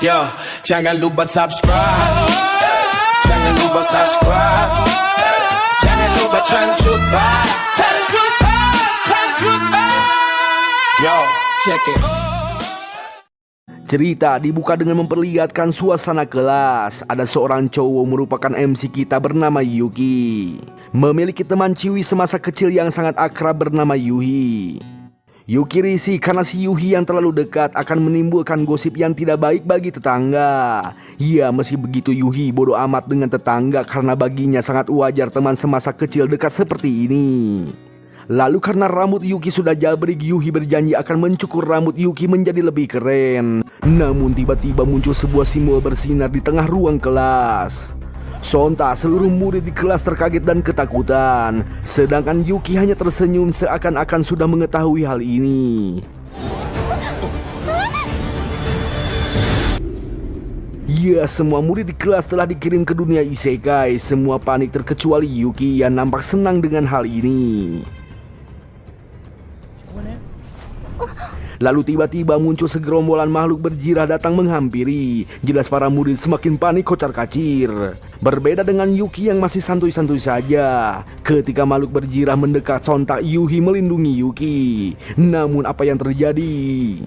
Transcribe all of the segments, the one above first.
Yo, jangan lupa subscribe. Jangan lupa subscribe. Jangan lupa Trendtruth Vibe. Trendtruth Vibe. Yo, check it. Cerita dibuka dengan memperlihatkan suasana kelas. Ada seorang cowok merupakan MC kita bernama Yuki. Memiliki teman ciwi semasa kecil yang sangat akrab bernama Yuhi. Yuki risih karena si Yuhi yang terlalu dekat akan menimbulkan gosip yang tidak baik bagi tetangga. Ya, meski begitu Yuhi bodoh amat dengan tetangga karena baginya sangat wajar teman semasa kecil dekat seperti ini. Lalu karena rambut Yuki sudah jabrik, Yuhi berjanji akan mencukur rambut Yuki menjadi lebih keren. Namun tiba-tiba muncul sebuah simbol bersinar di tengah ruang kelas. Sontak seluruh murid di kelas terkaget dan ketakutan. Sedangkan Yuki hanya tersenyum seakan-akan sudah mengetahui hal ini. Ya, semua murid di kelas telah dikirim ke dunia isekai. Semua panik terkecuali Yuki yang nampak senang dengan hal ini. Lalu tiba-tiba muncul segerombolan makhluk berjirah datang menghampiri. Jelas para murid semakin panik kocar-kacir. Berbeda dengan Yuki yang masih santuy-santuy saja. Ketika makhluk berjirah mendekat, sontak Yuhi melindungi Yuki. Namun apa yang terjadi?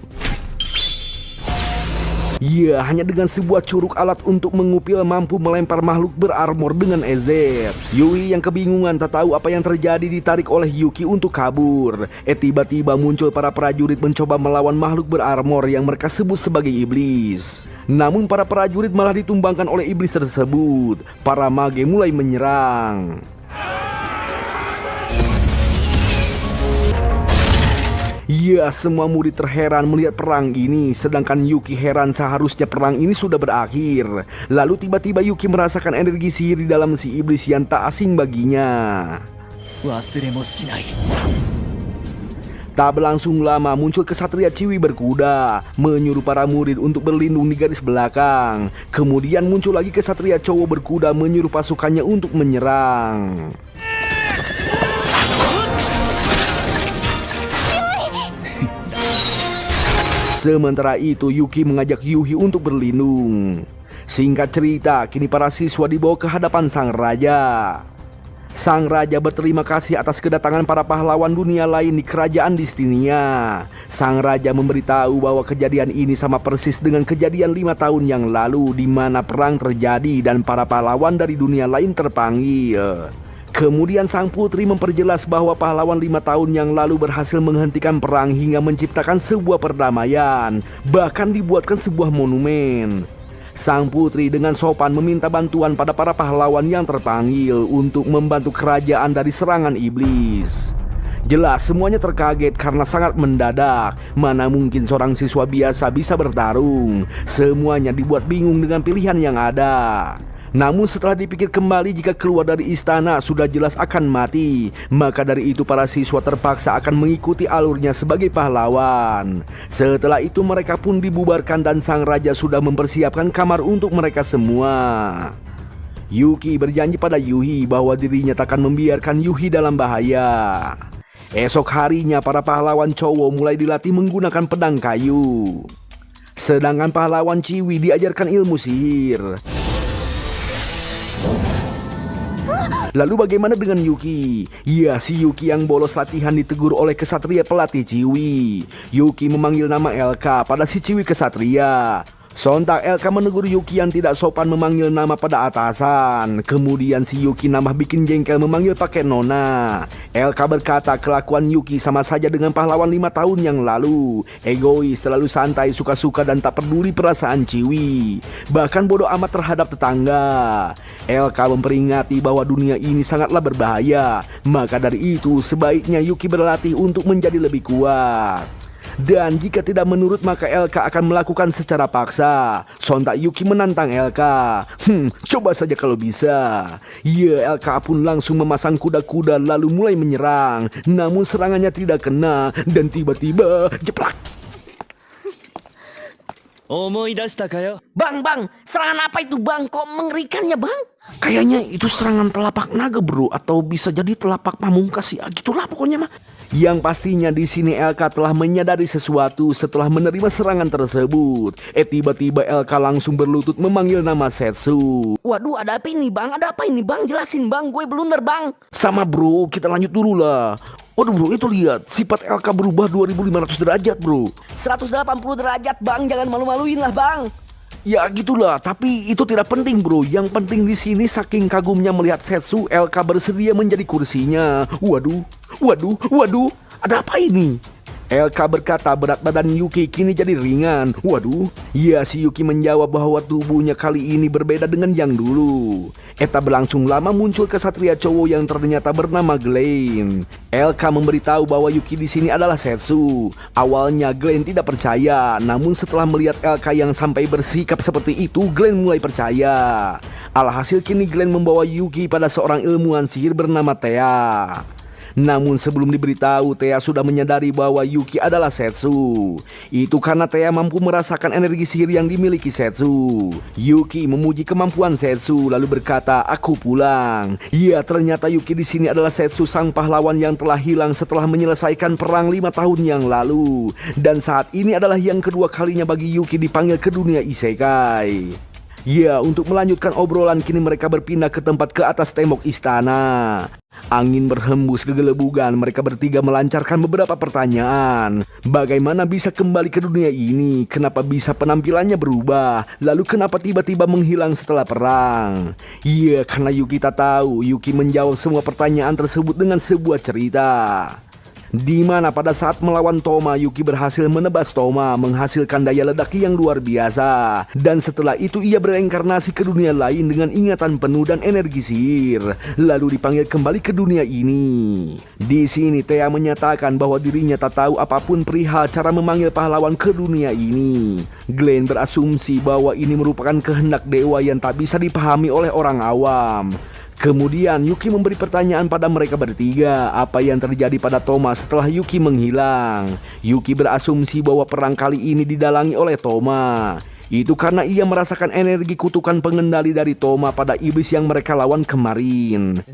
Ya, hanya dengan sebuah curug alat untuk mengupil mampu melempar makhluk berarmor dengan ezer. Yui yang kebingungan tak tahu apa yang terjadi ditarik oleh Yuki untuk kabur. Tiba-tiba muncul para prajurit mencoba melawan makhluk berarmor yang mereka sebut sebagai iblis. Namun para prajurit malah ditumbangkan oleh iblis tersebut. Para mage mulai menyerang. Ya, semua murid terheran melihat perang ini. Sedangkan Yuki heran seharusnya perang ini sudah berakhir. Lalu tiba-tiba Yuki merasakan energi sihir di dalam si iblis yang tak asing baginya. Tak berlangsung lama muncul kesatria ciwi berkuda, menyuruh para murid untuk berlindung di garis belakang. Kemudian muncul lagi kesatria cowok berkuda menyuruh pasukannya untuk menyerang. Sementara itu Yuki mengajak Yuhi untuk berlindung. Singkat cerita, kini para siswa dibawa ke hadapan sang raja. Sang raja berterima kasih atas kedatangan para pahlawan dunia lain di kerajaan Distinia. Sang raja memberitahu bahwa kejadian ini sama persis dengan kejadian 5 tahun yang lalu di mana perang terjadi dan para pahlawan dari dunia lain terpanggil. Kemudian sang putri memperjelas bahwa pahlawan 5 tahun yang lalu berhasil menghentikan perang hingga menciptakan sebuah perdamaian. Bahkan dibuatkan sebuah monumen. Sang putri dengan sopan meminta bantuan pada para pahlawan yang terpanggil untuk membantu kerajaan dari serangan iblis. Jelas semuanya terkaget karena sangat mendadak. Mana mungkin seorang siswa biasa bisa bertarung. Semuanya dibuat bingung dengan pilihan yang ada. Namun setelah dipikir kembali, jika keluar dari istana sudah jelas akan mati. Maka dari itu para siswa terpaksa akan mengikuti alurnya sebagai pahlawan. Setelah itu mereka pun dibubarkan dan sang raja sudah mempersiapkan kamar untuk mereka semua. Yuki berjanji pada Yuhi bahwa dirinya takkan membiarkan Yuhi dalam bahaya. Esok harinya para pahlawan cowok mulai dilatih menggunakan pedang kayu. Sedangkan pahlawan ciwi diajarkan ilmu sihir. Lalu bagaimana dengan Yuki? Ya, si Yuki yang bolos latihan ditegur oleh kesatria pelatih ciwi. Yuki memanggil nama LK pada si ciwi kesatria. Sontak LK menegur Yuki yang tidak sopan memanggil nama pada atasan. Kemudian si Yuki nambah bikin jengkel memanggil pakai nona. LK berkata kelakuan Yuki sama saja dengan pahlawan 5 tahun yang lalu. Egois, selalu santai, suka-suka dan tak peduli perasaan ciwi. Bahkan bodoh amat terhadap tetangga. LK memperingati bahwa dunia ini sangatlah berbahaya. Maka dari itu sebaiknya Yuki berlatih untuk menjadi lebih kuat. Dan jika tidak menurut maka LK akan melakukan secara paksa. Sontak Yuki menantang LK. Coba saja kalau bisa. Ya, LK pun langsung memasang kuda-kuda lalu mulai menyerang. Namun serangannya tidak kena dan tiba-tiba jeplak. 思い出したかよ。 Bang, serangan apa itu bang? Kok mengerikannya bang? Kayaknya itu serangan telapak naga bro, atau bisa jadi telapak pamungkas ya, gitulah pokoknya mah. Yang pastinya di sini LK telah menyadari sesuatu setelah menerima serangan tersebut. Tiba-tiba LK langsung berlutut memanggil nama Setsu. Waduh, ada apa ini bang? Ada apa ini bang? Jelasin bang, gue blunder bang. Sama bro, kita lanjut dulu lah. Waduh bro, itu lihat, sifat LK berubah 2500 derajat bro. 180 derajat bang, jangan malu-maluin lah bang. Ya gitulah, tapi itu tidak penting bro. Yang penting di sini saking kagumnya melihat Setsu, LK bersedia menjadi kursinya. Waduh, ada apa ini? LK berkata berat badan Yuki kini jadi ringan. Waduh, ya si Yuki menjawab bahwa tubuhnya kali ini berbeda dengan yang dulu. Eta berlangsung lama muncul kesatria cowok yang ternyata bernama Glenn. LK memberitahu bahwa Yuki di sini adalah Setsu. Awalnya Glenn tidak percaya, namun setelah melihat LK yang sampai bersikap seperti itu, Glenn mulai percaya. Alhasil kini Glenn membawa Yuki pada seorang ilmuwan sihir bernama Thea. Namun sebelum diberitahu, Thea sudah menyadari bahwa Yuki adalah Setsu. Itu karena Thea mampu merasakan energi sihir yang dimiliki Setsu. Yuki memuji kemampuan Setsu lalu berkata, "Aku pulang." Ya, ternyata Yuki di sini adalah Setsu, sang pahlawan yang telah hilang setelah menyelesaikan perang 5 tahun yang lalu. Dan saat ini adalah yang kedua kalinya bagi Yuki dipanggil ke dunia isekai. Ya, untuk melanjutkan obrolan kini mereka berpindah ke tempat ke atas tembok istana. Angin berhembus kegelebugan, mereka bertiga melancarkan beberapa pertanyaan. Bagaimana bisa kembali ke dunia ini? Kenapa bisa penampilannya berubah? Lalu kenapa tiba-tiba menghilang setelah perang? Iya, karena Yuki tak tahu. Yuki menjawab semua pertanyaan tersebut dengan sebuah cerita. Di mana pada saat melawan Toma, Yuki berhasil menebas Toma, menghasilkan daya ledak yang luar biasa. Dan setelah itu ia bereinkarnasi ke dunia lain dengan ingatan penuh dan energi sihir, lalu dipanggil kembali ke dunia ini. Di sini Thea menyatakan bahwa dirinya tak tahu apapun perihal cara memanggil pahlawan ke dunia ini. Glenn berasumsi bahwa ini merupakan kehendak dewa yang tak bisa dipahami oleh orang awam. Kemudian Yuki memberi pertanyaan pada mereka bertiga, apa yang terjadi pada Toma setelah Yuki menghilang. Yuki berasumsi bahwa perang kali ini didalangi oleh Toma. Itu karena ia merasakan energi kutukan pengendali dari Toma pada iblis yang mereka lawan kemarin.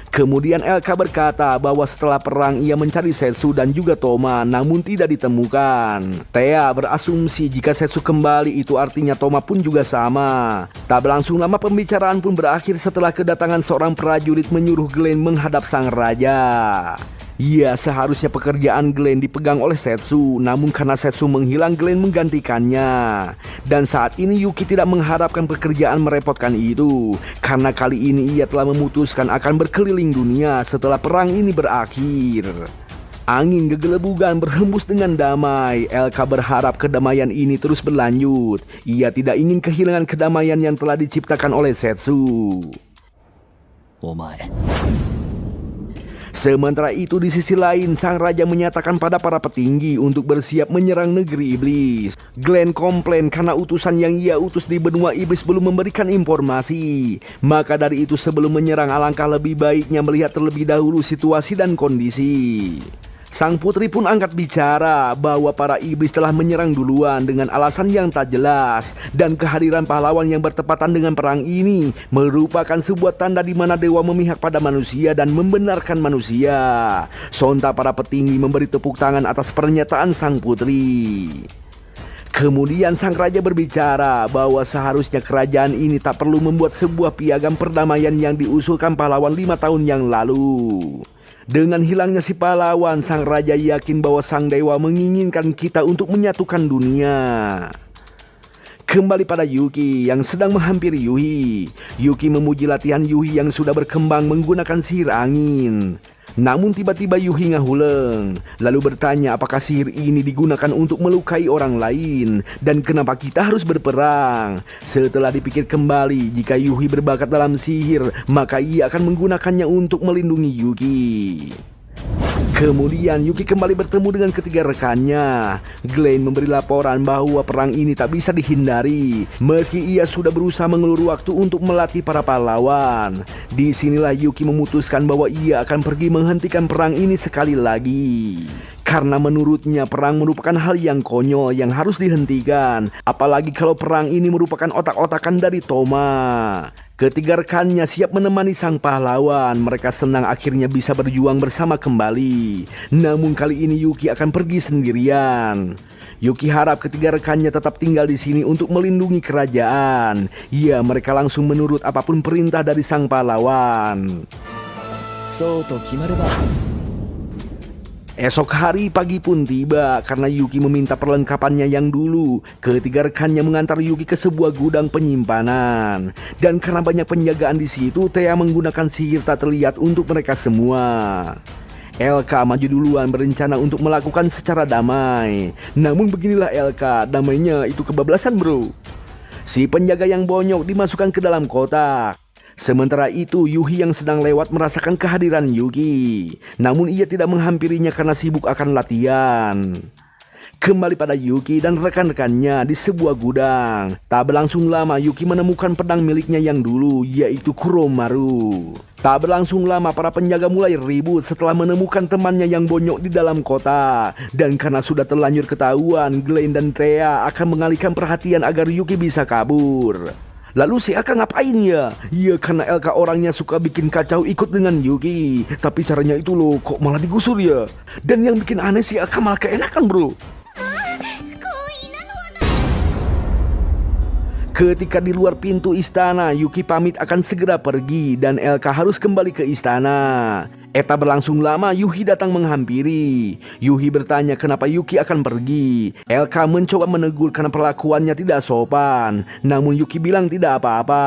Kemudian LK berkata bahwa setelah perang ia mencari Setsu dan juga Toma, namun tidak ditemukan. Thea berasumsi jika Setsu kembali itu artinya Toma pun juga sama. Tak berlangsung lama pembicaraan pun berakhir setelah kedatangan seorang prajurit menyuruh Glenn menghadap sang raja. Iya, seharusnya pekerjaan Glenn dipegang oleh Setsu, namun karena Setsu menghilang, Glenn menggantikannya. Dan saat ini Yuki tidak mengharapkan pekerjaan merepotkan itu, karena kali ini ia telah memutuskan akan berkeliling dunia setelah perang ini berakhir. Angin gegelebugan berhembus dengan damai. LK berharap kedamaian ini terus berlanjut. Ia tidak ingin kehilangan kedamaian yang telah diciptakan oleh Setsu. Sementara itu di sisi lain, sang raja menyatakan pada para petinggi untuk bersiap menyerang negeri iblis. Glenn komplain karena utusan yang ia utus di benua iblis belum memberikan informasi. Maka dari itu sebelum menyerang alangkah lebih baiknya melihat terlebih dahulu situasi dan kondisi. Sang putri pun angkat bicara bahwa para iblis telah menyerang duluan dengan alasan yang tak jelas, dan kehadiran pahlawan yang bertepatan dengan perang ini merupakan sebuah tanda di mana dewa memihak pada manusia dan membenarkan manusia. Sontak para petinggi memberi tepuk tangan atas pernyataan sang putri. Kemudian sang raja berbicara bahwa seharusnya kerajaan ini tak perlu membuat sebuah piagam perdamaian yang diusulkan pahlawan 5 tahun yang lalu. Dengan hilangnya si pahlawan, sang raja yakin bahwa sang dewa menginginkan kita untuk menyatukan dunia. Kembali pada Yuki yang sedang menghampiri Yuhi. Yuki memuji latihan Yuhi yang sudah berkembang menggunakan sihir angin. Namun tiba-tiba Yuhi ngahuleng, lalu bertanya apakah sihir ini digunakan untuk melukai orang lain dan kenapa kita harus berperang. Setelah dipikir kembali, jika Yuhi berbakat dalam sihir, maka ia akan menggunakannya untuk melindungi Yuki. Kemudian Yuki kembali bertemu dengan ketiga rekannya. Glenn memberi laporan bahwa perang ini tak bisa dihindari, meski ia sudah berusaha mengulur waktu untuk melatih para pahlawan. Disinilah Yuki memutuskan bahwa ia akan pergi menghentikan perang ini sekali lagi. Karena menurutnya perang merupakan hal yang konyol yang harus dihentikan. Apalagi kalau perang ini merupakan otak-otakan dari Toma. Ketiga rekannya siap menemani sang pahlawan. Mereka senang akhirnya bisa berjuang bersama kembali. Namun kali ini Yuki akan pergi sendirian. Yuki harap ketiga rekannya tetap tinggal di sini untuk melindungi kerajaan. Ya, mereka langsung menurut apapun perintah dari sang pahlawan. Esok hari pagi pun tiba karena Yuki meminta perlengkapannya yang dulu. Ketiga rekannya mengantar Yuki ke sebuah gudang penyimpanan. Dan karena banyak penjagaan di situ, Thea menggunakan sihir tak terlihat untuk mereka semua. LK maju duluan berencana untuk melakukan secara damai. Namun beginilah LK, damainya itu kebablasan bro. Si penjaga yang bonyok dimasukkan ke dalam kotak. Sementara itu Yuhi yang sedang lewat merasakan kehadiran Yuki. Namun ia tidak menghampirinya karena sibuk akan latihan. Kembali pada Yuki dan rekan-rekannya di sebuah gudang. Tak berlangsung lama Yuki menemukan pedang miliknya yang dulu, yaitu Kuromaru. Tak berlangsung lama para penjaga mulai ribut setelah menemukan temannya yang bonyok di dalam kota. Dan karena sudah terlanjur ketahuan, Glenn dan Thea akan mengalihkan perhatian agar Yuki bisa kabur. Lalu si Aka ngapain ya? Iya, karena LK orangnya suka bikin kacau ikut dengan Yuki. Tapi caranya itu loh kok malah digusur ya. Dan yang bikin aneh si Aka malah keenakan bro. Ketika di luar pintu istana, Yuki pamit akan segera pergi dan LK harus kembali ke istana. Eta berlangsung lama, Yuhi datang menghampiri. Yuhi bertanya kenapa Yuki akan pergi. LK mencoba menegur karena perlakuannya tidak sopan. Namun Yuki bilang tidak apa-apa.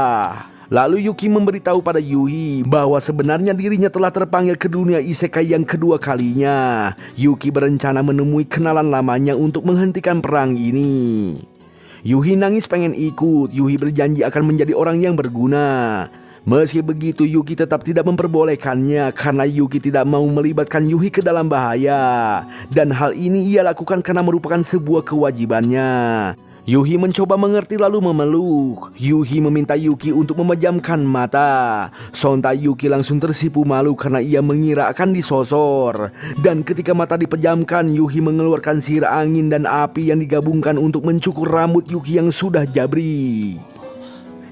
Lalu Yuki memberitahu pada Yuhi bahwa sebenarnya dirinya telah terpanggil ke dunia isekai yang kedua kalinya. Yuki berencana menemui kenalan lamanya untuk menghentikan perang ini. Yuhi nangis pengen ikut. Yuhi berjanji akan menjadi orang yang berguna. Meski begitu Yuki tetap tidak memperbolehkannya karena Yuki tidak mau melibatkan Yuhi ke dalam bahaya. Dan hal ini ia lakukan karena merupakan sebuah kewajibannya. Yuhi mencoba mengerti lalu memeluk. Yuhi meminta Yuki untuk memejamkan mata. Sontak Yuki langsung tersipu malu karena ia mengira akan disosor. Dan ketika mata dipejamkan, Yuhi mengeluarkan sihir angin dan api yang digabungkan untuk mencukur rambut Yuki yang sudah jabri.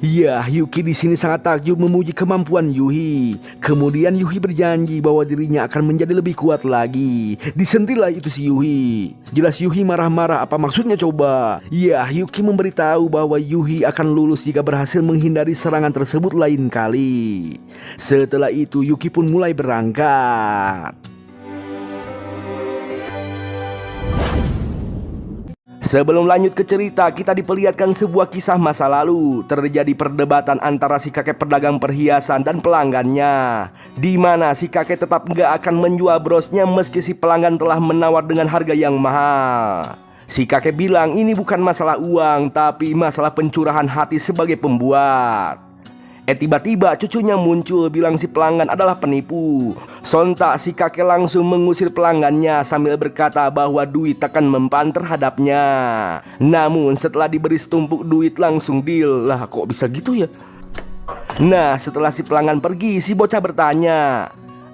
Ya, Yuki di sini sangat takjub memuji kemampuan Yuhi. Kemudian Yuhi berjanji bahwa dirinya akan menjadi lebih kuat lagi. Disentilah itu si Yuhi. Jelas Yuhi marah-marah, apa maksudnya coba? Ya, Yuki memberitahu bahwa Yuhi akan lulus jika berhasil menghindari serangan tersebut lain kali. Setelah itu Yuki pun mulai berangkat. Sebelum lanjut ke cerita, kita diperlihatkan sebuah kisah masa lalu. Terjadi perdebatan antara si kakek pedagang perhiasan dan pelanggannya, di mana si kakek tetap nggak akan menjual brosnya meski si pelanggan telah menawar dengan harga yang mahal. Si kakek bilang ini bukan masalah uang, tapi masalah pencurahan hati sebagai pembuat. Tiba-tiba cucunya muncul bilang si pelanggan adalah penipu. Sontak si kakek langsung mengusir pelanggannya sambil berkata bahwa duit akan mempan terhadapnya. Namun setelah diberi setumpuk duit langsung deal. Lah kok bisa gitu ya? Nah setelah si pelanggan pergi, si bocah bertanya,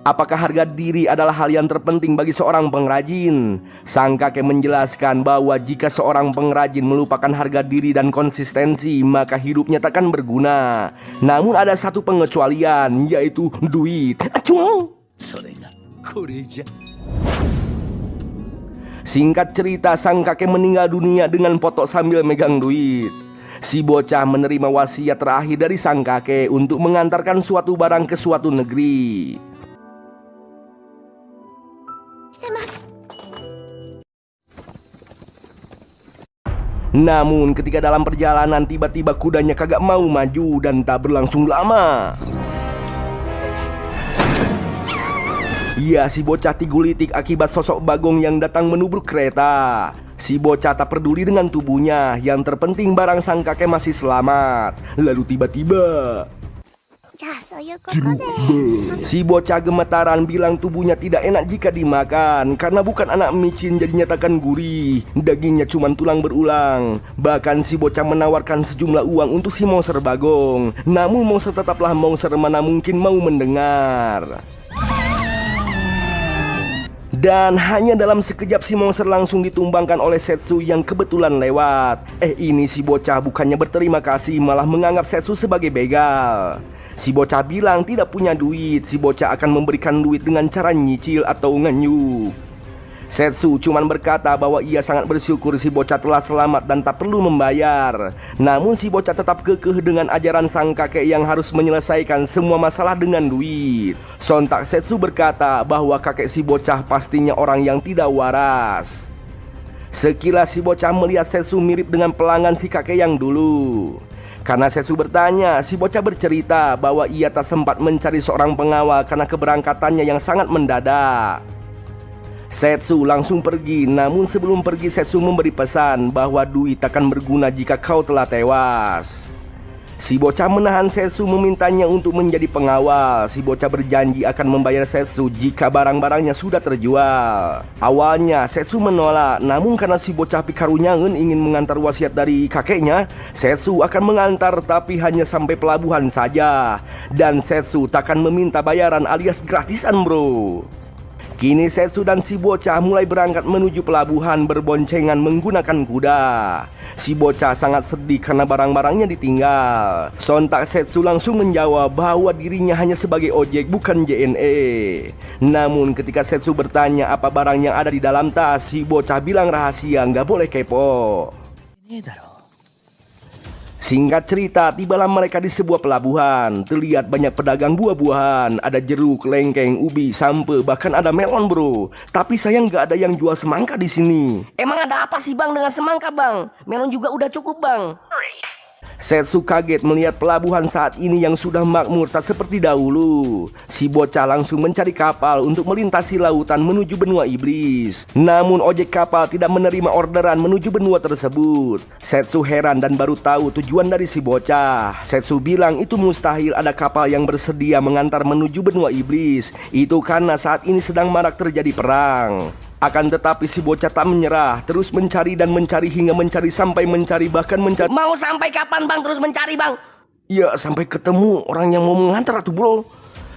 apakah harga diri adalah hal yang terpenting bagi seorang pengrajin? Sang kakek menjelaskan bahwa jika seorang pengrajin melupakan harga diri dan konsistensi, maka hidupnya takkan berguna. Namun ada satu pengecualian, yaitu duit. Acuh! Singkat cerita, sang kakek meninggal dunia dengan foto sambil megang duit. Si bocah menerima wasiat terakhir dari sang kakek untuk mengantarkan suatu barang ke suatu negeri. Namun ketika dalam perjalanan tiba-tiba kudanya kagak mau maju dan tak berlangsung lama. Iya, si bocah tigulitik akibat sosok Bagong yang datang menubruk kereta. Si bocah tak peduli dengan tubuhnya, yang terpenting barang sang kakek masih selamat. Lalu tiba-tiba si bocah gemetaran bilang tubuhnya tidak enak jika dimakan karena bukan anak micin jadi nyatakan gurih. Dagingnya cuma tulang berulang. Bahkan si bocah menawarkan sejumlah uang untuk si monster Bagong. Namun monster tetaplah monster, mana mungkin mau mendengar. Dan hanya dalam sekejap si monster langsung ditumbangkan oleh Setsu yang kebetulan lewat. Ini si bocah bukannya berterima kasih malah menganggap Setsu sebagai begal. Si bocah bilang tidak punya duit, si bocah akan memberikan duit dengan cara nyicil atau ngenyuk. Setsu cuman berkata bahwa ia sangat bersyukur si bocah telah selamat dan tak perlu membayar. Namun si bocah tetap kekeh dengan ajaran sang kakek yang harus menyelesaikan semua masalah dengan duit. Sontak Setsu berkata bahwa kakek si bocah pastinya orang yang tidak waras. Sekilas si bocah melihat Setsu mirip dengan pelanggan si kakek yang dulu. Karena Setsu bertanya, si bocah bercerita bahwa ia tak sempat mencari seorang pengawal karena keberangkatannya yang sangat mendadak. Setsu langsung pergi, namun sebelum pergi Setsu memberi pesan bahwa duit akan berguna jika kau telah tewas. Si bocah menahan Setsu memintanya untuk menjadi pengawal. Si bocah berjanji akan membayar Setsu jika barang-barangnya sudah terjual. Awalnya Setsu menolak, namun karena si bocah pikarunyangen ingin mengantar wasiat dari kakeknya, Setsu akan mengantar tapi hanya sampai pelabuhan saja. Dan Setsu takkan meminta bayaran alias gratisan bro. Kini Setsu dan si bocah mulai berangkat menuju pelabuhan berboncengan menggunakan kuda. Si bocah sangat sedih karena barang-barangnya ditinggal. Sontak Setsu langsung menjawab bahwa dirinya hanya sebagai ojek bukan JNE. Namun ketika Setsu bertanya apa barang yang ada di dalam tas, si bocah bilang rahasia, nggak boleh kepo. Singkat cerita, tibalah mereka di sebuah pelabuhan. Terlihat banyak pedagang buah-buahan. Ada jeruk, lengkeng, ubi, sampe, bahkan ada melon bro. Tapi sayang nggak ada yang jual semangka di sini. Emang ada apa sih bang dengan semangka bang? Melon juga udah cukup bang. Setsu kaget melihat pelabuhan saat ini yang sudah makmur tak seperti dahulu. Si bocah langsung mencari kapal untuk melintasi lautan menuju benua iblis. Namun ojek kapal tidak menerima orderan menuju benua tersebut. Setsu heran dan baru tahu tujuan dari si bocah. Setsu bilang itu mustahil ada kapal yang bersedia mengantar menuju benua iblis. Itu karena saat ini sedang marak terjadi perang. Akan tetapi si bocah tak menyerah, terus mencari dan mencari hingga mencari sampai mencari bahkan mencari. Mau sampai kapan bang terus mencari bang? Ya sampai ketemu orang yang mau mengantar atuh bro.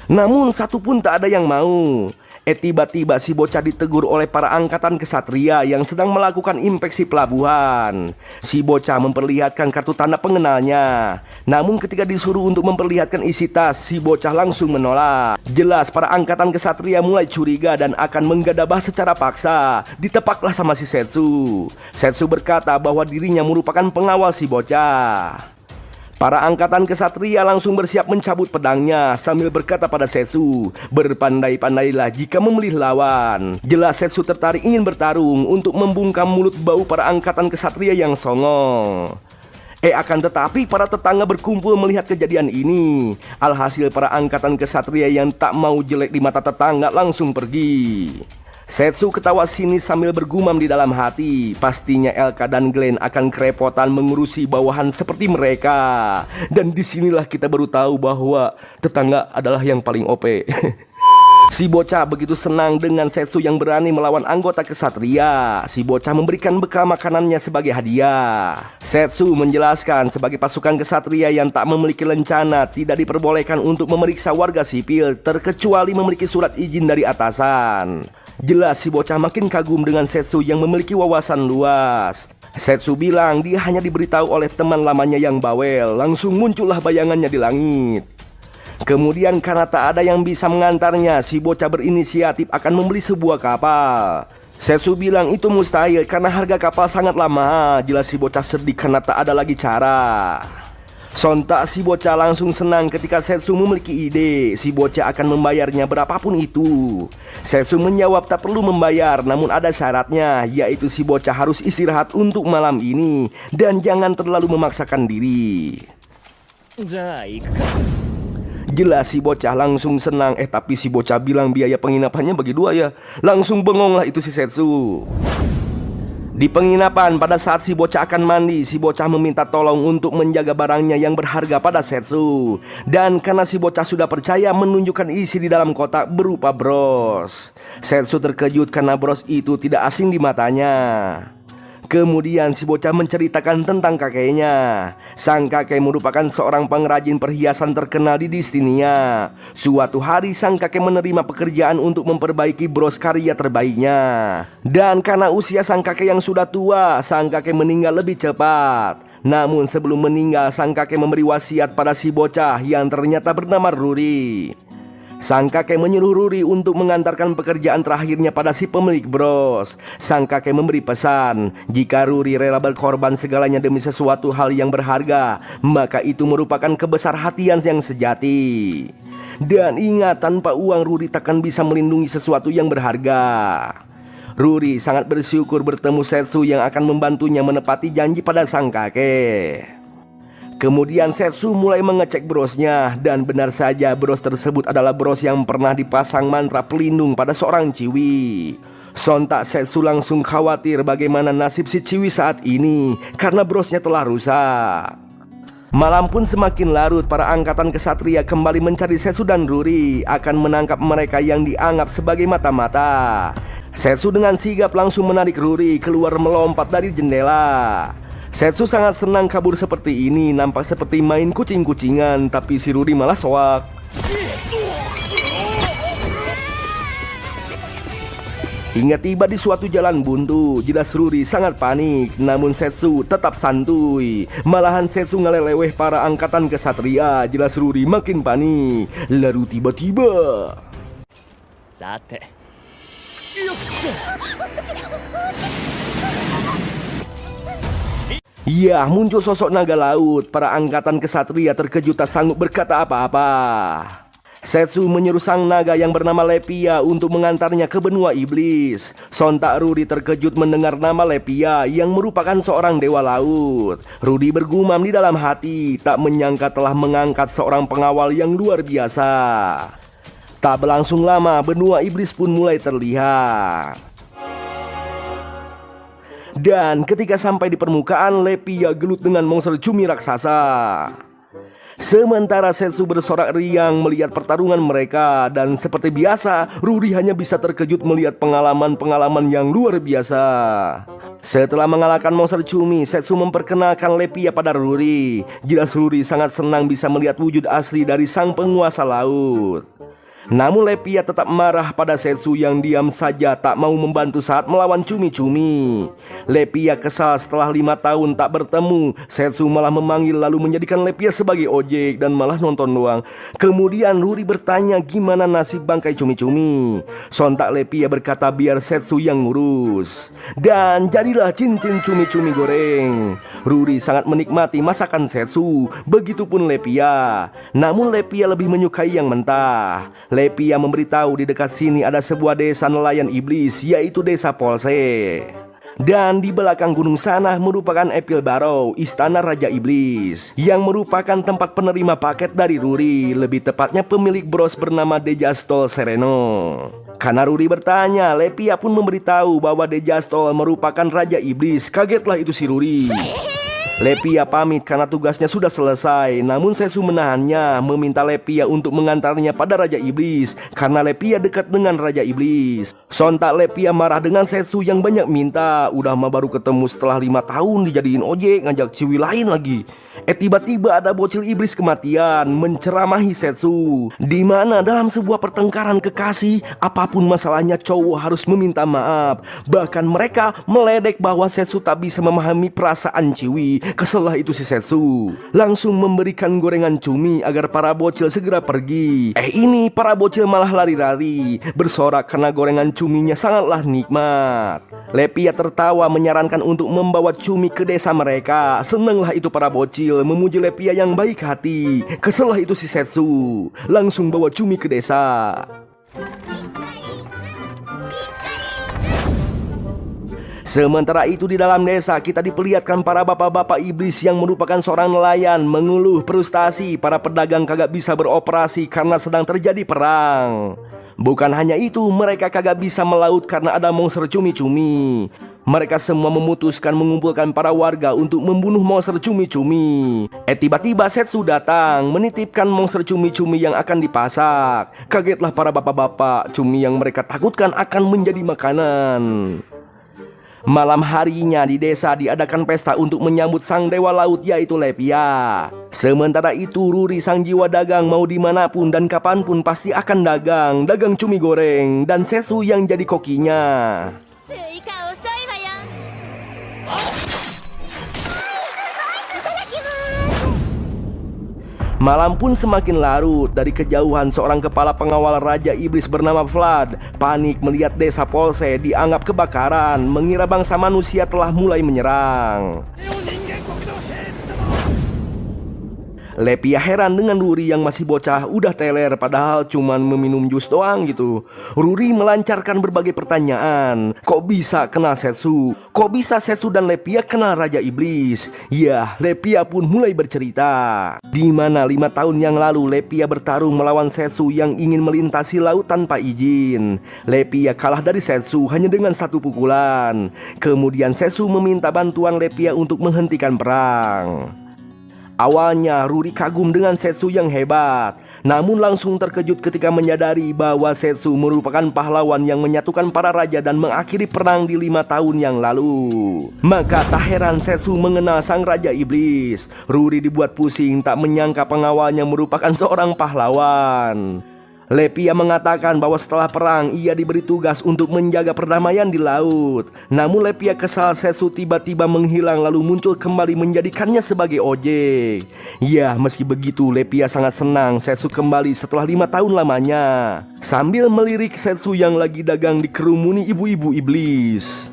Namun satu pun tak ada yang mau. Tiba-tiba si bocah ditegur oleh para angkatan kesatria yang sedang melakukan inspeksi pelabuhan. Si bocah memperlihatkan kartu tanda pengenalnya. Namun ketika disuruh untuk memperlihatkan isi tas, si bocah langsung menolak. Jelas para angkatan kesatria mulai curiga dan akan menggadabah secara paksa. Ditepaklah sama si Setsu. Setsu berkata bahwa dirinya merupakan pengawal si bocah. Para angkatan kesatria langsung bersiap mencabut pedangnya sambil berkata pada Setsu, berpandai-pandailah jika memilih lawan. Jelas Setsu tertarik ingin bertarung untuk membungkam mulut bau para angkatan kesatria yang songong. Akan tetapi para tetangga berkumpul melihat kejadian ini. Alhasil para angkatan kesatria yang tak mau jelek di mata tetangga langsung pergi. Setsu ketawa sinis sambil bergumam di dalam hati. Pastinya Elka dan Glenn akan kerepotan mengurusi bawahan seperti mereka. Dan disinilah kita baru tahu bahwa tetangga adalah yang paling OP. Si bocah begitu senang dengan Setsu yang berani melawan anggota kesatria. Si bocah memberikan bekal makanannya sebagai hadiah. Setsu menjelaskan sebagai pasukan kesatria yang tak memiliki lencana tidak diperbolehkan untuk memeriksa warga sipil terkecuali memiliki surat izin dari atasan. Jelas si bocah makin kagum dengan Setsu yang memiliki wawasan luas. Setsu bilang dia hanya diberitahu oleh teman lamanya yang bawel. Langsung muncullah bayangannya di langit. Kemudian karena tak ada yang bisa mengantarnya, si bocah berinisiatif akan membeli sebuah kapal. Setsu bilang itu mustahil karena harga kapal sangatlah mahal. Jelas si bocah sedih karena tak ada lagi cara. Sontak si bocah langsung senang ketika Setsu memiliki ide. Si bocah akan membayarnya berapapun itu. Setsu menjawab tak perlu membayar, namun ada syaratnya, yaitu si bocah harus istirahat untuk malam ini dan jangan terlalu memaksakan diri. Jelas si bocah langsung senang. Tapi si bocah bilang biaya penginapannya bagi dua ya. Langsung bengonglah itu si Setsu. Di penginapan pada saat si bocah akan mandi, si bocah meminta tolong untuk menjaga barangnya yang berharga pada Setsu. Dan karena si bocah sudah percaya, menunjukkan isi di dalam kotak berupa bros. Setsu terkejut karena bros itu tidak asing di matanya. Kemudian si bocah menceritakan tentang kakeknya. Sang kakek merupakan seorang pengrajin perhiasan terkenal di Distinia. Suatu hari sang kakek menerima pekerjaan untuk memperbaiki bros karya terbaiknya. Dan karena usia sang kakek yang sudah tua, sang kakek meninggal lebih cepat. Namun sebelum meninggal, sang kakek memberi wasiat pada si bocah yang ternyata bernama Ruri. Sang kakek menyuruh Ruri untuk mengantarkan pekerjaan terakhirnya pada si pemilik bros. Sang kakek memberi pesan, jika Ruri rela berkorban segalanya demi sesuatu hal yang berharga, maka itu merupakan kebesar hatian yang sejati. Dan ingat, tanpa uang Ruri takkan bisa melindungi sesuatu yang berharga. Ruri sangat bersyukur bertemu Setsu yang akan membantunya menepati janji pada sang kakek. Kemudian Setsu mulai mengecek brosnya, dan benar saja bros tersebut adalah bros yang pernah dipasang mantra pelindung pada seorang ciwi. Sontak Setsu langsung khawatir bagaimana nasib si ciwi saat ini karena brosnya telah rusak. Malam pun semakin larut, para angkatan kesatria kembali mencari Setsu dan Ruri akan menangkap mereka yang dianggap sebagai mata-mata. Setsu dengan sigap langsung menarik Ruri keluar melompat dari jendela. Setsu sangat senang kabur seperti ini, nampak seperti main kucing-kucingan, tapi si Ruri malah soak. Hingga tiba di suatu jalan buntu, jelas Ruri sangat panik, namun Setsu tetap santuy. Malahan Setsu ngeleleweh para angkatan kesatria, jelas Ruri makin panik. Lalu tiba-tiba ya, muncul sosok naga laut. Para angkatan kesatria terkejut tak sanggup berkata apa-apa. Setsu menyuruh sang naga yang bernama Lepia untuk mengantarnya ke benua iblis. Sontak Ruri terkejut mendengar nama Lepia yang merupakan seorang dewa laut. Ruri bergumam di dalam hati, tak menyangka telah mengangkat seorang pengawal yang luar biasa. Tak berlangsung lama, benua iblis pun mulai terlihat. Dan ketika sampai di permukaan, Lepia gelut dengan monster cumi raksasa. Sementara Setsu bersorak riang melihat pertarungan mereka, dan seperti biasa, Ruri hanya bisa terkejut melihat pengalaman-pengalaman yang luar biasa. Setelah mengalahkan monster cumi, Setsu memperkenalkan Lepia pada Ruri. Jelas Ruri sangat senang bisa melihat wujud asli dari sang penguasa laut. Namun Lepia tetap marah pada Setsu yang diam saja tak mau membantu saat melawan cumi-cumi. Lepia kesal setelah 5 tahun tak bertemu. Setsu malah memanggil lalu menjadikan Lepia sebagai ojek dan malah nonton doang. Kemudian Ruri bertanya gimana nasib bangkai cumi-cumi. Sontak Lepia berkata biar Setsu yang ngurus. Dan jadilah cincin cumi-cumi goreng. Ruri sangat menikmati masakan Setsu, begitupun Lepia. Namun Lepia lebih menyukai yang mentah. Lepia memberitahu di dekat sini ada sebuah desa nelayan iblis, yaitu desa Polse. Dan di belakang gunung sana merupakan Apple Barrow, istana Raja Iblis, yang merupakan tempat penerima paket dari Ruri, lebih tepatnya pemilik bros bernama Dejastol Sereno. Karena Ruri bertanya, Lepia pun memberitahu bahwa Dejastol merupakan Raja Iblis. Kagetlah itu si Ruri. Lepia pamit karena tugasnya sudah selesai. Namun Setsu menahannya, meminta Lepia untuk mengantarnya pada Raja Iblis karena Lepia dekat dengan Raja Iblis. Sontak Lepia marah dengan Setsu yang banyak minta. Udah mah baru ketemu setelah 5 tahun dijadiin ojek, ngajak ciwi lain lagi. Tiba-tiba ada bocil iblis kematian menceramahi Setsu, di mana dalam sebuah pertengkaran kekasih, apapun masalahnya cowok harus meminta maaf. Bahkan mereka meledek bahwa Setsu tak bisa memahami perasaan ciwi. Keselah itu si Setsu langsung memberikan gorengan cumi agar para bocil segera pergi. Ini para bocil malah lari-lari bersorak karena gorengan cuminya sangatlah nikmat. Lepia tertawa menyarankan untuk membawa cumi ke desa mereka. Senanglah itu para bocil memuji Lepia yang baik hati. Keselah itu si Setsu langsung bawa cumi ke desa. Sementara itu di dalam desa kita diperlihatkan para bapak-bapak iblis yang merupakan seorang nelayan mengeluh frustasi para pedagang kagak bisa beroperasi karena sedang terjadi perang. Bukan hanya itu, mereka kagak bisa melaut karena ada monster cumi-cumi. Mereka semua memutuskan mengumpulkan para warga untuk membunuh monster cumi-cumi. Tiba-tiba Setsu datang menitipkan monster cumi-cumi yang akan dipasak. Kagetlah para bapak-bapak, cumi yang mereka takutkan akan menjadi makanan. Malam harinya di desa diadakan pesta untuk menyambut sang dewa laut yaitu Lepia. Sementara itu Ruri sang jiwa dagang mau dimanapun dan kapanpun pasti akan dagang cumi goreng dan Setsu yang jadi kokinya. 追加遅いわよ。 Malam pun semakin larut. Dari kejauhan seorang kepala pengawal Raja Iblis bernama Vlad panik melihat desa Polse dianggap kebakaran, mengira bangsa manusia telah mulai menyerang. Lepia heran dengan Ruri yang masih bocah udah teler padahal cuman meminum jus doang gitu. Ruri melancarkan berbagai pertanyaan. Kok bisa kenal Setsu? Kok bisa Setsu dan Lepia kenal Raja Iblis? Ya, Lepia pun mulai bercerita. Di mana 5 tahun yang lalu Lepia bertarung melawan Setsu yang ingin melintasi laut tanpa izin. Lepia kalah dari Setsu hanya dengan 1 pukulan. Kemudian Setsu meminta bantuan Lepia untuk menghentikan perang. Awalnya Ruri kagum dengan Setsu yang hebat, namun langsung terkejut ketika menyadari bahwa Setsu merupakan pahlawan yang menyatukan para raja dan mengakhiri perang di 5 tahun yang lalu. Maka tak heran Setsu mengenal sang Raja Iblis. Ruri dibuat pusing tak menyangka pengawalnya merupakan seorang pahlawan. Lepia mengatakan bahwa setelah perang ia diberi tugas untuk menjaga perdamaian di laut. Namun Lepia kesal Setsu tiba-tiba menghilang lalu muncul kembali menjadikannya sebagai ojek. Ya, meski begitu Lepia sangat senang Setsu kembali setelah 5 tahun lamanya. Sambil melirik Setsu yang lagi dagang dikerumuni ibu-ibu iblis.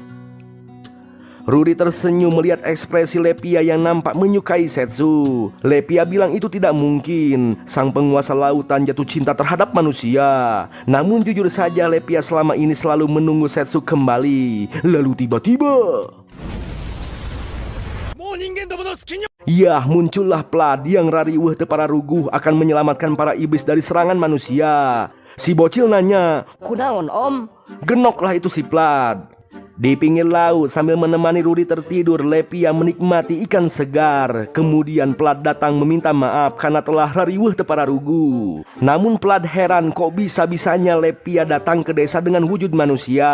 Ruri tersenyum melihat ekspresi Lepia yang nampak menyukai Setsu. Lepia bilang itu tidak mungkin. Sang penguasa lautan jatuh cinta terhadap manusia. Namun jujur saja Lepia selama ini selalu menunggu Setsu kembali. Lalu tiba-tiba ya, muncullah Vlad yang rariweh tepara ruguh akan menyelamatkan para iblis dari serangan manusia. Si bocil nanya, Kunaon om? genoklah itu si Vlad. Di pinggir laut sambil menemani Ruri tertidur, Lepia menikmati ikan segar. Kemudian Vlad datang meminta maaf karena telah rariweh tepara rugu. Namun Vlad heran kok bisa-bisanya Lepia datang ke desa dengan wujud manusia.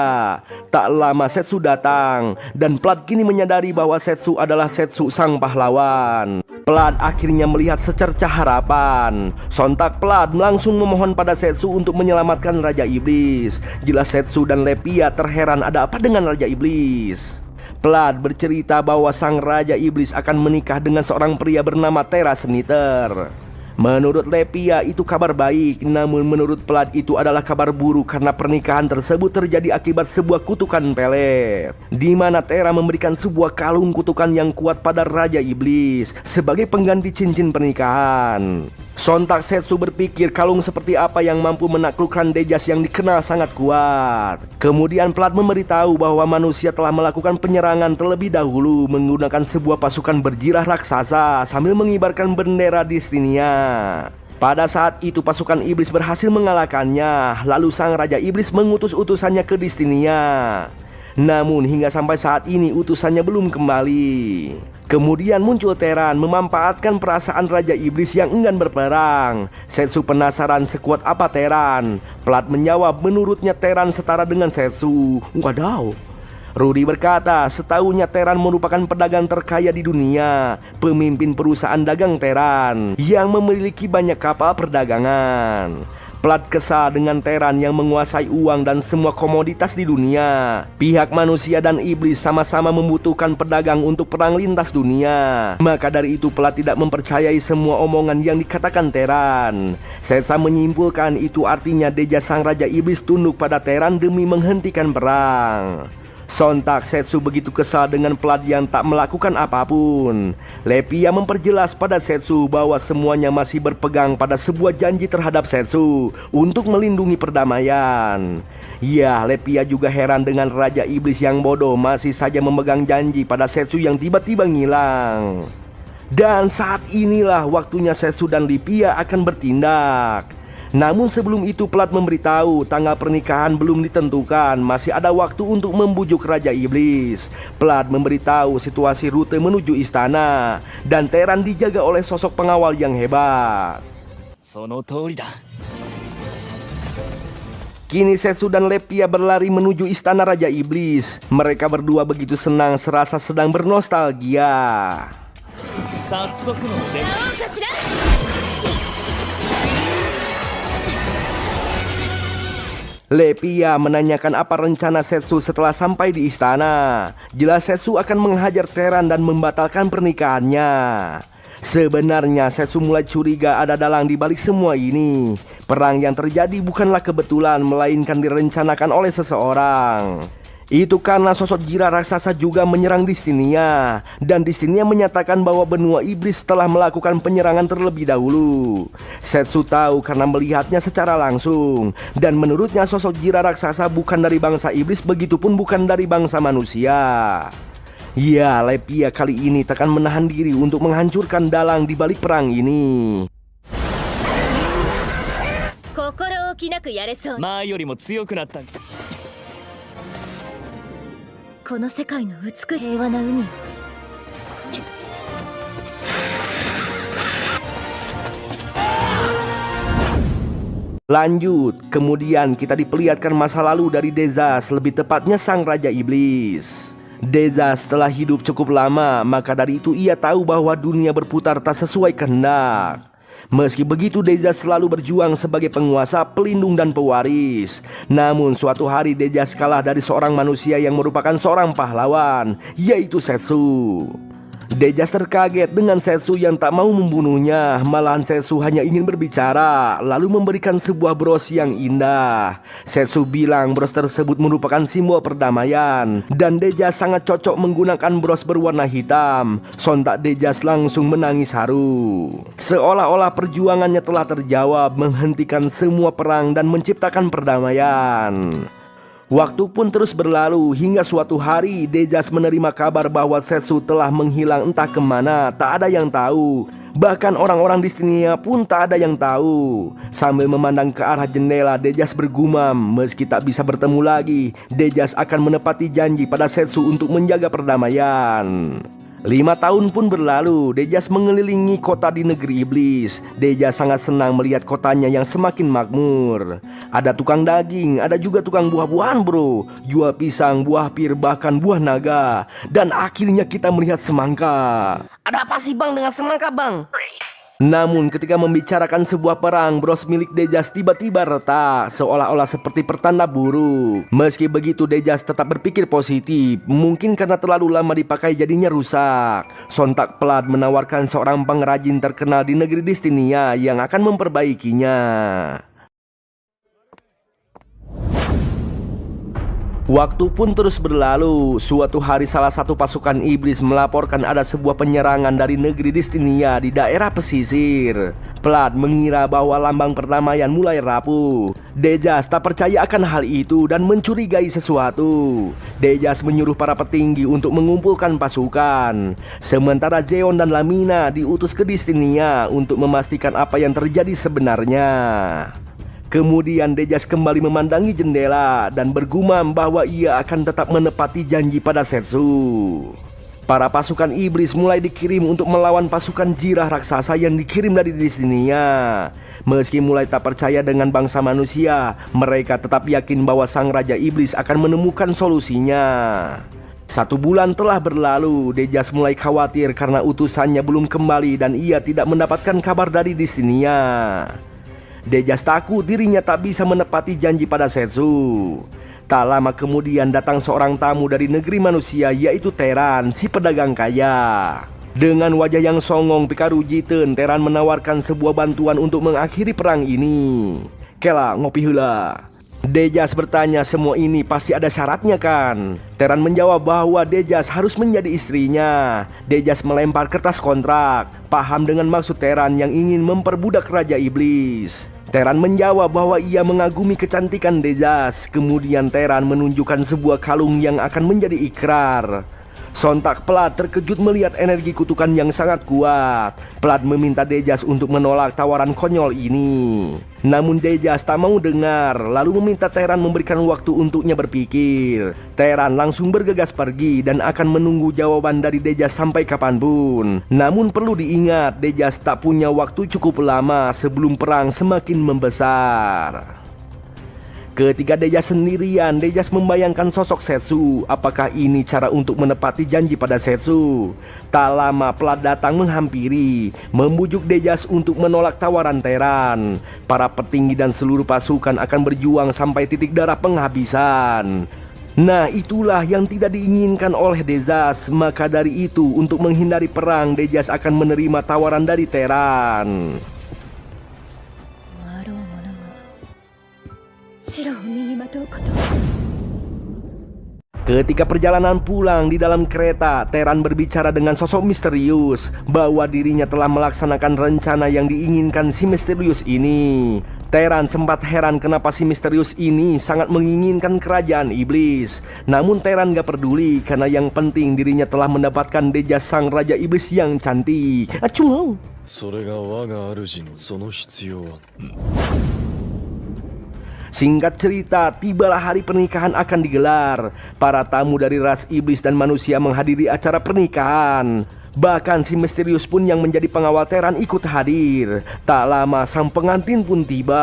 Tak lama Setsu datang dan Vlad kini menyadari bahwa Setsu adalah Setsu sang pahlawan. Vlad akhirnya melihat secercah harapan. Sontak Vlad langsung memohon pada Setsu untuk menyelamatkan Raja Iblis. Jelas Setsu dan Lepia terheran ada apa dengan Raja Iblis. Vlad bercerita bahwa sang Raja Iblis akan menikah dengan seorang pria bernama Terra Seniter. Menurut Lepia itu kabar baik, namun menurut Vlad itu adalah kabar buruk karena pernikahan tersebut terjadi akibat sebuah kutukan pelet, di mana Terra memberikan sebuah kalung kutukan yang kuat pada Raja Iblis sebagai pengganti cincin pernikahan. Sontak Setsu berpikir kalung seperti apa yang mampu menaklukkan Dejas yang dikenal sangat kuat. Kemudian Vlad memberitahu bahwa manusia telah melakukan penyerangan terlebih dahulu menggunakan sebuah pasukan berjirah raksasa sambil mengibarkan bendera Distinia. Pada saat itu pasukan iblis berhasil mengalahkannya. Lalu sang Raja Iblis mengutus utusannya ke Distinia. Namun hingga sampai saat ini utusannya belum kembali. Kemudian muncul Terran memanfaatkan perasaan Raja Iblis yang enggan berperang. Setsu penasaran sekuat apa Terran. Vlad menjawab menurutnya Terran setara dengan Setsu. Wadaw. Ruri berkata setahunya Terran merupakan pedagang terkaya di dunia, pemimpin perusahaan dagang Terran yang memiliki banyak kapal perdagangan. Vlad kesal dengan Terran yang menguasai uang dan semua komoditas di dunia. Pihak manusia dan iblis sama-sama membutuhkan pedagang untuk perang lintas dunia. Maka dari itu Vlad tidak mempercayai semua omongan yang dikatakan Terran. Setsa menyimpulkan itu artinya Deja sang Raja Iblis tunduk pada Terran demi menghentikan perang. Sontak Setsu begitu kesal dengan Vlad yang tak melakukan apapun. Lepia memperjelas pada Setsu bahwa semuanya masih berpegang pada sebuah janji terhadap Setsu untuk melindungi perdamaian. Ya, Lepia juga heran dengan Raja Iblis yang bodoh masih saja memegang janji pada Setsu yang tiba-tiba ngilang. Dan saat inilah waktunya Setsu dan Lepia akan bertindak. Namun sebelum itu Vlad memberitahu tanggal pernikahan belum ditentukan, masih ada waktu untuk membujuk Raja Iblis. Vlad memberitahu situasi rute menuju istana dan Terran dijaga oleh sosok pengawal yang hebat. Kini Setsu dan Lepia berlari menuju istana Raja Iblis. Mereka berdua begitu senang serasa sedang bernostalgia. 早速のお出 どうかしら。 Lepia menanyakan apa rencana Setsu setelah sampai di istana. Jelas Setsu akan menghajar Teran dan membatalkan pernikahannya. Sebenarnya Setsu mulai curiga ada dalang di balik semua ini. Perang yang terjadi bukanlah kebetulan, melainkan direncanakan oleh seseorang. Itu karena sosok Jira raksasa juga menyerang Distinia. Dan Distinia menyatakan bahwa benua iblis telah melakukan penyerangan terlebih dahulu. Setsu tahu karena melihatnya secara langsung. Dan menurutnya sosok Jira raksasa bukan dari bangsa iblis, begitupun bukan dari bangsa manusia. Ya, Lepia kali ini takkan menahan diri untuk menghancurkan dalang di balik perang ini. 心置きなくやれそう。前よりも強くなった。この世界の美しい平和な海を。 Lanjut, kemudian kita diperlihatkan masa lalu dari Dezas, lebih tepatnya sang Raja Iblis. Dezas setelah hidup cukup lama, maka dari itu ia tahu bahwa dunia berputar tak sesuai kehendak. Meski begitu, Dezas selalu berjuang sebagai penguasa, pelindung dan pewaris. Namun suatu hari Dezas kalah dari seorang manusia yang merupakan seorang pahlawan, yaitu Setsu. Dezas terkaget dengan Setsu yang tak mau membunuhnya. Malahan Setsu hanya ingin berbicara, lalu memberikan sebuah bros yang indah. Setsu bilang bros tersebut merupakan simbol perdamaian, dan Dezas sangat cocok menggunakan bros berwarna hitam. Sontak Dezas langsung menangis haru. Seolah-olah perjuangannya telah terjawab, menghentikan semua perang dan menciptakan perdamaian. Waktu pun terus berlalu hingga suatu hari Dezas menerima kabar bahwa Setsu telah menghilang entah kemana, tak ada yang tahu. Bahkan orang-orang di Distinia pun tak ada yang tahu. Sambil memandang ke arah jendela, Dezas bergumam, meski tak bisa bertemu lagi, Dezas akan menepati janji pada Setsu untuk menjaga perdamaian. 5 tahun pun berlalu, Dezas mengelilingi kota di negeri iblis. Dezas sangat senang melihat kotanya yang semakin makmur. Ada tukang daging, ada juga tukang buah-buahan bro. Jual pisang, buah pir, bahkan buah naga. Dan akhirnya kita melihat semangka. Ada apa sih bang dengan semangka bang? Namun ketika membicarakan sebuah perang, bros milik Dezas tiba-tiba retak, seolah-olah seperti pertanda buruk. Meski begitu Dezas tetap berpikir positif, mungkin karena terlalu lama dipakai jadinya rusak. Sontak Pelat menawarkan seorang pengrajin terkenal di negeri Distinia yang akan memperbaikinya. Waktu pun terus berlalu. Suatu hari salah satu pasukan iblis melaporkan ada sebuah penyerangan dari negeri Distinia di daerah pesisir. Pelat mengira bahwa lambang perdamaian mulai rapuh. Dezas tak percaya akan hal itu dan mencurigai sesuatu. Dezas menyuruh para petinggi untuk mengumpulkan pasukan. Sementara Zeon dan Lamina diutus ke Distinia untuk memastikan apa yang terjadi sebenarnya. Kemudian Dezas kembali memandangi jendela dan bergumam bahwa ia akan tetap menepati janji pada Setsu. Para pasukan iblis mulai dikirim untuk melawan pasukan Jirah raksasa yang dikirim dari Distinia. Meski mulai tak percaya dengan bangsa manusia, mereka tetap yakin bahwa sang Raja Iblis akan menemukan solusinya. 1 bulan telah berlalu, Dezas mulai khawatir karena utusannya belum kembali dan ia tidak mendapatkan kabar dari Distinia. Dezas takut dirinya tak bisa menepati janji pada Setsu. Tak lama kemudian datang seorang tamu dari negeri manusia, yaitu Teran, si pedagang kaya. Dengan wajah yang songong Pikaru Jiten, Teran menawarkan sebuah bantuan untuk mengakhiri perang ini. Kela ngopi heula. Dezas bertanya, semua ini pasti ada syaratnya kan? Teran menjawab bahwa Dezas harus menjadi istrinya. Dezas melempar kertas kontrak, paham dengan maksud Teran yang ingin memperbudak Raja Iblis. Teran menjawab bahwa ia mengagumi kecantikan Dezas. Kemudian Teran menunjukkan sebuah kalung yang akan menjadi ikrar. Sontak Pelat terkejut melihat energi kutukan yang sangat kuat. Pelat meminta Dezas untuk menolak tawaran konyol ini. Namun Dezas tak mau dengar, lalu meminta Teran memberikan waktu untuknya berpikir. Teran langsung bergegas pergi dan akan menunggu jawaban dari Dezas sampai kapanpun. Namun perlu diingat, Dezas tak punya waktu cukup lama sebelum perang semakin membesar. Ketika Dejas sendirian, Dejas membayangkan sosok Setsu. Apakah ini cara untuk menepati janji pada Setsu? Tak lama Plat datang menghampiri, membujuk Dejas untuk menolak tawaran Teran. Para petinggi dan seluruh pasukan akan berjuang sampai titik darah penghabisan. Nah, itulah yang tidak diinginkan oleh Dejas. Maka dari itu, untuk menghindari perang, Dejas akan menerima tawaran dari Teran. あろう者が白を身にまとうこと。 Ketika perjalanan pulang di dalam kereta, Teran berbicara dengan sosok misterius bahwa dirinya telah melaksanakan rencana yang diinginkan si misterius ini. Teran sempat heran kenapa si misterius ini sangat menginginkan kerajaan iblis. Namun Teran gak peduli karena yang penting dirinya telah mendapatkan Dejas sang raja iblis yang cantik. Acung. それが我が主のその必要は Singkat cerita, tibalah hari pernikahan akan digelar. Para tamu dari ras iblis dan manusia menghadiri acara pernikahan. Bahkan si misterius pun yang menjadi pengawal Teran ikut hadir. Tak lama sang pengantin pun tiba.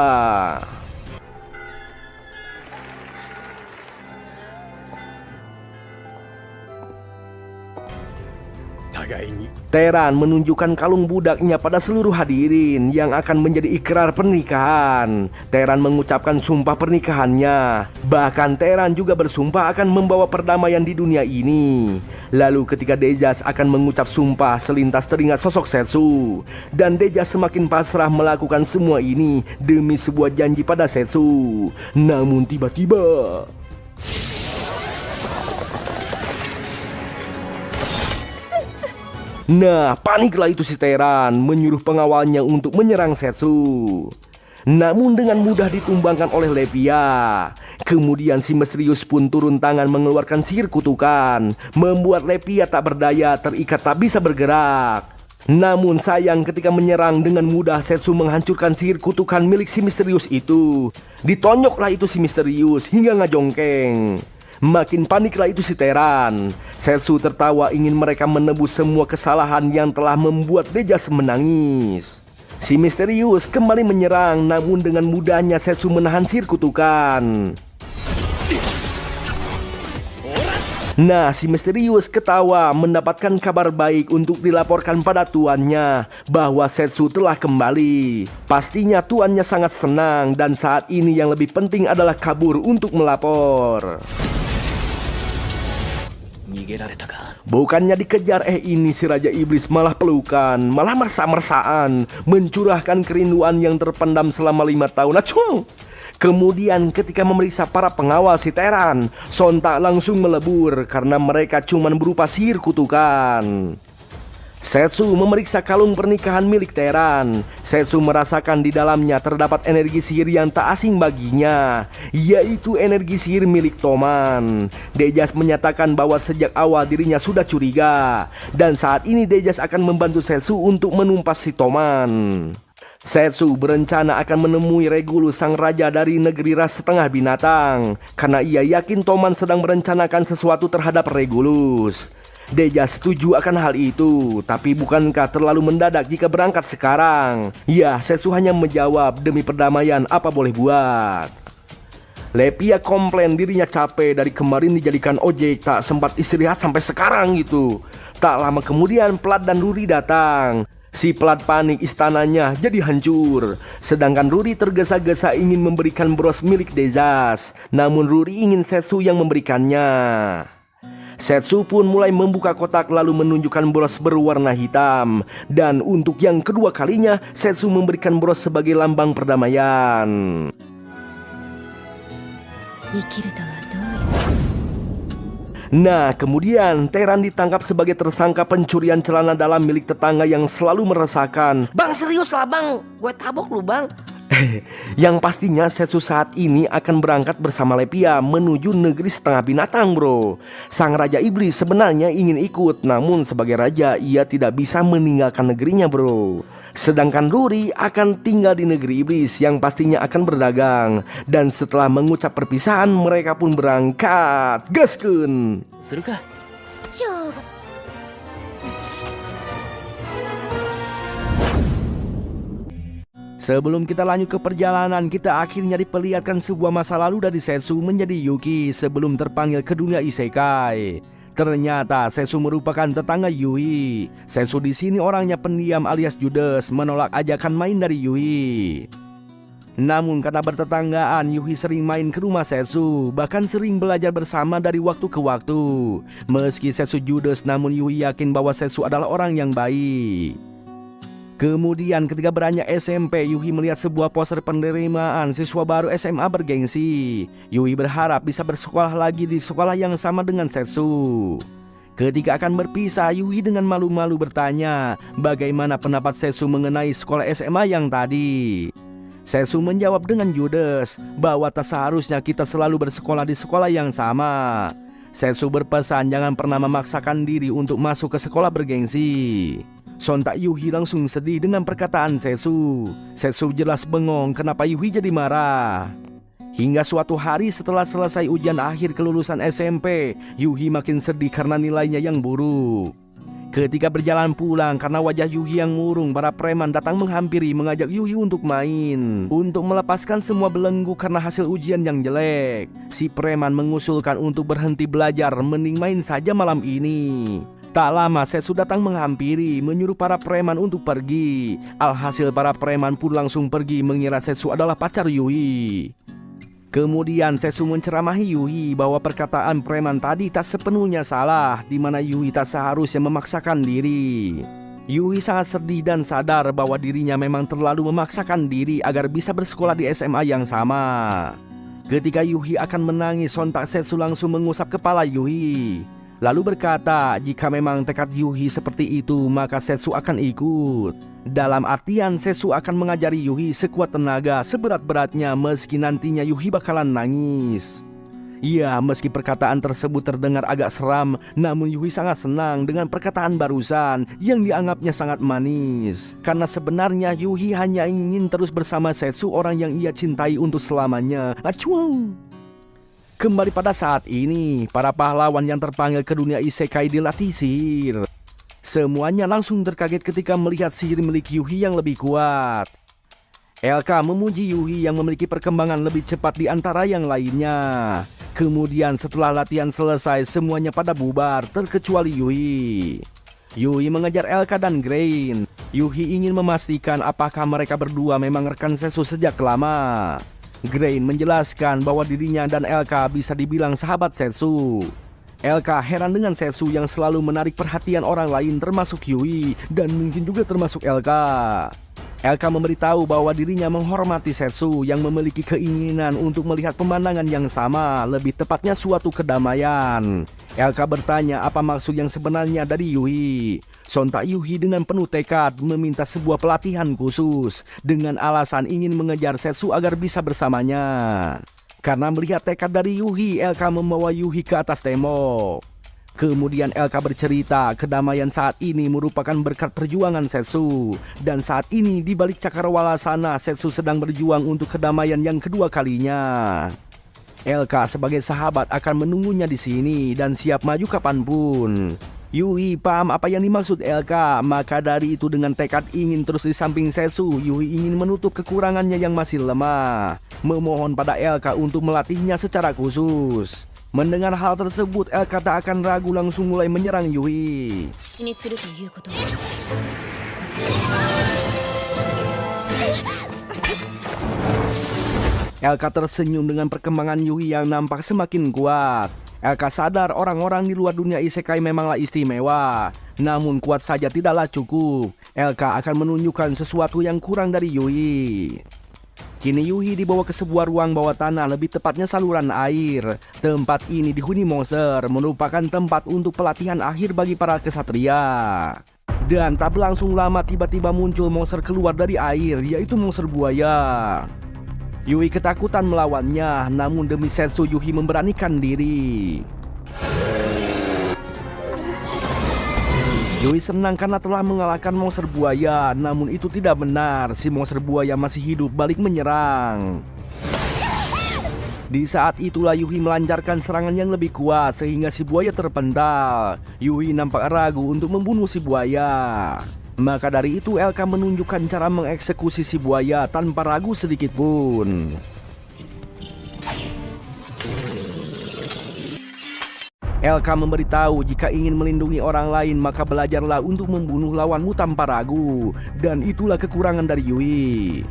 Teran menunjukkan kalung budaknya pada seluruh hadirin yang akan menjadi ikrar pernikahan. Teran mengucapkan sumpah pernikahannya. Bahkan Teran juga bersumpah akan membawa perdamaian di dunia ini. Lalu ketika Dejas akan mengucap sumpah, selintas teringat sosok Setsu. Dan Dejas semakin pasrah melakukan semua ini demi sebuah janji pada Setsu. Namun tiba-tiba nah, paniklah itu si Teran, menyuruh pengawalnya untuk menyerang Setsu. Namun dengan mudah ditumbangkan oleh Lepia. Kemudian si misterius pun turun tangan mengeluarkan sihir kutukan, membuat Lepia tak berdaya, terikat tak bisa bergerak. Namun sayang ketika menyerang dengan mudah, Setsu menghancurkan sihir kutukan milik si misterius itu. Ditonyoklah itu si misterius hingga ngajongkeng. Makin paniklah itu si Teran. Setsu tertawa ingin mereka menebus semua kesalahan yang telah membuat Dejas menangis. Si misterius kembali menyerang, namun dengan mudahnya Setsu menahan sihir kutukan. Nah, si misterius ketawa mendapatkan kabar baik untuk dilaporkan pada tuannya bahwa Setsu telah kembali. Pastinya tuannya sangat senang dan saat ini yang lebih penting adalah kabur untuk melapor. Bukannya dikejar, ini si Raja Iblis malah pelukan, malah mersa-mersaan, mencurahkan kerinduan yang terpendam selama 5 tahun. Acung! Kemudian ketika memeriksa para pengawal si Teran, sontak langsung melebur karena mereka cuma berupa sihir kutukan. Setsu memeriksa kalung pernikahan milik Teran. Setsu merasakan di dalamnya terdapat energi sihir yang tak asing baginya, yaitu energi sihir milik Toman. Dejas menyatakan bahwa sejak awal dirinya sudah curiga, dan saat ini Dejas akan membantu Setsu untuk menumpas si Toman. Setsu berencana akan menemui Regulus sang raja dari negeri ras setengah binatang, karena ia yakin Toman sedang merencanakan sesuatu terhadap Regulus. Dejas setuju akan hal itu, tapi bukankah terlalu mendadak jika berangkat sekarang? Ya, Setsu hanya menjawab, demi perdamaian apa boleh buat. Lepia komplain dirinya capek, dari kemarin dijadikan ojek, tak sempat istirahat sampai sekarang gitu. Tak lama kemudian Plat dan Ruri datang. Si Plat panik, istananya jadi hancur. Sedangkan Ruri tergesa-gesa ingin memberikan bros milik Dejas. Namun Ruri ingin Setsu yang memberikannya. Setsu pun mulai membuka kotak lalu menunjukkan bros berwarna hitam. Dan untuk yang kedua kalinya, Setsu memberikan bros sebagai lambang perdamaian. Nah, kemudian Teran ditangkap sebagai tersangka pencurian celana dalam milik tetangga yang selalu meresahkan. Bang, serius lah bang, gue tabok lu bang. Yang pastinya Setsu saat ini akan berangkat bersama Lepia menuju negeri setengah binatang, bro. Sang Raja Iblis sebenarnya ingin ikut, namun sebagai raja ia tidak bisa meninggalkan negerinya, bro. Sedangkan Ruri akan tinggal di negeri iblis yang pastinya akan berdagang. Dan setelah mengucap perpisahan, mereka pun berangkat. Gaskeun. Sebelum kita lanjut ke perjalanan, kita akhirnya diperlihatkan sebuah masa lalu dari Setsu menjadi Yuki sebelum terpanggil ke dunia isekai. Ternyata Setsu merupakan tetangga Yui. Setsu di sini orangnya pendiam alias judes, menolak ajakan main dari Yui. Namun karena bertetanggaan, Yui sering main ke rumah Setsu, bahkan sering belajar bersama dari waktu ke waktu. Meski Setsu judes, namun Yui yakin bahwa Setsu adalah orang yang baik. Kemudian ketika beranjak SMP, Yui melihat sebuah poster penerimaan siswa baru SMA bergengsi. Yui berharap bisa bersekolah lagi di sekolah yang sama dengan Setsu. Ketika akan berpisah, Yui dengan malu-malu bertanya bagaimana pendapat Setsu mengenai sekolah SMA yang tadi. Setsu menjawab dengan judes bahwa tak seharusnya kita selalu bersekolah di sekolah yang sama. Setsu berpesan jangan pernah memaksakan diri untuk masuk ke sekolah bergengsi. Sontak Yui langsung sedih dengan perkataan Setsu. Setsu jelas bengong kenapa Yui jadi marah. Hingga suatu hari setelah selesai ujian akhir kelulusan SMP, Yui makin sedih karena nilainya yang buruk. Ketika berjalan pulang, karena wajah Yui yang murung, para preman datang menghampiri mengajak Yui untuk main. Untuk melepaskan semua belenggu karena hasil ujian yang jelek, si preman mengusulkan untuk berhenti belajar, mending main saja malam ini. Tak lama Setsu datang menghampiri, menyuruh para preman untuk pergi. Alhasil para preman pun langsung pergi mengira Setsu adalah pacar Yui. Kemudian Setsu menceramahi Yui bahwa perkataan preman tadi tak sepenuhnya salah, di mana Yui tak seharusnya memaksakan diri. Yui sangat sedih dan sadar bahwa dirinya memang terlalu memaksakan diri agar bisa bersekolah di SMA yang sama. Ketika Yui akan menangis, sontak Setsu langsung mengusap kepala Yui. Lalu berkata, jika memang tekad Yui seperti itu, maka Setsu akan ikut. Dalam artian Setsu akan mengajari Yui sekuat tenaga, seberat-beratnya meski nantinya Yui bakalan nangis. Ya, meski perkataan tersebut terdengar agak seram, namun Yui sangat senang dengan perkataan barusan yang dianggapnya sangat manis. Karena sebenarnya Yui hanya ingin terus bersama Setsu, orang yang ia cintai untuk selamanya. Acuang! Kembali pada saat ini, para pahlawan yang terpanggil ke dunia isekai dilatih sihir. Semuanya langsung terkaget ketika melihat sihir milik Yui yang lebih kuat. LK memuji Yui yang memiliki perkembangan lebih cepat di antara yang lainnya. Kemudian setelah latihan selesai, semuanya pada bubar terkecuali Yui. Yui mengejar LK dan Grain. Yui ingin memastikan apakah mereka berdua memang rekan Setsu sejak lama. Grain menjelaskan bahwa dirinya dan LK bisa dibilang sahabat Setsu. LK heran dengan Setsu yang selalu menarik perhatian orang lain termasuk Yui dan mungkin juga termasuk LK. LK memberitahu bahwa dirinya menghormati Setsu yang memiliki keinginan untuk melihat pemandangan yang sama, lebih tepatnya suatu kedamaian. LK bertanya apa maksud yang sebenarnya dari Yui. Sontak Yui dengan penuh tekad meminta sebuah pelatihan khusus dengan alasan ingin mengejar Setsu agar bisa bersamanya. Karena melihat tekad dari Yui, LK membawa Yui ke atas tembok. Kemudian LK bercerita kedamaian saat ini merupakan berkat perjuangan Setsu. Dan saat ini di balik cakrawala sana, Setsu sedang berjuang untuk kedamaian yang kedua kalinya. LK sebagai sahabat akan menunggunya di sini dan siap maju kapanpun. Yui paham apa yang dimaksud LK, maka dari itu dengan tekad ingin terus di samping Setsu, Yui ingin menutup kekurangannya yang masih lemah. Memohon pada LK untuk melatihnya secara khusus. Mendengar hal tersebut, LK tak akan ragu langsung mulai menyerang Yui. LK tersenyum dengan perkembangan Yui yang nampak semakin kuat. LK sadar orang-orang di luar dunia isekai memanglah istimewa. Namun kuat saja tidaklah cukup. LK akan menunjukkan sesuatu yang kurang dari Yui. Kini Yui dibawa ke sebuah ruang bawah tanah, lebih tepatnya saluran air. Tempat ini dihuni monster, merupakan tempat untuk pelatihan akhir bagi para kesatria. Dan tak berlangsung lama tiba-tiba muncul monster keluar dari air, yaitu monster buaya. Yui ketakutan melawannya, namun demi Setsu Yui memberanikan diri. Yui senang karena telah mengalahkan monster buaya, namun itu tidak benar. Si monster buaya masih hidup balik menyerang. Di saat itulah Yui melancarkan serangan yang lebih kuat sehingga si buaya terpental. Yui nampak ragu untuk membunuh si buaya. Maka dari itu Elka menunjukkan cara mengeksekusi si buaya tanpa ragu sedikit pun. Elka memberitahu jika ingin melindungi orang lain maka belajarlah untuk membunuh lawanmu tanpa ragu. Dan itulah kekurangan dari Yui.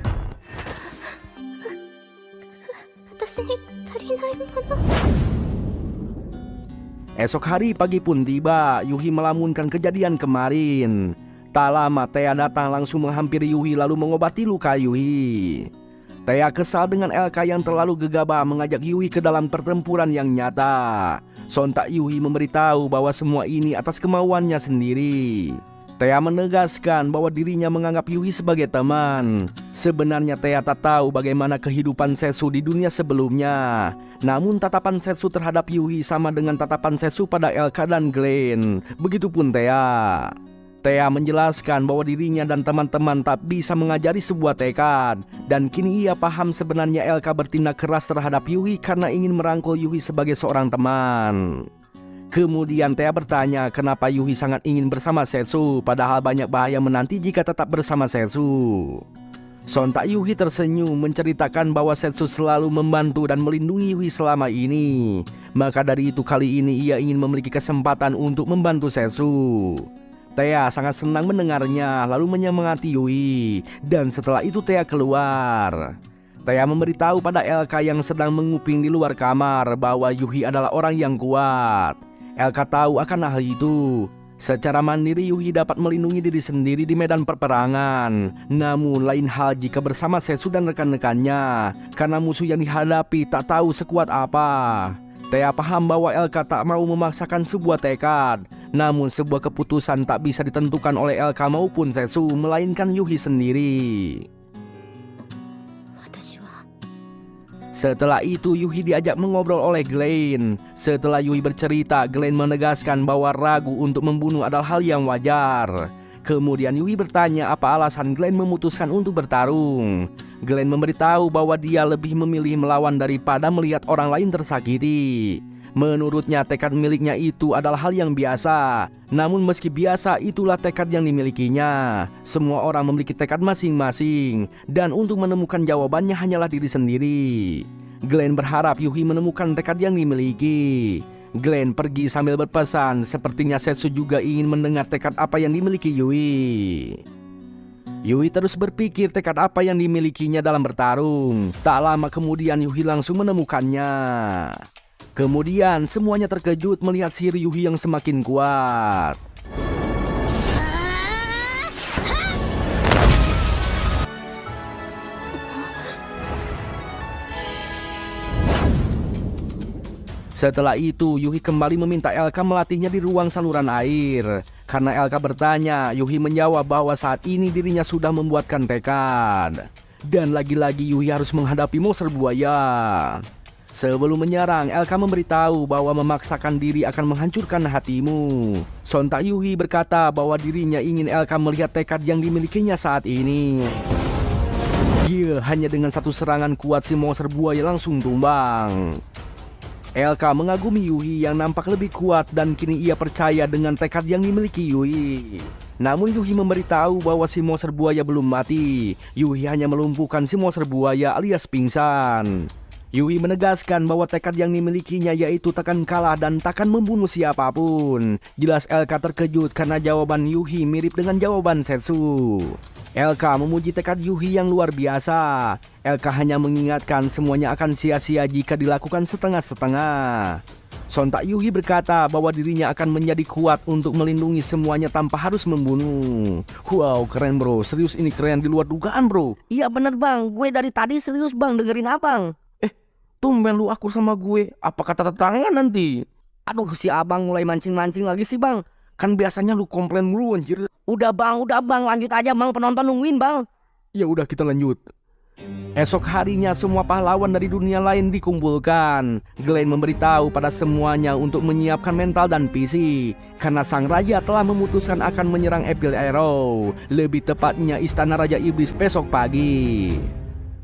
私に足りないもの。 Esok hari pagi pun tiba, Yuhi melamunkan kejadian kemarin. Tak lama Thea datang langsung menghampiri Yuhi lalu mengobati luka Yuhi. Thea kesal dengan Elka yang terlalu gegabah mengajak Yuhi ke dalam pertempuran yang nyata. Sontak Yuhi memberitahu bahwa semua ini atas kemauannya sendiri. Thea menegaskan bahwa dirinya menganggap Yuhi sebagai teman. Sebenarnya Thea tak tahu bagaimana kehidupan Setsu di dunia sebelumnya. Namun tatapan Setsu terhadap Yuhi sama dengan tatapan Setsu pada Elka dan Glenn. Begitupun Thea. Thea menjelaskan bahwa dirinya dan teman-teman tak bisa mengajari sebuah tekad. Dan kini ia paham sebenarnya Elka bertindak keras terhadap Yuhi karena ingin merangkul Yuhi sebagai seorang teman. Kemudian Thea bertanya kenapa Yuhi sangat ingin bersama Setsu, padahal banyak bahaya menanti jika tetap bersama Setsu. Sontak Yuhi tersenyum menceritakan bahwa Setsu selalu membantu dan melindungi Yuhi selama ini. Maka dari itu kali ini ia ingin memiliki kesempatan untuk membantu Setsu. Thea sangat senang mendengarnya lalu menyemangati Yuhi. Dan setelah itu Thea keluar. Thea memberitahu pada Elka yang sedang menguping di luar kamar bahwa Yuhi adalah orang yang kuat. Elka tahu akan hal itu. Secara mandiri Yuhi dapat melindungi diri sendiri di medan perperangan. Namun lain hal jika bersama Setsu dan rekan-rekannya, karena musuh yang dihadapi tak tahu sekuat apa. Thea paham bahwa Elka tak mau memaksakan sebuah tekad. Namun sebuah keputusan tak bisa ditentukan oleh Elka maupun Setsu, melainkan Yuhi sendiri. Setelah itu Yuhi diajak mengobrol oleh Glenn. Setelah Yuhi bercerita, Glenn menegaskan bahwa ragu untuk membunuh adalah hal yang wajar. Kemudian Yuhi bertanya apa alasan Glenn memutuskan untuk bertarung. Glenn memberitahu bahwa dia lebih memilih melawan daripada melihat orang lain tersakiti. Menurutnya tekad miliknya itu adalah hal yang biasa. Namun meski biasa, itulah tekad yang dimilikinya. Semua orang memiliki tekad masing-masing. Dan untuk menemukan jawabannya hanyalah diri sendiri. Glenn berharap Yuhi menemukan tekad yang dimiliki. Glenn pergi sambil berpesan, sepertinya Setsu juga ingin mendengar tekad apa yang dimiliki Yuhi. Yuhi terus berpikir tekad apa yang dimilikinya dalam bertarung. Tak lama kemudian Yuhi langsung menemukannya. Kemudian semuanya terkejut melihat sihir Yuhi yang semakin kuat. Setelah itu Yuhi kembali meminta Elka melatihnya di ruang saluran air. Karena Elka bertanya, Yuhi menjawab bahwa saat ini dirinya sudah membuatkan tekad. Dan lagi-lagi Yuhi harus menghadapi monster buaya. Sebelum menyerang, Elka memberitahu bahwa memaksakan diri akan menghancurkan hatimu. Sontak Yuhi berkata bahwa dirinya ingin Elka melihat tekad yang dimilikinya saat ini. Dia hanya dengan satu serangan kuat si monster buaya langsung tumbang. Elka mengagumi Yuhi yang nampak lebih kuat dan kini ia percaya dengan tekad yang dimiliki Yuhi. Namun Yuhi memberitahu bahwa si monster buaya belum mati. Yuhi hanya melumpuhkan si monster buaya alias pingsan. Yuhi menegaskan bahwa tekad yang dimilikinya yaitu takkan kalah dan takkan membunuh siapapun. Jelas Elka terkejut karena jawaban Yuhi mirip dengan jawaban Setsu. Elka memuji tekad Yuhi yang luar biasa. Elka hanya mengingatkan semuanya akan sia-sia jika dilakukan setengah-setengah. Sontak Yuhi berkata bahwa dirinya akan menjadi kuat untuk melindungi semuanya tanpa harus membunuh. Wow, keren bro, serius ini keren di luar dugaan bro. Iya bener bang, gue dari tadi serius bang dengerin abang. Tumben lu akur sama gue, apa kata tetangga nanti? Aduh si abang mulai mancing-mancing lagi sih bang. Kan biasanya lu komplain mulu anjir. Udah bang, lanjut aja bang, penonton nungguin bang. Ya udah kita lanjut. Esok harinya semua pahlawan dari dunia lain dikumpulkan. Glenn memberitahu pada semuanya untuk menyiapkan mental dan fisik. Karena sang raja telah memutuskan akan menyerang Evil Arrow. Lebih tepatnya istana Raja Iblis besok pagi.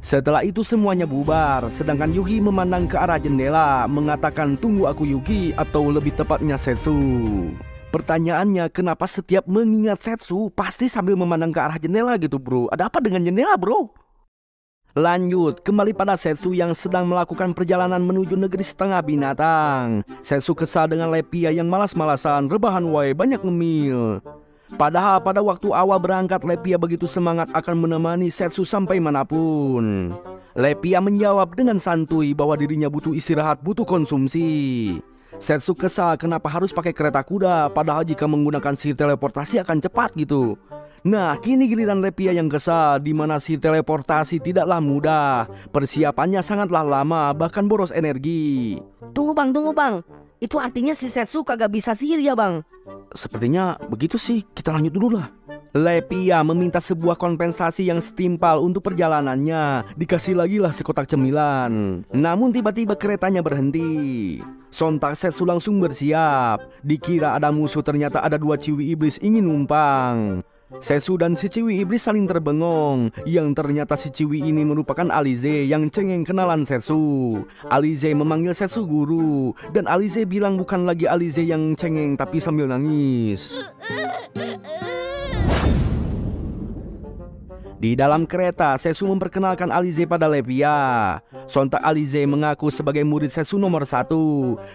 Setelah itu semuanya bubar, sedangkan Yuhi memandang ke arah jendela, mengatakan tunggu aku Yuki atau lebih tepatnya Setsu. Pertanyaannya, kenapa setiap mengingat Setsu pasti sambil memandang ke arah jendela gitu bro? Ada apa dengan jendela bro? Lanjut, kembali pada Setsu yang sedang melakukan perjalanan menuju negeri setengah binatang. Setsu kesal dengan Lepia yang malas-malasan, rebahan wae banyak ngemil. Padahal pada waktu awal berangkat, Lepia begitu semangat akan menemani Setsu sampai manapun. Lepia menjawab dengan santuy bahwa dirinya butuh istirahat, butuh konsumsi. Setsu kesal kenapa harus pakai kereta kuda, padahal jika menggunakan sihir teleportasi akan cepat gitu. Nah, kini giliran Lepia yang kesal, di mana sihir teleportasi tidaklah mudah. Persiapannya sangatlah lama, bahkan boros energi. Tunggu bang. Itu artinya si Setsu kagak bisa sihir ya bang? Sepertinya begitu sih, kita lanjut dulu lah. Lepia meminta sebuah kompensasi yang setimpal untuk perjalanannya. Dikasih lagi lah sekotak cemilan. Namun tiba-tiba keretanya berhenti. Sontak Setsu langsung bersiap. Dikira ada musuh, ternyata ada dua ciwi iblis ingin numpang. Setsu dan si ciwi iblis saling terbengong. Yang ternyata si ciwi ini merupakan Alize yang cengeng kenalan Setsu. Alize memanggil Setsu guru. Dan Alize bilang bukan lagi Alize yang cengeng tapi sambil nangis. Di dalam kereta, Setsu memperkenalkan Alize pada Lepia. Sontak Alize mengaku sebagai murid Setsu nomor 1.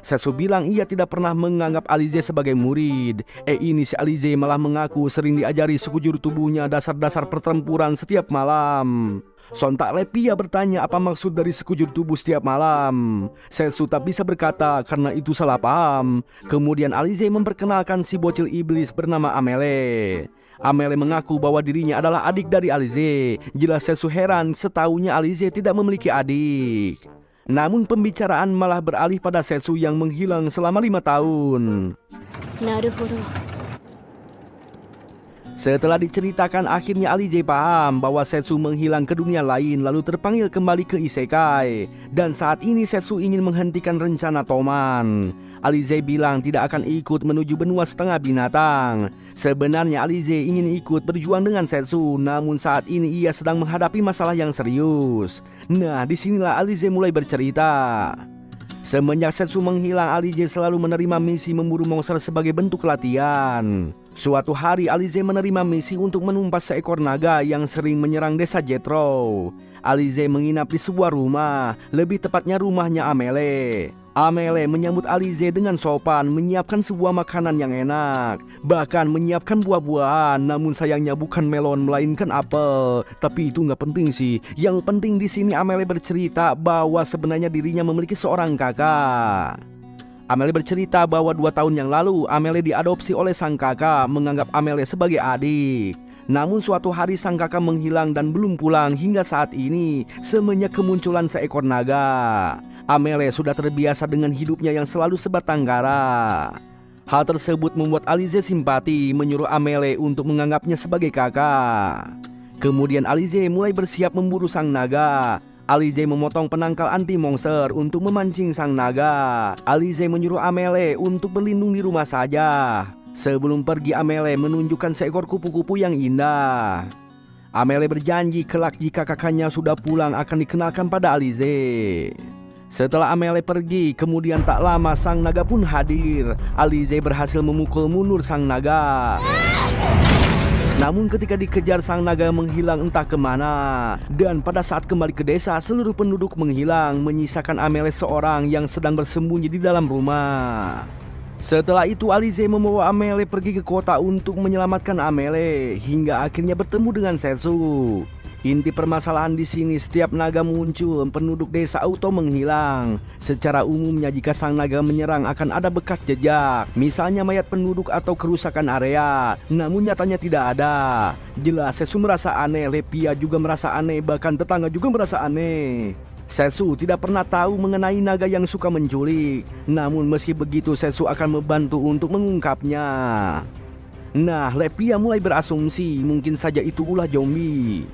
Setsu bilang ia tidak pernah menganggap Alize sebagai murid. Ini si Alize malah mengaku sering diajari sekujur tubuhnya dasar-dasar pertempuran setiap malam. Sontak Lepia bertanya apa maksud dari sekujur tubuh setiap malam. Setsu tak bisa berkata karena itu salah paham. Kemudian Alize memperkenalkan si bocil iblis bernama Amele. Amele mengaku bahwa dirinya adalah adik dari Alize. Jelas Setsu heran setahunya Alize tidak memiliki adik. Namun pembicaraan malah beralih pada Setsu yang menghilang selama 5 tahun. なるほど。 Setelah diceritakan, akhirnya Alize paham bahwa Setsu menghilang ke dunia lain lalu terpanggil kembali ke Isekai. Dan saat ini Setsu ingin menghentikan rencana Toman. Alize bilang tidak akan ikut menuju benua setengah binatang. Sebenarnya Alize ingin ikut berjuang dengan Setsu, namun saat ini ia sedang menghadapi masalah yang serius. Nah, disinilah Alize mulai bercerita. Semenjak Setsu menghilang, Alize selalu menerima misi memburu monster sebagai bentuk latihan. Suatu hari Alize menerima misi untuk menumpas seekor naga yang sering menyerang desa Jethro. Alize menginap di sebuah rumah, lebih tepatnya rumahnya Amele. Amele menyambut Alize dengan sopan, menyiapkan sebuah makanan yang enak. Bahkan menyiapkan buah-buahan, namun sayangnya bukan melon melainkan apel. Tapi itu nggak penting sih. Yang penting di sini Amele bercerita bahwa sebenarnya dirinya memiliki seorang kakak. Amele bercerita bahwa 2 tahun yang lalu Amele diadopsi oleh sang kakak, menganggap Amele sebagai adik. Namun suatu hari sang kakak menghilang dan belum pulang hingga saat ini semenjak kemunculan seekor naga. Amele sudah terbiasa dengan hidupnya yang selalu sebatang kara. Hal tersebut membuat Alize simpati, menyuruh Amele untuk menganggapnya sebagai kakak. Kemudian Alize mulai bersiap memburu sang naga. Alize memotong penangkal anti monster untuk memancing sang naga. Alize menyuruh Amele untuk berlindung di rumah saja. Sebelum pergi, Amele menunjukkan seekor kupu-kupu yang indah. Amele berjanji kelak jika kakaknya sudah pulang akan dikenalkan pada Alize. Setelah Amele pergi, kemudian tak lama sang naga pun hadir. Alize berhasil memukul mundur sang naga. Namun ketika dikejar, sang naga menghilang entah kemana. Dan pada saat kembali ke desa, seluruh penduduk menghilang, menyisakan Amele seorang yang sedang bersembunyi di dalam rumah. Setelah itu Alize membawa Amele pergi ke kota untuk menyelamatkan Amele, hingga akhirnya bertemu dengan Setsu. Inti permasalahan di sini, setiap naga muncul, penduduk desa auto menghilang. Secara umumnya jika sang naga menyerang akan ada bekas jejak, misalnya mayat penduduk atau kerusakan area. Namun nyatanya tidak ada. Jelas Setsu merasa aneh, Lepia juga merasa aneh, bahkan tetangga juga merasa aneh. Setsu tidak pernah tahu mengenai naga yang suka menculik. Namun meski begitu Setsu akan membantu untuk mengungkapnya. Nah, Lepia mulai berasumsi mungkin saja itu ulah zombie.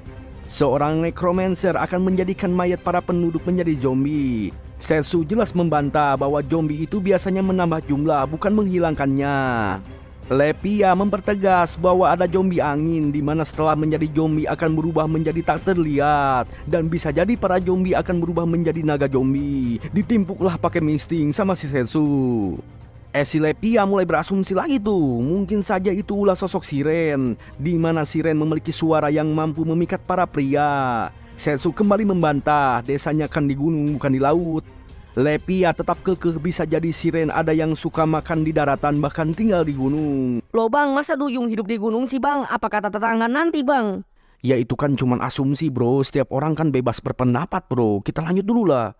Seorang necromancer akan menjadikan mayat para penduduk menjadi zombie. Setsu jelas membantah bahwa zombie itu biasanya menambah jumlah, bukan menghilangkannya. Lepia mempertegas bahwa ada zombie angin, di mana setelah menjadi zombie akan berubah menjadi tak terlihat. Dan bisa jadi para zombie akan berubah menjadi naga zombie. Ditimpuklah pakai misting sama si Setsu. Si Lepia mulai berasumsi lagi tuh, mungkin saja itu ulah sosok siren, di mana siren memiliki suara yang mampu memikat para pria. Setsu kembali membantah, desanya kan di gunung bukan di laut. Lepia tetap kekeh bisa jadi siren ada yang suka makan di daratan bahkan tinggal di gunung. Loh bang, masa duyung hidup di gunung sih bang? Apa kata tetangga nanti bang? Ya itu kan cuman asumsi bro, setiap orang kan bebas berpendapat bro, kita lanjut dulu lah.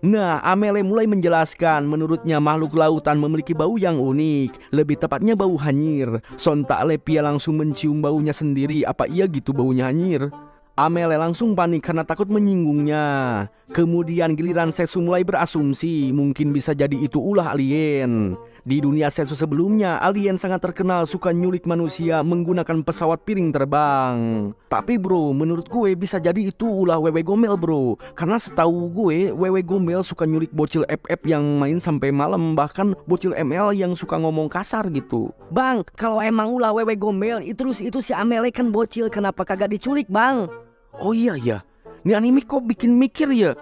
Nah, Amele mulai menjelaskan menurutnya makhluk lautan memiliki bau yang unik, lebih tepatnya bau hanyir. Sontak Lepia langsung mencium baunya sendiri, apa iya gitu baunya hanyir? Amele langsung panik karena takut menyinggungnya. Kemudian giliran Setsu mulai berasumsi mungkin bisa jadi itu ulah alien. Di dunia Setsu sebelumnya, alien sangat terkenal suka nyulik manusia menggunakan pesawat piring terbang. Tapi bro, menurut gue bisa jadi itu ulah wewe gombel bro. Karena setahu gue, wewe gombel suka nyulik bocil FF yang main sampai malam. Bahkan bocil ML yang suka ngomong kasar gitu. Bang, kalau emang ulah wewe gombel, itu si Amele kan bocil, kenapa kagak diculik bang? Oh iya ya, ini anime kok bikin mikir ya.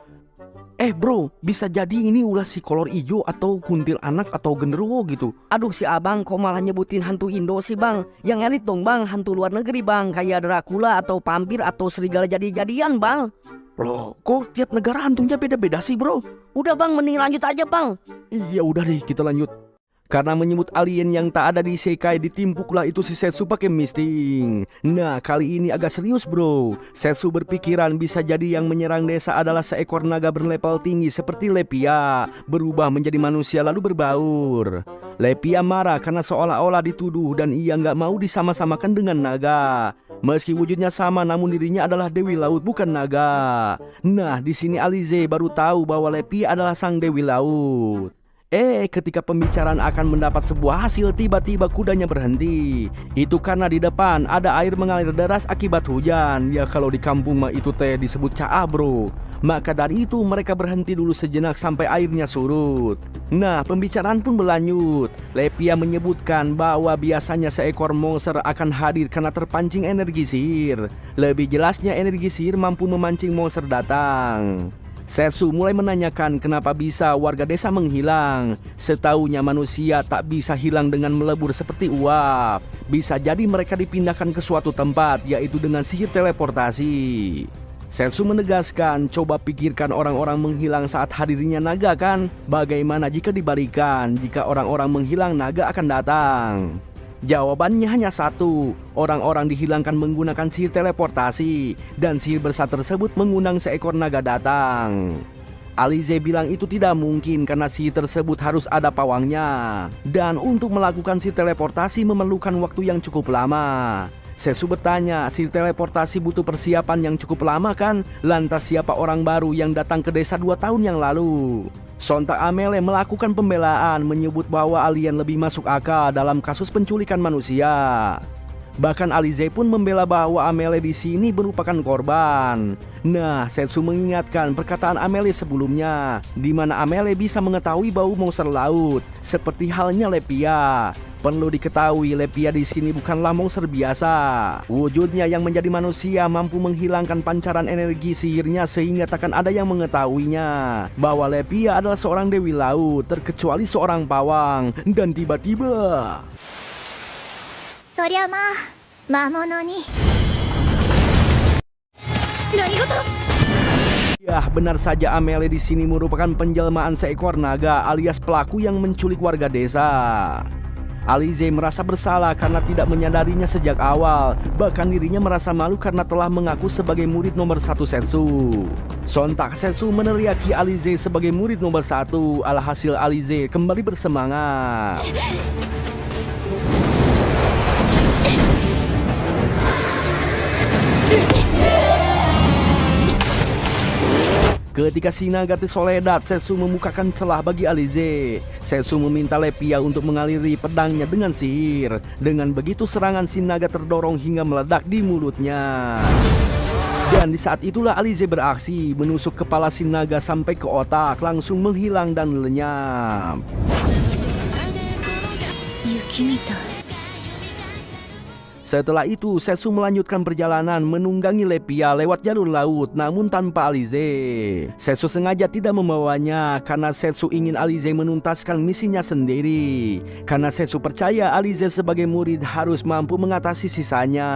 Bro, bisa jadi ini ulah si kolor ijo atau kuntilanak atau genderuwo gitu. Aduh si abang kok malah nyebutin hantu Indo sih bang? Yang elit dong bang, hantu luar negeri bang, kayak Dracula atau vampir atau serigala jadi-jadian bang. Loh, kok tiap negara hantunya beda-beda sih bro? Udah bang, mending lanjut aja bang. Iya udah deh, kita lanjut. Karena menyebut alien yang tak ada di isekai, ditimpuklah itu si Setsu pakai misting. Nah, kali ini agak serius bro. Setsu berpikiran bisa jadi yang menyerang desa adalah seekor naga berlevel tinggi seperti Lepia, berubah menjadi manusia lalu berbaur. Lepia marah karena seolah-olah dituduh dan ia nggak mau disama-samakan dengan naga. Meski wujudnya sama, namun dirinya adalah Dewi Laut bukan naga. Nah, di sini Alize baru tahu bahwa Lepia adalah sang Dewi Laut. Ketika pembicaraan akan mendapat sebuah hasil, tiba-tiba kudanya berhenti. Itu karena di depan ada air mengalir deras akibat hujan. Ya kalau di kampung mah itu teh disebut caah bro. Maka dari itu mereka berhenti dulu sejenak sampai airnya surut. Nah, pembicaraan pun berlanjut. Lepia menyebutkan bahwa biasanya seekor monster akan hadir karena terpancing energi sihir. Lebih jelasnya energi sihir mampu memancing monster datang. Setsu mulai menanyakan kenapa bisa warga desa menghilang. Setaunya manusia tak bisa hilang dengan melebur seperti uap. Bisa jadi mereka dipindahkan ke suatu tempat, yaitu dengan sihir teleportasi. Setsu menegaskan, coba pikirkan orang-orang menghilang saat hadirnya naga kan? Bagaimana jika dibalikan, jika orang-orang menghilang naga akan datang? Jawabannya hanya satu, orang-orang dihilangkan menggunakan sihir teleportasi dan sihir besar tersebut mengundang seekor naga datang. Alize bilang itu tidak mungkin karena sihir tersebut harus ada pawangnya dan untuk melakukan sihir teleportasi memerlukan waktu yang cukup lama. Setsu bertanya, sihir teleportasi butuh persiapan yang cukup lama kan? Lantas siapa orang baru yang datang ke desa 2 tahun yang lalu? Sontak Amele melakukan pembelaan menyebut bahwa alien lebih masuk akal dalam kasus penculikan manusia. Bahkan Alize pun membela bahwa Amele di sini merupakan korban. Nah, Setsu mengingatkan perkataan Amele sebelumnya, di mana Amele bisa mengetahui bau monster laut, seperti halnya Lepia. Perlu diketahui, Lepia di sini bukanlah monster biasa. Wujudnya yang menjadi manusia mampu menghilangkan pancaran energi sihirnya sehingga takkan ada yang mengetahuinya bahwa Lepia adalah seorang dewi laut, terkecuali seorang pawang. Dan tiba-tiba, そりゃまあ魔物に何事 ya benar saja Amele di sini merupakan penjelmaan seekor naga alias pelaku yang menculik warga desa. Alize merasa bersalah karena tidak menyadarinya sejak awal. Bahkan dirinya merasa malu karena telah mengaku sebagai murid nomor 1 Setsu. Sontak Setsu meneriaki Alize sebagai murid nomor 1. Alhasil Alize kembali bersemangat. Ketika Shinagami Soledad, Setsu membukakan celah bagi Alize. Setsu meminta Lepia untuk mengaliri pedangnya dengan sihir. Dengan begitu serangan Sinaga terdorong hingga meledak di mulutnya. Dan di saat itulah Alize beraksi, menusuk kepala Sinaga sampai ke otak, langsung menghilang dan lenyap. Setelah itu, Setsu melanjutkan perjalanan menunggangi Lepia lewat jalur laut namun tanpa Alize. Setsu sengaja tidak membawanya karena Setsu ingin Alize menuntaskan misinya sendiri. Karena Setsu percaya Alize sebagai murid harus mampu mengatasi sisanya.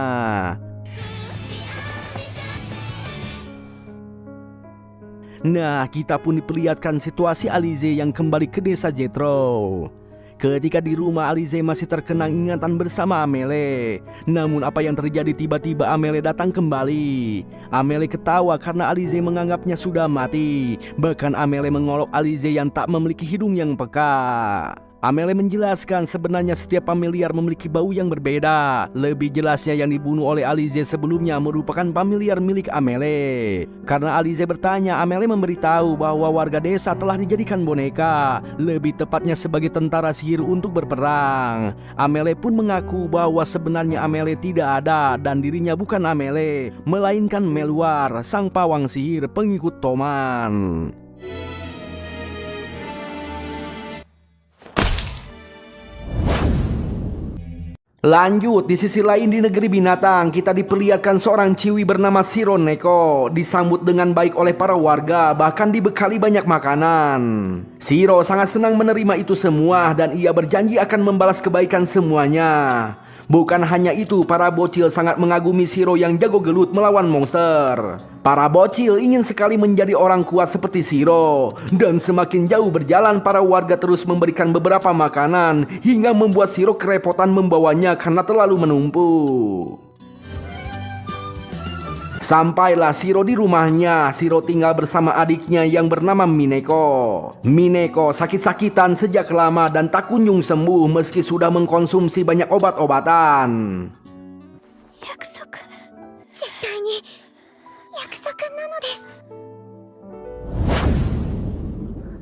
Nah, kita pun diperlihatkan situasi Alize yang kembali ke desa Jethro. Ketika di rumah, Alize masih terkenang ingatan bersama Amele. Namun apa yang terjadi, tiba-tiba Amele datang kembali. Amele ketawa karena Alize menganggapnya sudah mati. Bahkan Amele mengolok Alize yang tak memiliki hidung yang peka. Amele menjelaskan sebenarnya setiap familiar memiliki bau yang berbeda. Lebih jelasnya, yang dibunuh oleh Alize sebelumnya merupakan familiar milik Amele. Karena Alize bertanya, Amele memberitahu bahwa warga desa telah dijadikan boneka, lebih tepatnya sebagai tentara sihir untuk berperang. Amele pun mengaku bahwa sebenarnya Amele tidak ada dan dirinya bukan Amele, melainkan Meluar, sang pawang sihir pengikut Toman. Lanjut, di sisi lain di negeri binatang, kita diperlihatkan seorang ciwi bernama Shiro Neko disambut dengan baik oleh para warga, bahkan dibekali banyak makanan. Shiro sangat senang menerima itu semua dan ia berjanji akan membalas kebaikan semuanya. Bukan hanya itu, para bocil sangat mengagumi Shiro yang jago gelut melawan monster. Para bocil ingin sekali menjadi orang kuat seperti Shiro. Dan semakin jauh berjalan, para warga terus memberikan beberapa makanan hingga membuat Shiro kerepotan membawanya karena terlalu menumpuk. Sampailah Shiro di rumahnya. Shiro tinggal bersama adiknya yang bernama Mineko. Mineko sakit-sakitan sejak lama dan tak kunjung sembuh meski sudah mengkonsumsi banyak obat-obatan.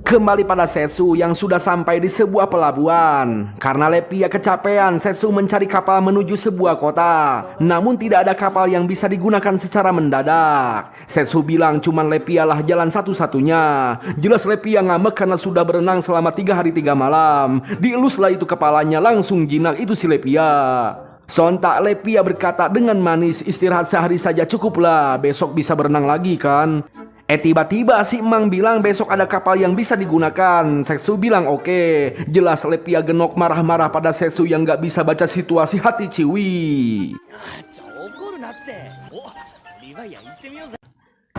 Kembali pada Setsu yang sudah sampai di sebuah pelabuhan. Karena Lepia kecapean, Setsu mencari kapal menuju sebuah kota. Namun tidak ada kapal yang bisa digunakan secara mendadak. Setsu bilang cuman Lepia lah jalan satu-satunya. Jelas Lepia ngambek karena sudah berenang selama 3 hari 3 malam. Dieluslah itu kepalanya, langsung jinak itu si Lepia. Sontak Lepia berkata dengan manis, istirahat sehari saja cukuplah, besok bisa berenang lagi kan. Tiba-tiba si Emang bilang besok ada kapal yang bisa digunakan. Setsu bilang oke. Jelas Lepia genok marah-marah pada Setsu yang gak bisa baca situasi hati ciwi.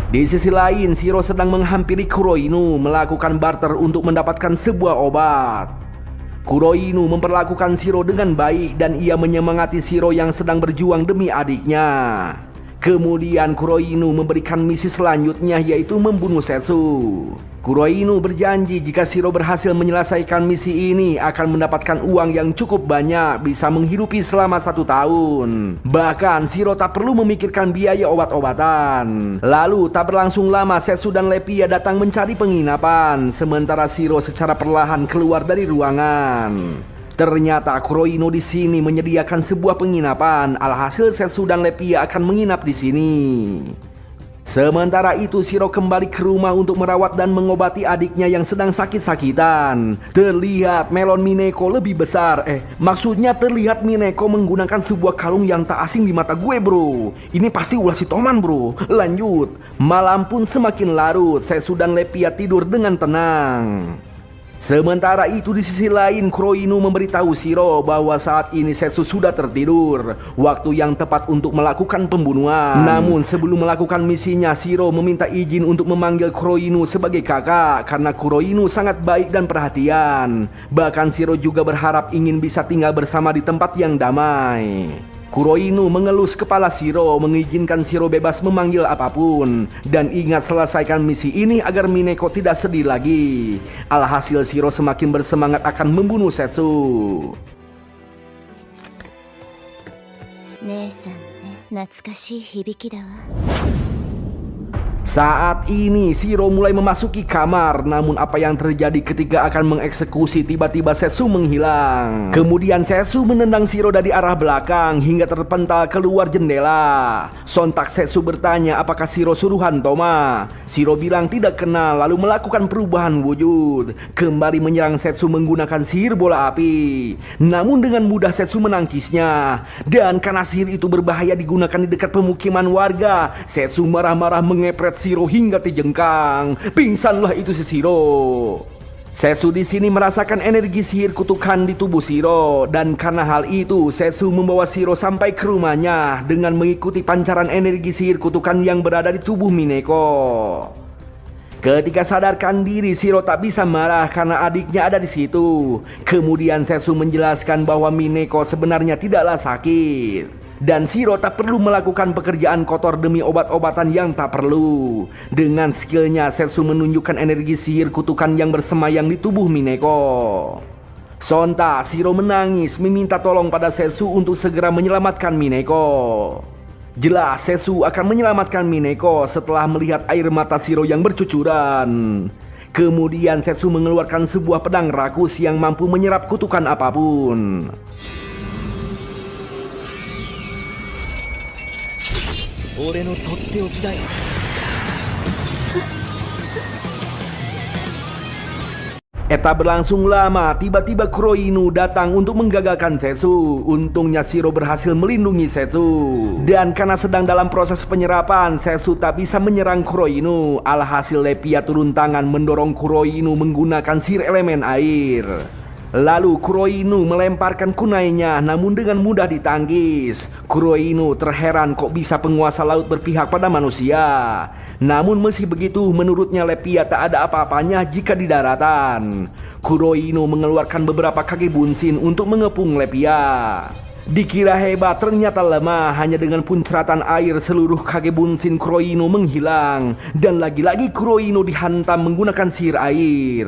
Di sisi lain, Shiro sedang menghampiri Kuroinu melakukan barter untuk mendapatkan sebuah obat. Kuroinu memperlakukan Shiro dengan baik dan ia menyemangati Shiro yang sedang berjuang demi adiknya. Kemudian Kuroinu memberikan misi selanjutnya, yaitu membunuh Setsu. Kuroinu berjanji jika Shiro berhasil menyelesaikan misi ini akan mendapatkan uang yang cukup banyak, bisa menghidupi selama 1 tahun. Bahkan Shiro tak perlu memikirkan biaya obat-obatan. Lalu tak berlangsung lama Setsu dan Lepia datang mencari penginapan, sementara Shiro secara perlahan keluar dari ruangan. Ternyata Kuroinu di sini menyediakan sebuah penginapan. Alhasil Setsu dan Lepia akan menginap di sini. Sementara itu Shiro kembali ke rumah untuk merawat dan mengobati adiknya yang sedang sakit-sakitan. Terlihat melon Mineko lebih besar. Maksudnya terlihat Mineko menggunakan sebuah kalung yang tak asing di mata gue, bro. Ini pasti ulah si Toman, bro. Lanjut. Malam pun semakin larut. Setsu dan Lepia tidur dengan tenang. Sementara itu di sisi lain, Kuroinu memberitahu Shiro bahwa saat ini Setsu sudah tertidur, waktu yang tepat untuk melakukan pembunuhan. Namun sebelum melakukan misinya, Shiro meminta izin untuk memanggil Kuroinu sebagai kakak karena Kuroinu sangat baik dan perhatian. Bahkan Shiro juga berharap ingin bisa tinggal bersama di tempat yang damai. Kuroinu mengelus kepala Shiro, mengizinkan Shiro bebas memanggil apapun. Dan ingat, selesaikan misi ini agar Mineko tidak sedih lagi. Alhasil Shiro semakin bersemangat akan membunuh Setsu. Saat ini Shiro mulai memasuki kamar, namun apa yang terjadi ketika akan mengeksekusi tiba-tiba Setsu menghilang. Kemudian Setsu menendang Shiro dari arah belakang hingga terpental keluar jendela. Sontak Setsu bertanya apakah Shiro suruhan Toma. Shiro bilang tidak kenal lalu melakukan perubahan wujud, kembali menyerang Setsu menggunakan sihir bola api. Namun dengan mudah Setsu menangkisnya, dan karena sihir itu berbahaya digunakan di dekat pemukiman warga, Setsu marah-marah mengepret Shiro hingga dijengkang. Pingsanlah itu si Shiro. Setsu di sini merasakan energi sihir kutukan di tubuh Shiro, dan karena hal itu Setsu membawa Shiro sampai ke rumahnya dengan mengikuti pancaran energi sihir kutukan yang berada di tubuh Mineko. Ketika sadarkan diri, Shiro tak bisa marah karena adiknya ada di situ. Kemudian Setsu menjelaskan bahwa Mineko sebenarnya tidaklah sakit, dan Shiro tak perlu melakukan pekerjaan kotor demi obat-obatan yang tak perlu. Dengan skillnya, Setsu menunjukkan energi sihir kutukan yang bersemayam di tubuh Mineko. Sontak Shiro menangis meminta tolong pada Setsu untuk segera menyelamatkan Mineko. Jelas Setsu akan menyelamatkan Mineko setelah melihat air mata Shiro yang bercucuran. Kemudian Setsu mengeluarkan sebuah pedang rakus yang mampu menyerap kutukan apapun. 俺のとっておきだよ。 Eta berlangsung lama, tiba-tiba Kuroinu datang untuk menggagalkan Setsu. Untungnya Shiro berhasil melindungi Setsu. Dan karena sedang dalam proses penyerapan, Setsu tak bisa menyerang Kuroinu. Alhasil Lepia turun tangan mendorong Kuroinu menggunakan sihir elemen air. Lalu Kuroinu melemparkan kunainya, namun dengan mudah ditangkis. Kuroinu terheran kok bisa penguasa laut berpihak pada manusia. Namun meski begitu, menurutnya Lepia tak ada apa-apanya jika di daratan. Kuroinu mengeluarkan beberapa kage bunsin untuk mengepung Lepia. Dikira hebat, ternyata lemah. Hanya dengan puncratan air seluruh kage bunsin Kuroinu menghilang. Dan lagi-lagi Kuroinu dihantam menggunakan sihir air.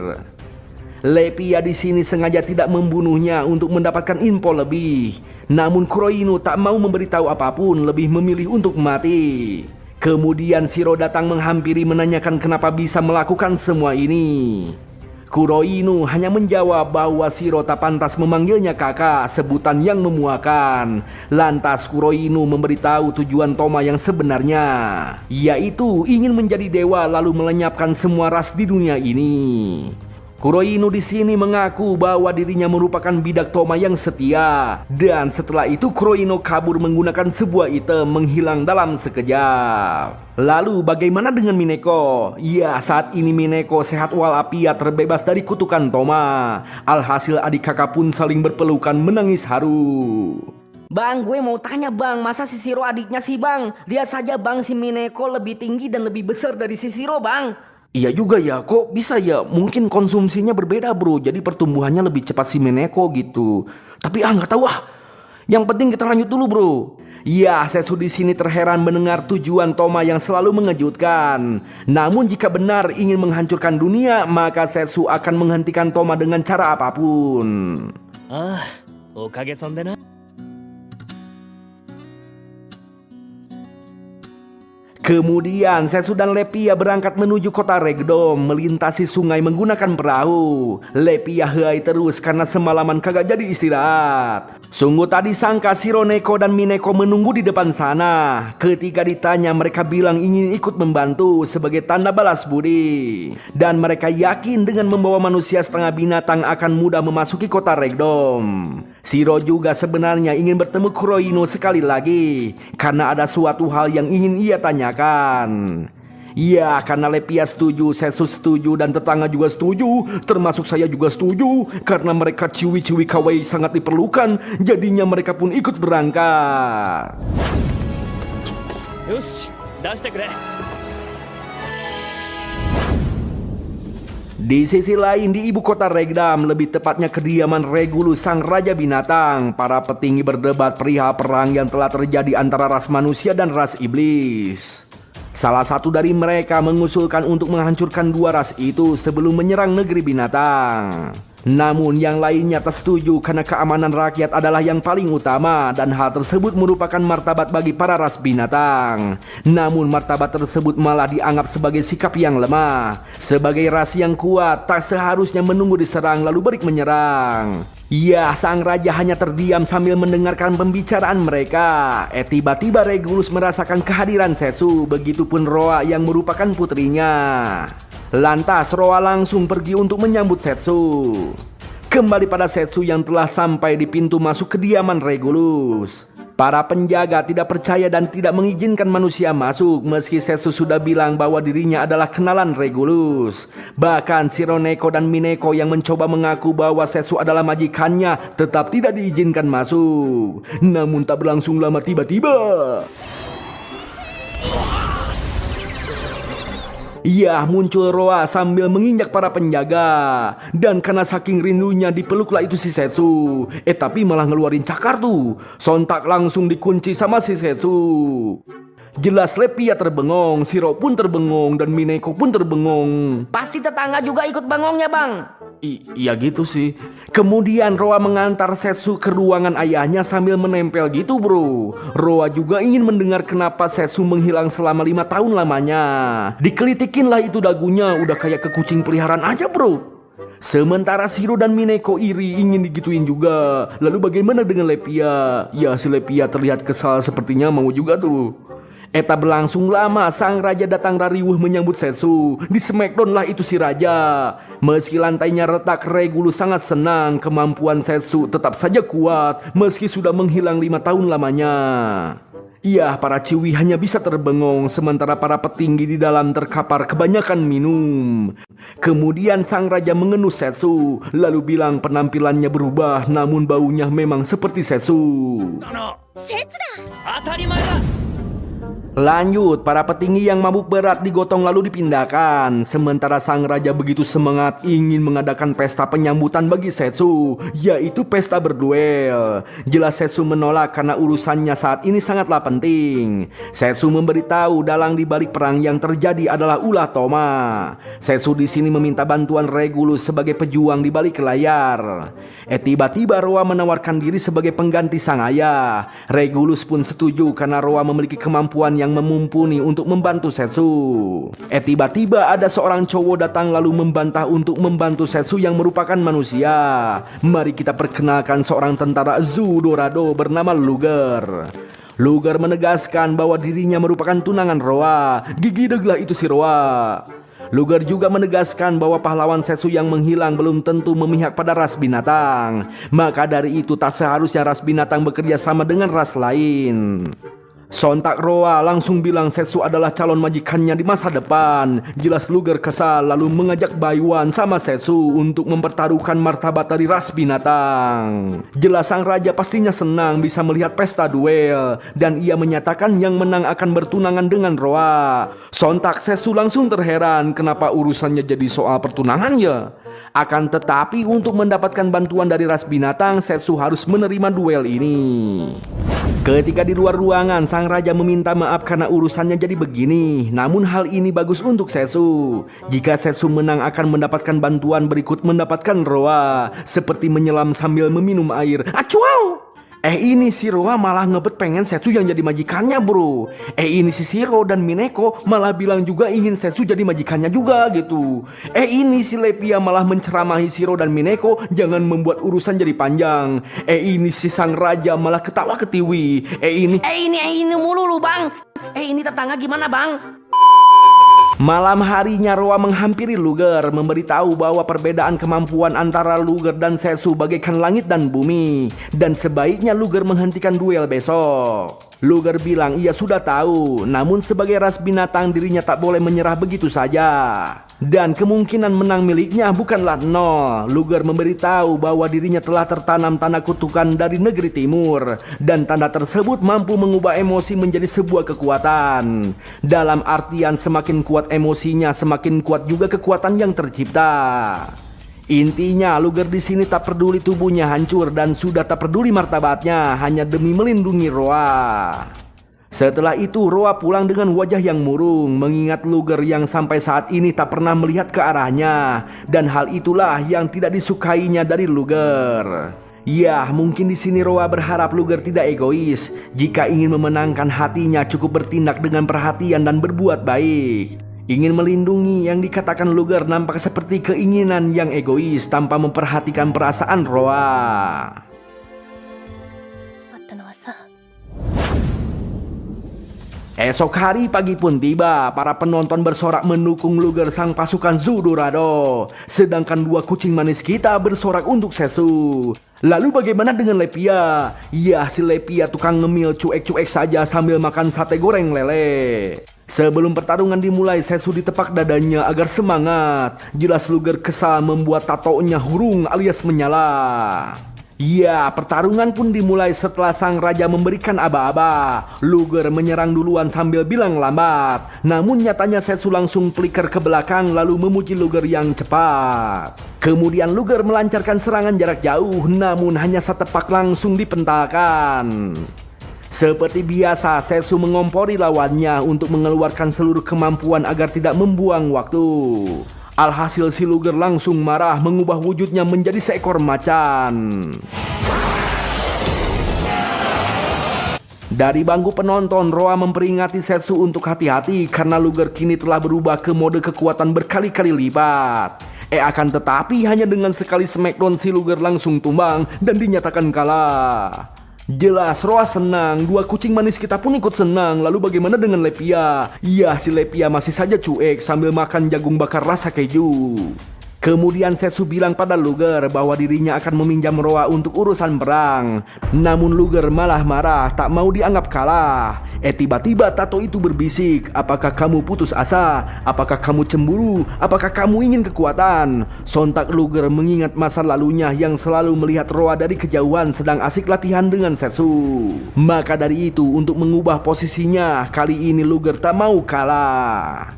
Lepia di sini sengaja tidak membunuhnya untuk mendapatkan info lebih. Namun Kuroinu tak mau memberitahu apapun, lebih memilih untuk mati. Kemudian Shiro datang menghampiri menanyakan kenapa bisa melakukan semua ini. Kuroinu hanya menjawab bahwa Shiro tak pantas memanggilnya kakak, sebutan yang memuakan. Lantas Kuroinu memberitahu tujuan Toma yang sebenarnya, yaitu ingin menjadi dewa lalu melenyapkan semua ras di dunia ini. Kuroinu di sini mengaku bahwa dirinya merupakan bidak Toma yang setia, dan setelah itu Kuroinu kabur menggunakan sebuah item menghilang dalam sekejap. Lalu bagaimana dengan Mineko? Ya, saat ini Mineko sehat walafiat terbebas dari kutukan Toma. Alhasil adik kakak pun saling berpelukan menangis haru. Bang, gue mau tanya bang, masa si Shiro adiknya sih bang? Lihat saja bang, si Mineko lebih tinggi dan lebih besar dari si Shiro bang. Iya juga ya, kok bisa ya? Mungkin konsumsinya berbeda bro, jadi pertumbuhannya lebih cepat si Mineko gitu. Tapi nggak tahu ah. Yang penting kita lanjut dulu bro. Ya, Setsu di sini terheran mendengar tujuan Toma yang selalu mengejutkan. Namun jika benar ingin menghancurkan dunia, maka Setsu akan menghentikan Toma dengan cara apapun. ああ、おかげさんでな。 Kemudian Setsu dan Lepia berangkat menuju kota Regdom, melintasi sungai menggunakan perahu. Lepia heuai terus karena semalaman kagak jadi istirahat. Sungguh tadi sangka Shiro, Neko dan Mineko menunggu di depan sana. Ketika ditanya, mereka bilang ingin ikut membantu sebagai tanda balas budi. Dan mereka yakin dengan membawa manusia setengah binatang akan mudah memasuki kota Regdom. Shiro juga sebenarnya ingin bertemu Kuroinu sekali lagi karena ada suatu hal yang ingin ia tanyakan. Ya, karena Lepia setuju, Setsu setuju, dan tetangga juga setuju, termasuk saya juga setuju. Karena mereka ciwi-ciwi kawaii sangat diperlukan, jadinya mereka pun ikut berangkat. よし、出してくれ。 Di sisi lain, di ibu kota Regdam, lebih tepatnya kediaman Regulus sang raja binatang, para petinggi berdebat perihal perang yang telah terjadi antara ras manusia dan ras iblis. Salah satu dari mereka mengusulkan untuk menghancurkan dua ras itu sebelum menyerang negeri binatang. Namun yang lainnya tak setuju karena keamanan rakyat adalah yang paling utama dan hal tersebut merupakan martabat bagi para ras binatang. Namun martabat tersebut malah dianggap sebagai sikap yang lemah. Sebagai ras yang kuat tak seharusnya menunggu diserang lalu balik menyerang. Ya, sang raja hanya terdiam sambil mendengarkan pembicaraan mereka. Tiba-tiba Regulus merasakan kehadiran Setsu, begitupun Roa yang merupakan putrinya. Lantas Roa langsung pergi untuk menyambut Setsu. Kembali pada Setsu yang telah sampai di pintu masuk kediaman Regulus. Para penjaga tidak percaya dan tidak mengizinkan manusia masuk meski Setsu sudah bilang bahwa dirinya adalah kenalan Regulus. Bahkan Shironeko dan Mineko yang mencoba mengaku bahwa Setsu adalah majikannya tetap tidak diizinkan masuk. Namun tak berlangsung lama tiba-tiba ia muncul Roa sambil menginjak para penjaga. Dan karena saking rindunya dipeluklah itu si Setsu. Tapi malah ngeluarin cakar tuh. Sontak langsung dikunci sama si Setsu. Jelas Lepia terbengong, Shiro pun terbengong, dan Mineko pun terbengong. Pasti tetangga juga ikut bengongnya bang. Iya gitu sih. Kemudian Roa mengantar Setsu ke ruangan ayahnya sambil menempel gitu bro. Roa juga ingin mendengar kenapa Setsu menghilang selama 5 tahun lamanya. Dikelitikinlah itu dagunya, udah kayak ke kucing peliharaan aja bro. Sementara Shiro dan Mineko iri ingin digituin juga. Lalu bagaimana dengan Lepia? Ya si Lepia terlihat kesal sepertinya mau juga tuh. Eta berlangsung lama, sang raja datang rariwuh menyambut Setsu. Di Smackdown lah itu si raja. Meski lantainya retak, Regulus sangat senang kemampuan Setsu tetap saja kuat meski sudah menghilang 5 tahun lamanya. Iya, para ciwi hanya bisa terbengong sementara para petinggi di dalam terkapar kebanyakan minum. Kemudian sang raja mengenus Setsu lalu bilang penampilannya berubah namun baunya memang seperti Setsu. 当たり前だ。 Lanjut, para petinggi yang mabuk berat digotong lalu dipindahkan. Sementara sang raja begitu semangat ingin mengadakan pesta penyambutan bagi Setsu, yaitu pesta berduel. Jelas Setsu menolak karena urusannya saat ini sangatlah penting. Setsu memberitahu dalang di balik perang yang terjadi adalah ulah Toma. Setsu di sini meminta bantuan Regulus sebagai pejuang di balik layar. Tiba-tiba Roa menawarkan diri sebagai pengganti sang ayah. Regulus pun setuju karena Roa memiliki kemampuan yang memumpuni untuk membantu Setsu. Tiba-tiba ada seorang cowok datang lalu membantah untuk membantu Setsu yang merupakan manusia. Mari kita perkenalkan seorang tentara Zu Dorado bernama Luger. Luger menegaskan bahwa dirinya merupakan tunangan Roa. Gigi deglah itu si Roa. Luger juga menegaskan bahwa pahlawan Setsu yang menghilang belum tentu memihak pada ras binatang. Maka dari itu tak seharusnya ras binatang bekerja sama dengan ras lain. Sontak Roa langsung bilang Setsu adalah calon majikannya di masa depan. Jelas Luger kesal lalu mengajak Baiwan sama Setsu untuk mempertaruhkan martabat dari ras binatang. Jelas sang raja pastinya senang bisa melihat pesta duel dan ia menyatakan yang menang akan bertunangan dengan Roa. Sontak Setsu langsung terheran kenapa urusannya jadi soal pertunangannya. Akan tetapi untuk mendapatkan bantuan dari ras binatang, Setsu harus menerima duel ini. Ketika di luar ruangan, sang raja meminta maaf karena urusannya jadi begini. Namun hal ini bagus untuk Setsu. Jika Setsu menang akan mendapatkan bantuan berikut mendapatkan Roa. Seperti menyelam sambil meminum air. Acuau! Ini si Roa malah ngebet pengen Setsu yang jadi majikannya bro. Ini si Shiro dan Mineko malah bilang juga ingin Setsu jadi majikannya juga gitu. Ini si Lepia malah menceramahi Shiro dan Mineko jangan membuat urusan jadi panjang. Ini si sang raja malah ketawa ketiwi. Ini mulu lu bang. Ini tetangga gimana bang? Malam harinya Roa menghampiri Luger memberitahu bahwa perbedaan kemampuan antara Luger dan Setsu bagaikan langit dan bumi dan sebaiknya Luger menghentikan duel besok. Luger bilang ia sudah tahu, namun sebagai ras binatang dirinya tak boleh menyerah begitu saja. Dan kemungkinan menang miliknya bukanlah nol. Luger memberitahu bahwa dirinya telah tertanam tanda kutukan dari negeri timur dan tanda tersebut mampu mengubah emosi menjadi sebuah kekuatan. Dalam artian semakin kuat emosinya, semakin kuat juga kekuatan yang tercipta. Intinya Luger di sini tak peduli tubuhnya hancur dan sudah tak peduli martabatnya hanya demi melindungi Roa. Setelah itu Roa pulang dengan wajah yang murung mengingat Luger yang sampai saat ini tak pernah melihat ke arahnya, dan hal itulah yang tidak disukainya dari Luger. Ya, mungkin di sini Roa berharap Luger tidak egois. Jika ingin memenangkan hatinya cukup bertindak dengan perhatian dan berbuat baik. Ingin melindungi yang dikatakan Luger nampak seperti keinginan yang egois tanpa memperhatikan perasaan Roa. あったのはさ Esok hari pagi pun tiba, para penonton bersorak mendukung Luger sang pasukan Zudorado. Sedangkan dua kucing manis kita bersorak untuk Sesu. Lalu bagaimana dengan Lepia? Ya, si Lepia tukang ngemil cuek-cuek saja sambil makan sate goreng lele. Sebelum pertarungan dimulai, Sesu ditepak dadanya agar semangat. Jelas Luger kesal membuat tatonya hurung alias menyala. Ya, pertarungan pun dimulai setelah sang raja memberikan aba-aba. Luger menyerang duluan sambil bilang lambat. Namun nyatanya Sesu langsung flicker ke belakang lalu memuji Luger yang cepat. Kemudian Luger melancarkan serangan jarak jauh, namun hanya setepak langsung dipentalkan. Seperti biasa, Sesu mengompori lawannya untuk mengeluarkan seluruh kemampuan agar tidak membuang waktu. Alhasil si Luger langsung marah mengubah wujudnya menjadi seekor macan. Dari bangku penonton, Roa memperingati Sesu untuk hati-hati karena Luger kini telah berubah ke mode kekuatan berkali-kali lipat. Akan tetapi hanya dengan sekali smackdown si Luger langsung tumbang dan dinyatakan kalah. Jelas Roa senang, dua kucing manis kita pun ikut senang. Lalu bagaimana dengan Lepia? Ya, si Lepia masih saja cuek sambil makan jagung bakar rasa keju. Kemudian Sesu bilang pada Luger bahwa dirinya akan meminjam Roa untuk urusan perang. Namun Luger malah marah, tak mau dianggap kalah. Tiba-tiba tato itu berbisik, apakah kamu putus asa? Apakah kamu cemburu? Apakah kamu ingin kekuatan? Sontak Luger mengingat masa lalunya yang selalu melihat Roa dari kejauhan sedang asik latihan dengan Sesu. Maka dari itu, untuk mengubah posisinya, kali ini Luger tak mau kalah.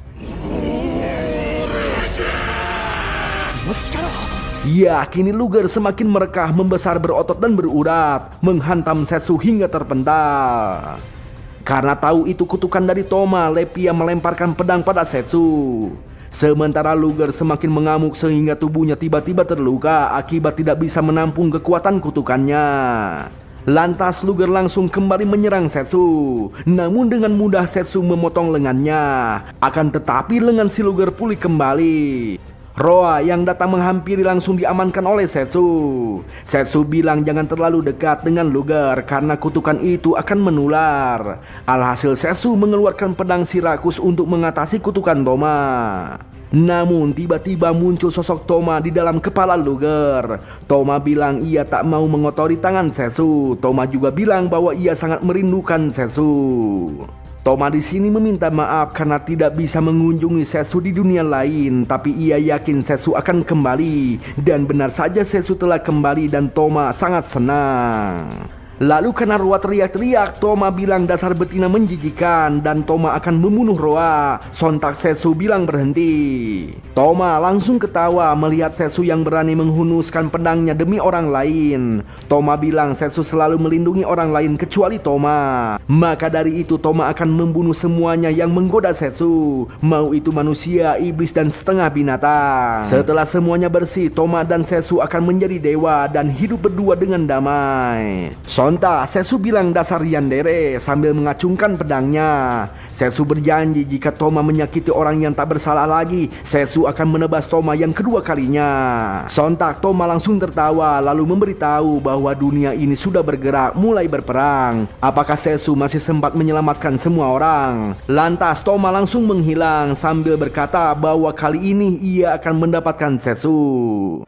Ya, kini Luger semakin merekah, membesar berotot dan berurat, menghantam Sesu hingga terpental. Karena tahu itu kutukan dari Toma, Lepia melemparkan pedang pada Sesu. Sementara Luger semakin mengamuk sehingga tubuhnya tiba-tiba terluka akibat tidak bisa menampung kekuatan kutukannya. Lantas Luger langsung kembali menyerang Sesu. Namun dengan mudah Sesu memotong lengannya. Akan tetapi lengan si Luger pulih kembali. Roa yang datang menghampiri langsung diamankan oleh Sesu. Sesu bilang jangan terlalu dekat dengan Luger karena kutukan itu akan menular. Alhasil Sesu mengeluarkan pedang Sirakus untuk mengatasi kutukan Toma. Namun tiba-tiba muncul sosok Toma di dalam kepala Luger. Toma bilang ia tak mau mengotori tangan Sesu. Toma juga bilang bahwa ia sangat merindukan Sesu. Toma di sini meminta maaf karena tidak bisa mengunjungi Sesu di dunia lain, tapi ia yakin Sesu akan kembali. Dan benar saja Sesu telah kembali dan Toma sangat senang. Lalu karena Roa teriak-teriak, Toma bilang dasar betina menjijikan dan Toma akan membunuh Roa. Sontak Sesu bilang berhenti. Toma langsung ketawa melihat Sesu yang berani menghunuskan pedangnya demi orang lain. Toma bilang Sesu selalu melindungi orang lain kecuali Toma. Maka dari itu Toma akan membunuh semuanya yang menggoda Sesu, mau itu manusia, iblis dan setengah binatang. Setelah semuanya bersih, Toma dan Sesu akan menjadi dewa dan hidup berdua dengan damai. Sontak Sesu bilang dasar yandere sambil mengacungkan pedangnya. Sesu berjanji jika Toma menyakiti orang yang tak bersalah lagi, Sesu akan menebas Toma yang kedua kalinya. Sontak Toma langsung tertawa lalu memberitahu bahwa dunia ini sudah bergerak mulai berperang. Apakah Sesu masih sempat menyelamatkan semua orang? Lantas Toma langsung menghilang sambil berkata bahwa kali ini ia akan mendapatkan Sesu.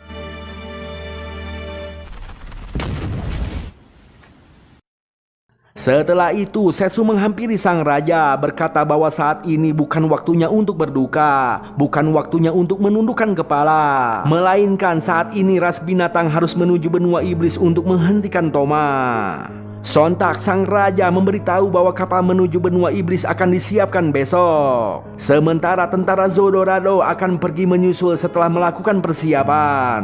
Setelah itu Sesu menghampiri sang raja berkata bahwa saat ini bukan waktunya untuk berduka, bukan waktunya untuk menundukkan kepala, melainkan saat ini ras binatang harus menuju benua iblis untuk menghentikan Toma. Sontak sang raja memberitahu bahwa kapal menuju benua iblis akan disiapkan besok. Sementara tentara Zodorado akan pergi menyusul setelah melakukan persiapan.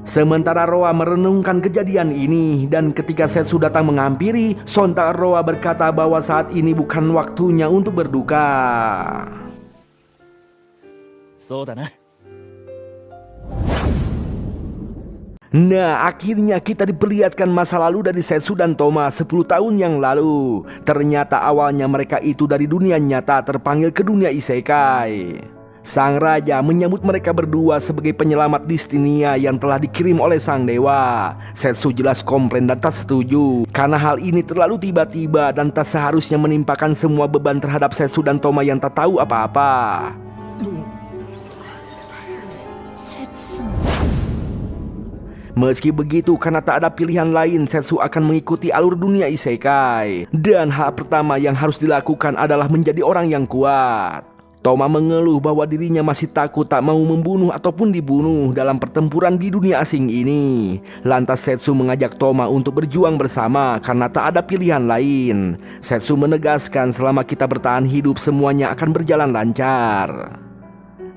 Sementara Roa merenungkan kejadian ini dan ketika Setsu datang menghampiri, sontak Roa berkata bahwa saat ini bukan waktunya untuk berduka. そうだな。 Nah, akhirnya kita diperlihatkan masa lalu dari Setsu dan Toma 10 tahun yang lalu. Ternyata awalnya mereka itu dari dunia nyata terpanggil ke dunia isekai. Sang raja menyambut mereka berdua sebagai penyelamat Distinia yang telah dikirim oleh sang dewa. Setsu jelas komplain dan tak setuju karena hal ini terlalu tiba-tiba dan tak seharusnya menimpakan semua beban terhadap Setsu dan Toma yang tak tahu apa-apa. 節さん Meski begitu, karena tak ada pilihan lain, Setsu akan mengikuti alur dunia isekai. Dan hal pertama yang harus dilakukan adalah menjadi orang yang kuat. Toma mengeluh bahwa dirinya masih takut tak mau membunuh ataupun dibunuh dalam pertempuran di dunia asing ini. Lantas Setsu mengajak Toma untuk berjuang bersama karena tak ada pilihan lain. Setsu menegaskan selama kita bertahan hidup semuanya akan berjalan lancar.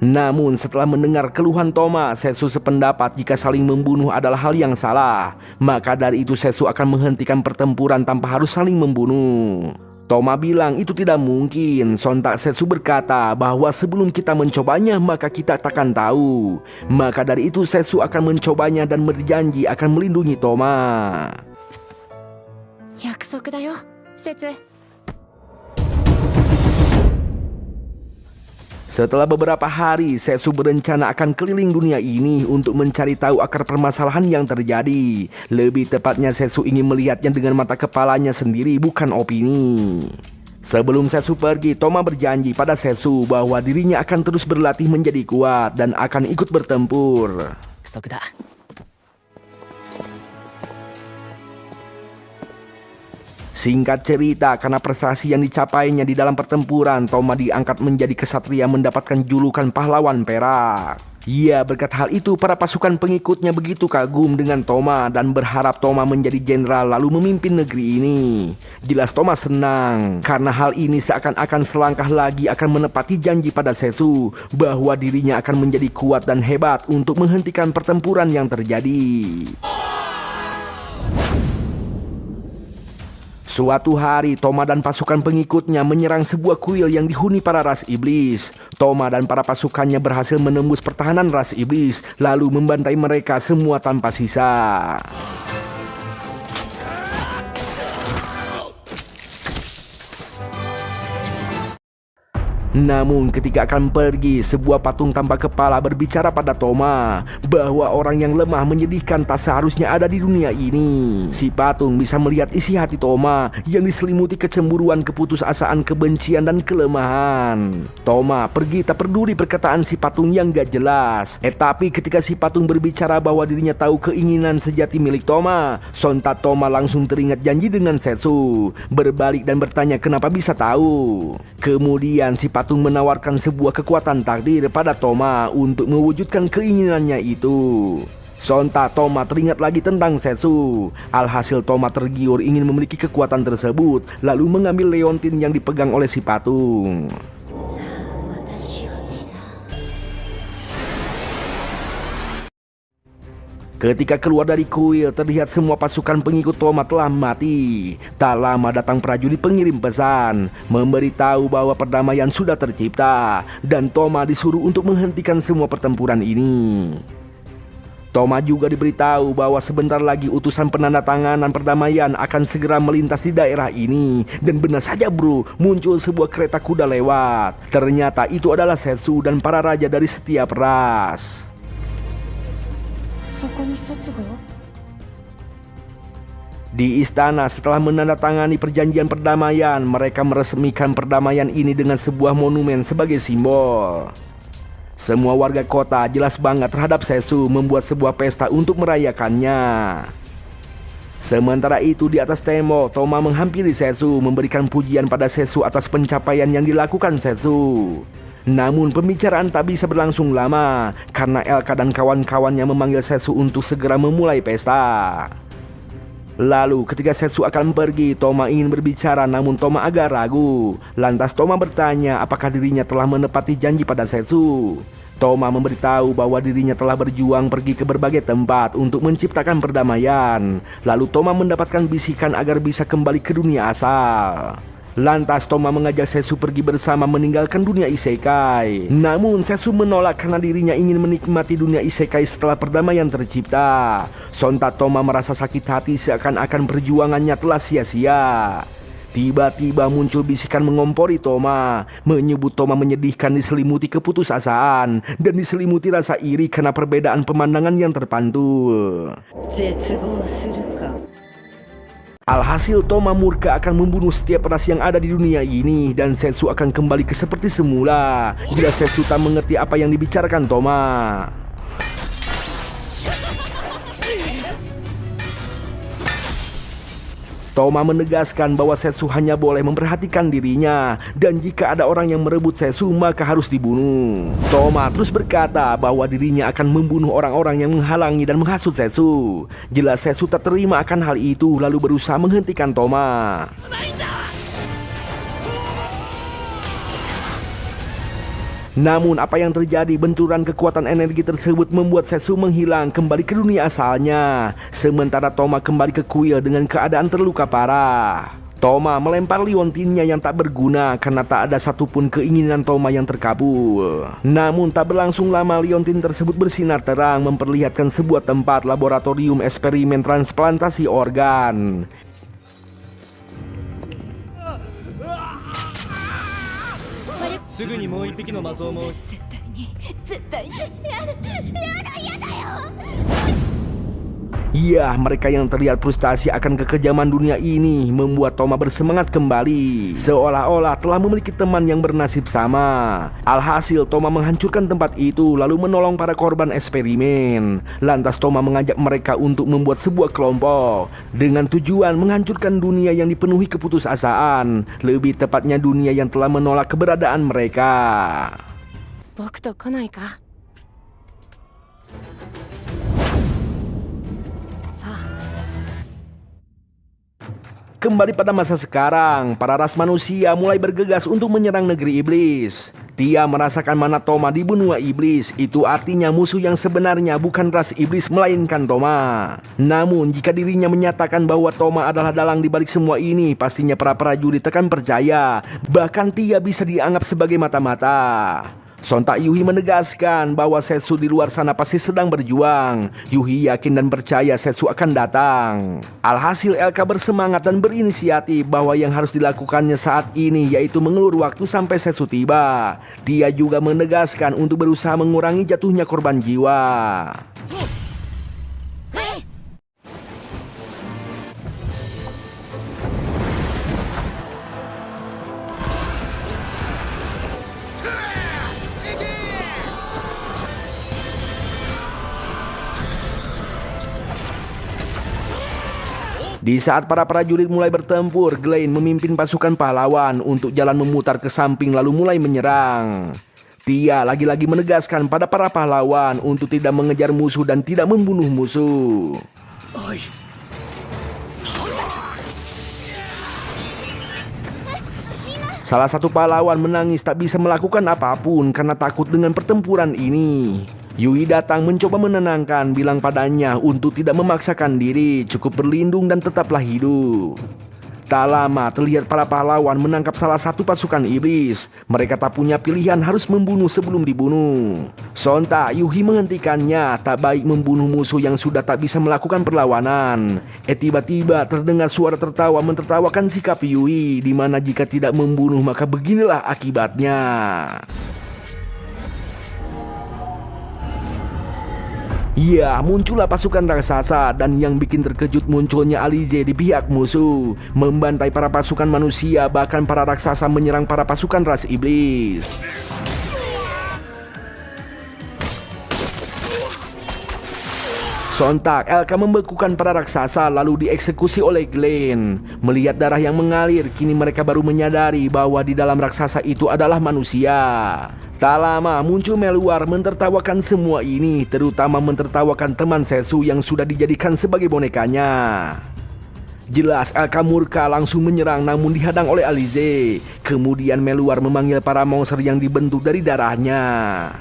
Namun setelah mendengar keluhan Toma, Setsu sependapat jika saling membunuh adalah hal yang salah. Maka dari itu Setsu akan menghentikan pertempuran tanpa harus saling membunuh. Toma bilang itu tidak mungkin. Sontak Setsu berkata bahwa sebelum kita mencobanya maka kita takkan tahu. Maka dari itu Setsu akan mencobanya dan berjanji akan melindungi Toma. 約束だよ節 Setelah beberapa hari, Setsu berencana akan keliling dunia ini untuk mencari tahu akar permasalahan yang terjadi. Lebih tepatnya Setsu ingin melihatnya dengan mata kepalanya sendiri, bukan opini. Sebelum Setsu pergi, Toma berjanji pada Setsu bahwa dirinya akan terus berlatih menjadi kuat dan akan ikut bertempur. 不足だ。 Singkat cerita, karena prestasi yang dicapainya di dalam pertempuran, Toma diangkat menjadi kesatria mendapatkan julukan pahlawan perak. Ya, berkat hal itu para pasukan pengikutnya begitu kagum dengan Toma dan berharap Toma menjadi jenderal lalu memimpin negeri ini. Jelas Toma senang karena hal ini seakan-akan selangkah lagi akan menepati janji pada Setsu bahwa dirinya akan menjadi kuat dan hebat untuk menghentikan pertempuran yang terjadi. Suatu hari, Toma dan pasukan pengikutnya menyerang sebuah kuil yang dihuni para ras iblis. Toma dan para pasukannya berhasil menembus pertahanan ras iblis, lalu membantai mereka semua tanpa sisa. Namun ketika akan pergi, sebuah patung tanpa kepala berbicara pada Toma bahwa orang yang lemah menyedihkan tak seharusnya ada di dunia ini. Si patung bisa melihat isi hati Toma yang diselimuti kecemburuan, keputusasaan, kebencian, dan kelemahan. Toma pergi tak peduli perkataan si patung yang gak jelas. Tapi ketika si patung berbicara bahwa dirinya tahu keinginan sejati milik Toma, sontak Toma langsung teringat janji dengan Setsu, berbalik dan bertanya kenapa bisa tahu. Kemudian si patung menawarkan sebuah kekuatan takdir pada Toma untuk mewujudkan keinginannya itu. Sontak Toma teringat lagi tentang Setsu. Alhasil Toma tergiur ingin memiliki kekuatan tersebut, lalu mengambil leontin yang dipegang oleh si patung. Ketika keluar dari kuil, terlihat semua pasukan pengikut Toma telah mati. Tak lama datang prajurit pengirim pesan, memberitahu bahwa perdamaian sudah tercipta, dan Toma disuruh untuk menghentikan semua pertempuran ini. Toma juga diberitahu bahwa sebentar lagi utusan penandatanganan perdamaian akan segera melintas di daerah ini. Dan benar saja bro, muncul sebuah kereta kuda lewat. Ternyata itu adalah Setsu dan para raja dari setiap ras. そこに節が Di istana, setelah menandatangani perjanjian perdamaian, mereka meresmikan perdamaian ini dengan sebuah monumen sebagai simbol. Semua warga kota jelas bangga terhadap Setsu, membuat sebuah pesta untuk merayakannya. Sementara itu di atas tembok, Toma menghampiri Setsu, memberikan pujian pada Setsu atas pencapaian yang dilakukan Setsu. Namun pembicaraan tak bisa berlangsung lama karena Elka dan kawan-kawannya memanggil Setsu untuk segera memulai pesta. Lalu ketika Setsu akan pergi, Toma ingin berbicara namun Toma agak ragu. Lantas Toma bertanya apakah dirinya telah menepati janji pada Setsu. Toma memberitahu bahwa dirinya telah berjuang pergi ke berbagai tempat untuk menciptakan perdamaian. Lalu Toma mendapatkan bisikan agar bisa kembali ke dunia asal. Lantas Toma mengajak Setsu pergi bersama meninggalkan dunia isekai. Namun Setsu menolak karena dirinya ingin menikmati dunia isekai setelah perdamaian tercipta. Sontak Toma merasa sakit hati seakan-akan perjuangannya telah sia-sia. Tiba-tiba muncul bisikan mengompori Toma, menyebut Toma menyedihkan diselimuti keputusasaan dan diselimuti rasa iri karena perbedaan pemandangan yang terpantul. Alhasil Toma murka akan membunuh setiap ras yang ada di dunia ini dan Setsu akan kembali ke seperti semula jika Setsu tak mengerti apa yang dibicarakan Toma. Toma menegaskan bahwa Setsu hanya boleh memperhatikan dirinya dan jika ada orang yang merebut Setsu maka harus dibunuh. Toma terus berkata bahwa dirinya akan membunuh orang-orang yang menghalangi dan menghasut Setsu. Jelas Setsu tak terima akan hal itu lalu berusaha menghentikan Toma. Namun apa yang terjadi, benturan kekuatan energi tersebut membuat Setsu menghilang kembali ke dunia asalnya. Sementara Toma kembali ke kuil dengan keadaan terluka parah. Toma melempar liontinnya yang tak berguna karena tak ada satupun keinginan Toma yang terkabul. Namun tak berlangsung lama liontin tersebut bersinar terang memperlihatkan sebuah tempat laboratorium eksperimen transplantasi organ. すぐにもう一匹の魔装も 絶対にやだよ。 Ya, mereka yang terlihat frustasi akan kekejaman dunia ini membuat Toma bersemangat kembali, seolah-olah telah memiliki teman yang bernasib sama. Alhasil Toma menghancurkan tempat itu lalu menolong para korban eksperimen. Lantas Toma mengajak mereka untuk membuat sebuah kelompok dengan tujuan menghancurkan dunia yang dipenuhi keputusasaan, lebih tepatnya dunia yang telah menolak keberadaan mereka. 僕と来ないか。 Kembali pada masa sekarang, para ras manusia mulai bergegas untuk menyerang negeri iblis. Tia merasakan mana Toma di benua iblis, itu artinya musuh yang sebenarnya bukan ras iblis melainkan Toma. Namun jika dirinya menyatakan bahwa Toma adalah dalang di balik semua ini, pastinya para prajurit akan percaya. Bahkan Tia bisa dianggap sebagai mata-mata. Sontak Yuhi menegaskan bahwa Setsu di luar sana pasti sedang berjuang. Yuhi yakin dan percaya Setsu akan datang. Alhasil Elka bersemangat dan berinisiatif bahwa yang harus dilakukannya saat ini yaitu mengelur waktu sampai Setsu tiba. Dia juga menegaskan untuk berusaha mengurangi jatuhnya korban jiwa. Di saat para prajurit mulai bertempur, Glenn memimpin pasukan pahlawan untuk jalan memutar ke samping lalu mulai menyerang. Tia lagi-lagi menegaskan pada para pahlawan untuk tidak mengejar musuh dan tidak membunuh musuh. Salah satu pahlawan menangis tak bisa melakukan apapun karena takut dengan pertempuran ini. Yui datang mencoba menenangkan, bilang padanya untuk tidak memaksakan diri, cukup berlindung dan tetaplah hidup. Tak lama terlihat para pahlawan menangkap salah satu pasukan iblis. Mereka tak punya pilihan, harus membunuh sebelum dibunuh. Sontak Yuhi menghentikannya, tak baik membunuh musuh yang sudah tak bisa melakukan perlawanan. Tiba-tiba terdengar suara tertawa mentertawakan sikap Yui, di mana jika tidak membunuh maka beginilah akibatnya. Ya, muncullah pasukan raksasa dan yang bikin terkejut munculnya Alize di pihak musuh, membantai para pasukan manusia, bahkan para raksasa menyerang para pasukan ras iblis. Sontak Elka membekukan para raksasa lalu dieksekusi oleh Glenn. Melihat darah yang mengalir, kini mereka baru menyadari bahwa di dalam raksasa itu adalah manusia. Tak lama muncul Meluar mentertawakan semua ini, terutama mentertawakan teman Setsu yang sudah dijadikan sebagai bonekanya. Jelas Elka murka langsung menyerang namun dihadang oleh Alize. Kemudian Meluar memanggil para monster yang dibentuk dari darahnya.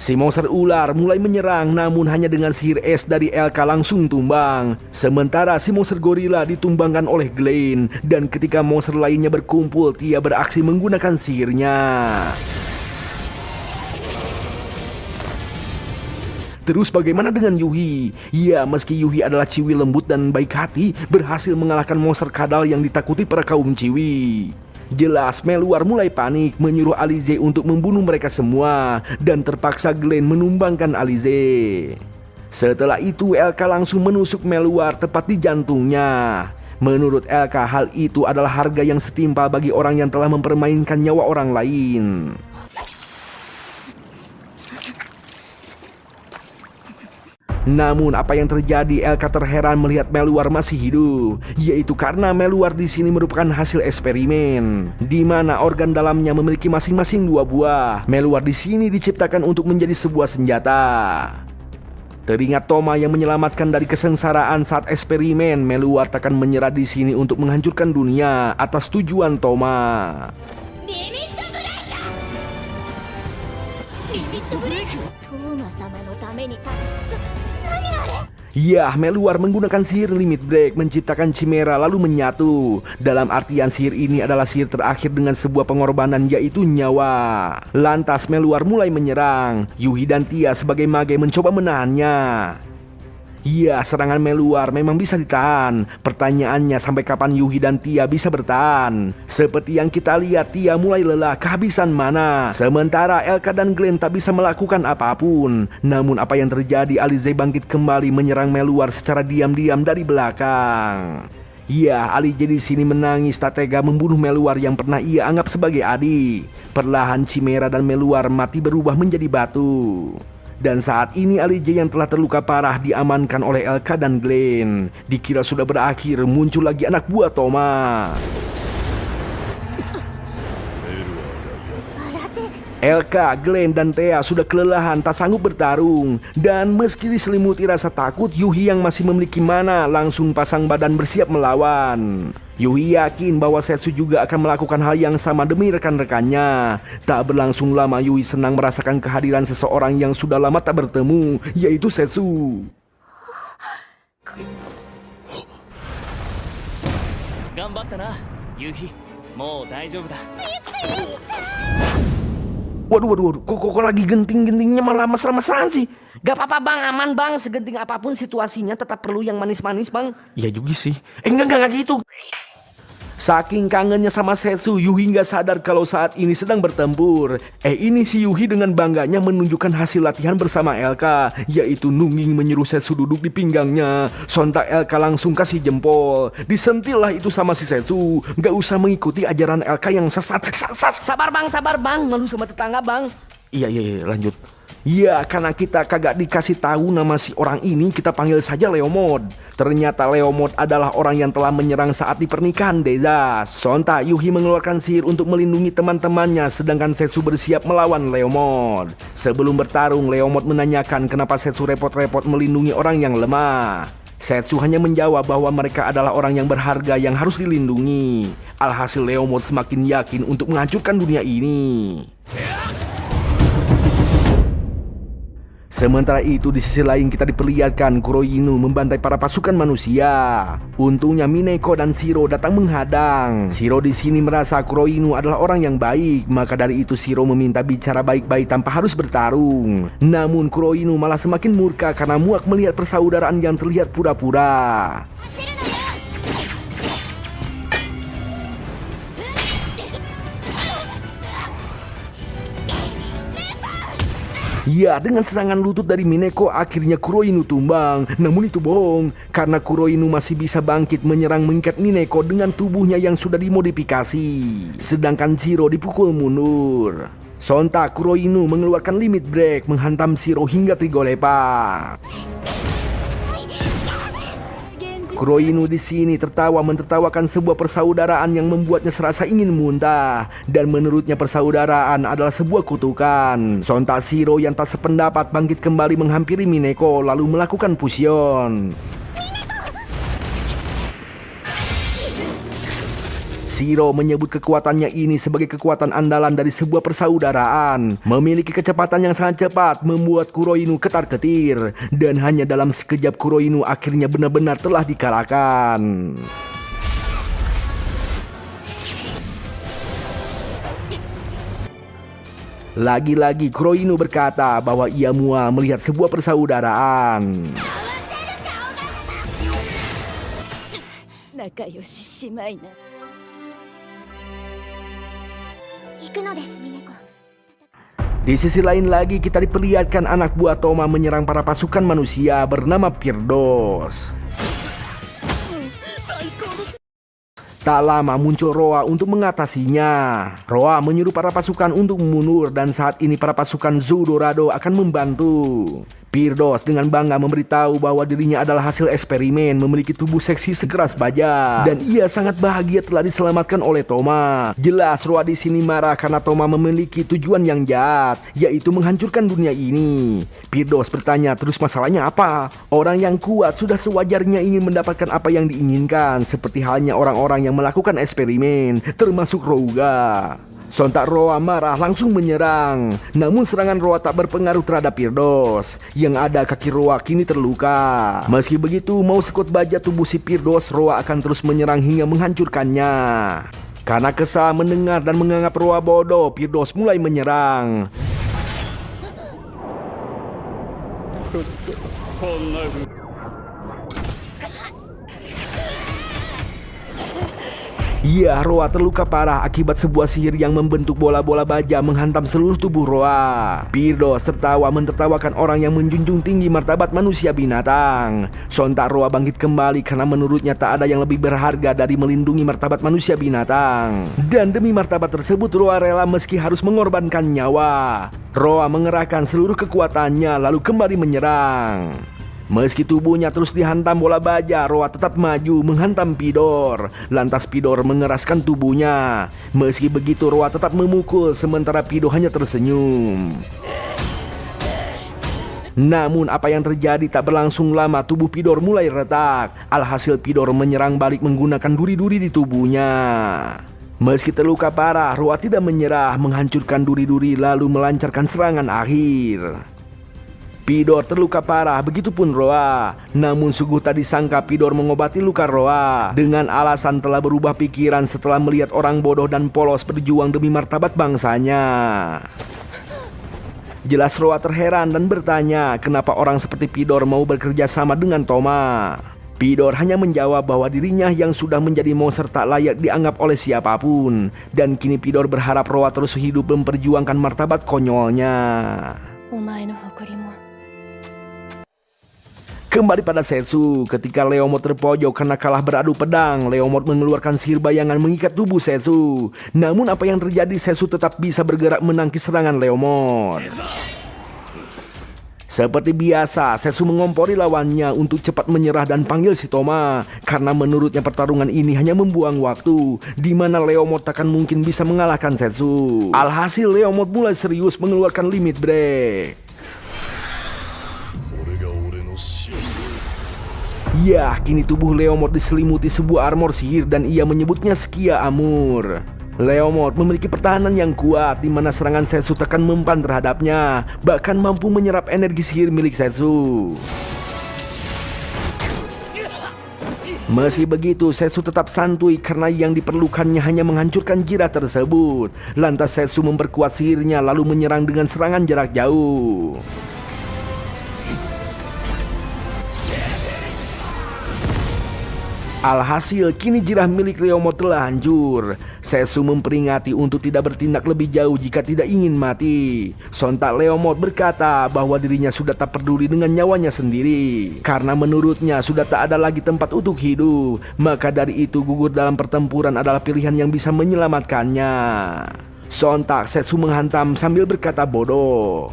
Si monster ular mulai menyerang, namun hanya dengan sihir es dari Elka langsung tumbang. Sementara si monster gorila ditumbangkan oleh Glenn, dan ketika monster lainnya berkumpul, Tia beraksi menggunakan sihirnya. Terus bagaimana dengan Yuhi? Ya, meski Yuhi adalah ciwi lembut dan baik hati, berhasil mengalahkan monster kadal yang ditakuti para kaum ciwi. Jelas Meluar mulai panik, menyuruh Alize untuk membunuh mereka semua, dan terpaksa Glenn menumbangkan Alize. Setelah itu Elka langsung menusuk Meluar tepat di jantungnya. Menurut Elka, hal itu adalah harga yang setimpal bagi orang yang telah mempermainkan nyawa orang lain. Namun apa yang terjadi? Elka terheran melihat Meluar masih hidup, yaitu karena Meluar di sini merupakan hasil eksperimen, di mana organ dalamnya memiliki masing-masing 2 buah. Meluar di sini diciptakan untuk menjadi sebuah senjata. Teringat Toma yang menyelamatkan dari kesengsaraan saat eksperimen, Meluar takkan menyerah di sini untuk menghancurkan dunia atas tujuan Toma. Ya, Meluar menggunakan sihir limit break menciptakan Chimera lalu menyatu. Dalam artian sihir ini adalah sihir terakhir dengan sebuah pengorbanan, yaitu nyawa. Lantas Meluar mulai menyerang. Yuhi dan Tia sebagai mage mencoba menahannya. Ya, serangan Meluar memang bisa ditahan. Pertanyaannya, sampai kapan Yuhi dan Tia bisa bertahan? Seperti yang kita lihat, Tia mulai lelah, kehabisan mana. Sementara Elka dan Glenn tak bisa melakukan apapun. Namun apa yang terjadi? Alize bangkit kembali menyerang Meluar secara diam-diam dari belakang. Ya, Alize di sini menangis tak tega membunuh Meluar yang pernah ia anggap sebagai adik. Perlahan Chimera dan Meluar mati berubah menjadi batu. Dan saat ini Alize yang telah terluka parah diamankan oleh Elka dan Glenn. Dikira sudah berakhir, muncul lagi anak buah Toma. Elka, Glenn, dan Thea sudah kelelahan, tak sanggup bertarung. Dan meski diselimuti rasa takut, Yuhi yang masih memiliki mana langsung pasang badan bersiap melawan. Yuhi yakin bahwa Setsu juga akan melakukan hal yang sama demi rekan-rekannya. Tak berlangsung lama, Yuhi senang merasakan kehadiran seseorang yang sudah lama tak bertemu, yaitu Setsu. Waduh, kok lagi genting-gentingnya malah mesra-mesraan sih? Gak apa-apa bang, aman bang. Segenting apapun situasinya tetap perlu yang manis-manis bang. Ya juga sih. Enggak gitu. Saking kangennya sama Setsu, Yuhi nggak sadar kalau saat ini sedang bertempur. Ini si Yuhi dengan bangganya menunjukkan hasil latihan bersama Elka, yaitu nungging menyuruh Setsu duduk di pinggangnya. Sontak Elka langsung kasih jempol. Disentillah itu sama si Setsu. Nggak usah mengikuti ajaran Elka yang sesat. Sabar bang, malu sama tetangga bang. Iya, lanjut. Ya, karena kita kagak dikasih tahu nama si orang ini, kita panggil saja Leomod. Ternyata Leomod adalah orang yang telah menyerang saat di pernikahan Dezas. Sontak Yuhi mengeluarkan sihir untuk melindungi teman-temannya, sedangkan Setsu bersiap melawan Leomod. Sebelum bertarung, Leomod menanyakan kenapa Setsu repot-repot melindungi orang yang lemah. Setsu hanya menjawab bahwa mereka adalah orang yang berharga yang harus dilindungi. Alhasil Leomod semakin yakin untuk menghancurkan dunia ini. Sementara itu di sisi lain kita diperlihatkan Kuroinu membantai para pasukan manusia. Untungnya Mineko dan Shiro datang menghadang. Shiro di sini merasa Kuroinu adalah orang yang baik, maka dari itu Shiro meminta bicara baik-baik tanpa harus bertarung. Namun Kuroinu malah semakin murka karena muak melihat persaudaraan yang terlihat pura-pura. Ya, dengan serangan lutut dari Mineko akhirnya Kuroinu tumbang. Namun itu bohong, karena Kuroinu masih bisa bangkit menyerang mengikat Mineko dengan tubuhnya yang sudah dimodifikasi. Sedangkan Shiro dipukul mundur. Sontak Kuroinu mengeluarkan limit break menghantam Shiro hingga trigolepak. Kuroinu di sini tertawa mentertawakan sebuah persaudaraan yang membuatnya serasa ingin muntah, dan menurutnya persaudaraan adalah sebuah kutukan. Sontak Shiro yang tak sependapat bangkit kembali menghampiri Mineko lalu melakukan fusion. Shiro menyebut kekuatannya ini sebagai kekuatan andalan dari sebuah persaudaraan. Memiliki kecepatan yang sangat cepat membuat Kuroinu ketar-ketir. Dan hanya dalam sekejap Kuroinu akhirnya benar-benar telah dikalahkan. Lagi-lagi Kuroinu berkata bahwa ia mual melihat sebuah persaudaraan. 仲良し姉妹な行くのです峰子。 Di sisi lain lagi kita diperlihatkan anak buah Toma menyerang para pasukan manusia bernama Pirdos. Tak lama muncul Roa untuk mengatasinya. Roa menyuruh para pasukan untuk mundur dan saat ini para pasukan Zou Dorado akan membantu. Pirdos dengan bangga memberitahu bahwa dirinya adalah hasil eksperimen memiliki tubuh seksi sekeras baja dan ia sangat bahagia telah diselamatkan oleh Toma. Jelas Roa di sini marah karena Toma memiliki tujuan yang jahat, yaitu menghancurkan dunia ini. Pirdos bertanya, terus masalahnya apa? Orang yang kuat sudah sewajarnya ingin mendapatkan apa yang diinginkan, seperti halnya orang-orang yang melakukan eksperimen, termasuk Rouga. Sontak Roa marah langsung menyerang. Namun serangan Roa tak berpengaruh terhadap Pirdos. Yang ada kaki Roa kini terluka. Meski begitu, mau sekuat baja tubuh si Pirdos, Roa akan terus menyerang hingga menghancurkannya. Karena kesal mendengar dan menganggap Roa bodoh, Pirdos mulai menyerang. Ya, Roa terluka parah akibat sebuah sihir yang membentuk bola-bola baja menghantam seluruh tubuh Roa. Pirdos tertawa mentertawakan orang yang menjunjung tinggi martabat manusia binatang. Sontak Roa bangkit kembali karena menurutnya tak ada yang lebih berharga dari melindungi martabat manusia binatang. Dan demi martabat tersebut Roa rela meski harus mengorbankan nyawa. Roa mengerahkan seluruh kekuatannya lalu kembali menyerang. Meski tubuhnya terus dihantam bola baja, Roa tetap maju menghantam Pidor. Lantas Pidor mengeraskan tubuhnya. Meski begitu Roa tetap memukul sementara Pidor hanya tersenyum. Namun apa yang terjadi tak berlangsung lama, tubuh Pidor mulai retak. Alhasil Pidor menyerang balik menggunakan duri-duri di tubuhnya. Meski terluka parah, Roa tidak menyerah, menghancurkan duri-duri lalu melancarkan serangan akhir. Pidor terluka parah, begitupun Roa. Namun sungguh tak disangka Pidor mengobati luka Roa dengan alasan telah berubah pikiran setelah melihat orang bodoh dan polos berjuang demi martabat bangsanya. Jelas Roa terheran dan bertanya kenapa orang seperti Pidor mau bekerja sama dengan Toma. Pidor hanya menjawab bahwa dirinya yang sudah menjadi monster tak layak dianggap oleh siapapun. Dan kini Pidor berharap Roa terus hidup memperjuangkan martabat konyolnya. お前の誇りも Kembali pada Setsu, ketika Leomord terpojok karena kalah beradu pedang, Leomord mengeluarkan sihir bayangan mengikat tubuh Setsu. Namun apa yang terjadi, Setsu tetap bisa bergerak menangkis serangan Leomord. Seperti biasa, Setsu mengompori lawannya untuk cepat menyerah dan panggil si Toma. Karena menurutnya pertarungan ini hanya membuang waktu, di mana Leomord takkan mungkin bisa mengalahkan Setsu. Alhasil Leomord mulai serius mengeluarkan limit break. Ya, kini tubuh Leomord diselimuti sebuah armor sihir dan ia menyebutnya Skia Amur. Leomord memiliki pertahanan yang kuat di mana serangan Setsu tekan mempan terhadapnya, bahkan mampu menyerap energi sihir milik Setsu. Meski begitu, Setsu tetap santuy karena yang diperlukannya hanya menghancurkan jirat tersebut. Lantas Setsu memperkuat sihirnya lalu menyerang dengan serangan jarak jauh. Alhasil kini jirah milik Leomord telah hancur. Setsu memperingati untuk tidak bertindak lebih jauh jika tidak ingin mati. Sontak Leomord berkata bahwa dirinya sudah tak peduli dengan nyawanya sendiri. Karena menurutnya sudah tak ada lagi tempat untuk hidup. Maka dari itu gugur dalam pertempuran adalah pilihan yang bisa menyelamatkannya. Sontak Setsu menghantam sambil berkata bodoh.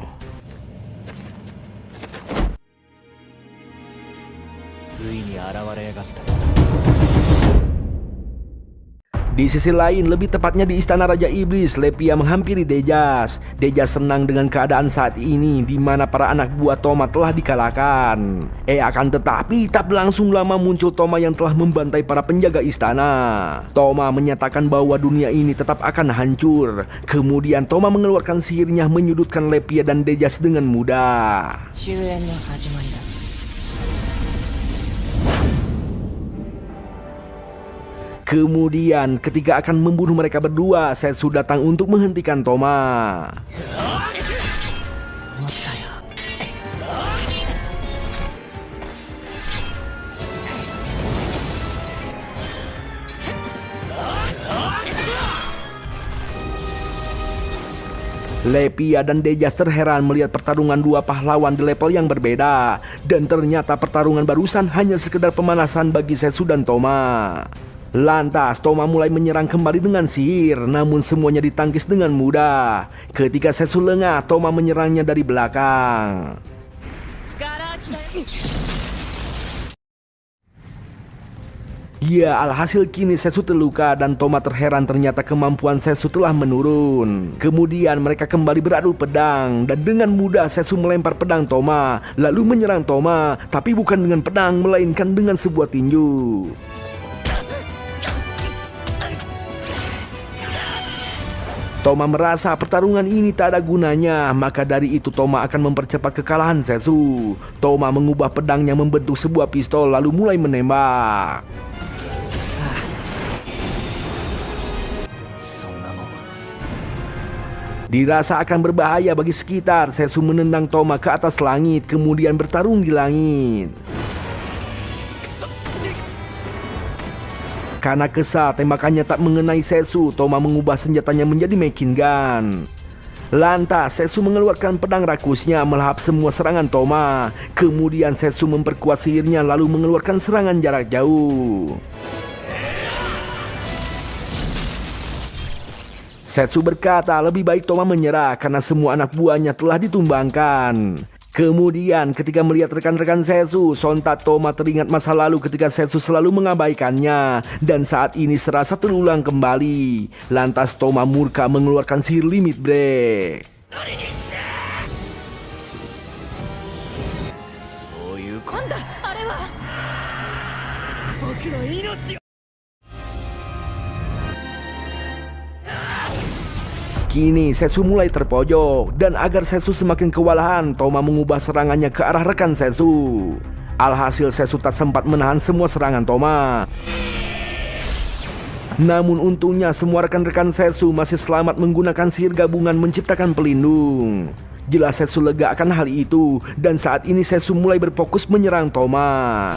Di sisi lain, lebih tepatnya di istana Raja Iblis, Lepia menghampiri Dejas. Dejas senang dengan keadaan saat ini di mana para anak buah Toma telah dikalahkan. Akan tetapi tak berlangsung lama muncul Toma yang telah membantai para penjaga istana. Toma menyatakan bahwa dunia ini tetap akan hancur. Kemudian Toma mengeluarkan sihirnya menyudutkan Lepia dan Dejas dengan mudah. Kemudian ketika akan membunuh mereka berdua, Setsu datang untuk menghentikan Toma. Lepia dan Dejas terheran melihat pertarungan dua pahlawan di level yang berbeda. Dan ternyata pertarungan barusan hanya sekedar pemanasan bagi Setsu dan Toma. Lantas Toma mulai menyerang kembali dengan sihir, namun semuanya ditangkis dengan mudah. Ketika Setsu lengah, Toma menyerangnya dari belakang. Ya, alhasil kini Setsu terluka dan Toma terheran ternyata kemampuan Setsu telah menurun. Kemudian mereka kembali beradu pedang dan dengan mudah Setsu melempar pedang Toma, lalu menyerang Toma, tapi bukan dengan pedang melainkan dengan sebuah tinju. Toma merasa pertarungan ini tak ada gunanya, maka dari itu Toma akan mempercepat kekalahan Setsu. Toma mengubah pedangnya membentuk sebuah pistol lalu mulai menembak. Dirasa akan berbahaya bagi sekitar, Setsu menendang Toma ke atas langit, kemudian bertarung di langit. Karena kesal tembakannya tak mengenai Setsu, Toma mengubah senjatanya menjadi machine gun. Lantas Setsu mengeluarkan pedang rakusnya melahap semua serangan Toma. Kemudian Setsu memperkuat sihirnya lalu mengeluarkan serangan jarak jauh. Setsu berkata lebih baik Toma menyerah karena semua anak buahnya telah ditumbangkan. Kemudian ketika melihat rekan-rekan Setsu, sontak Toma teringat masa lalu ketika Setsu selalu mengabaikannya. Dan saat ini serasa terulang kembali. Lantas Toma murka mengeluarkan sihir limit break. Kini Setsu mulai terpojok dan agar Setsu semakin kewalahan, Toma mengubah serangannya ke arah rekan Setsu. Alhasil Setsu tak sempat menahan semua serangan Toma. Namun untungnya semua rekan-rekan Setsu masih selamat menggunakan sihir gabungan menciptakan pelindung. Jelas Setsu lega akan hal itu dan saat ini Setsu mulai berfokus menyerang Toma.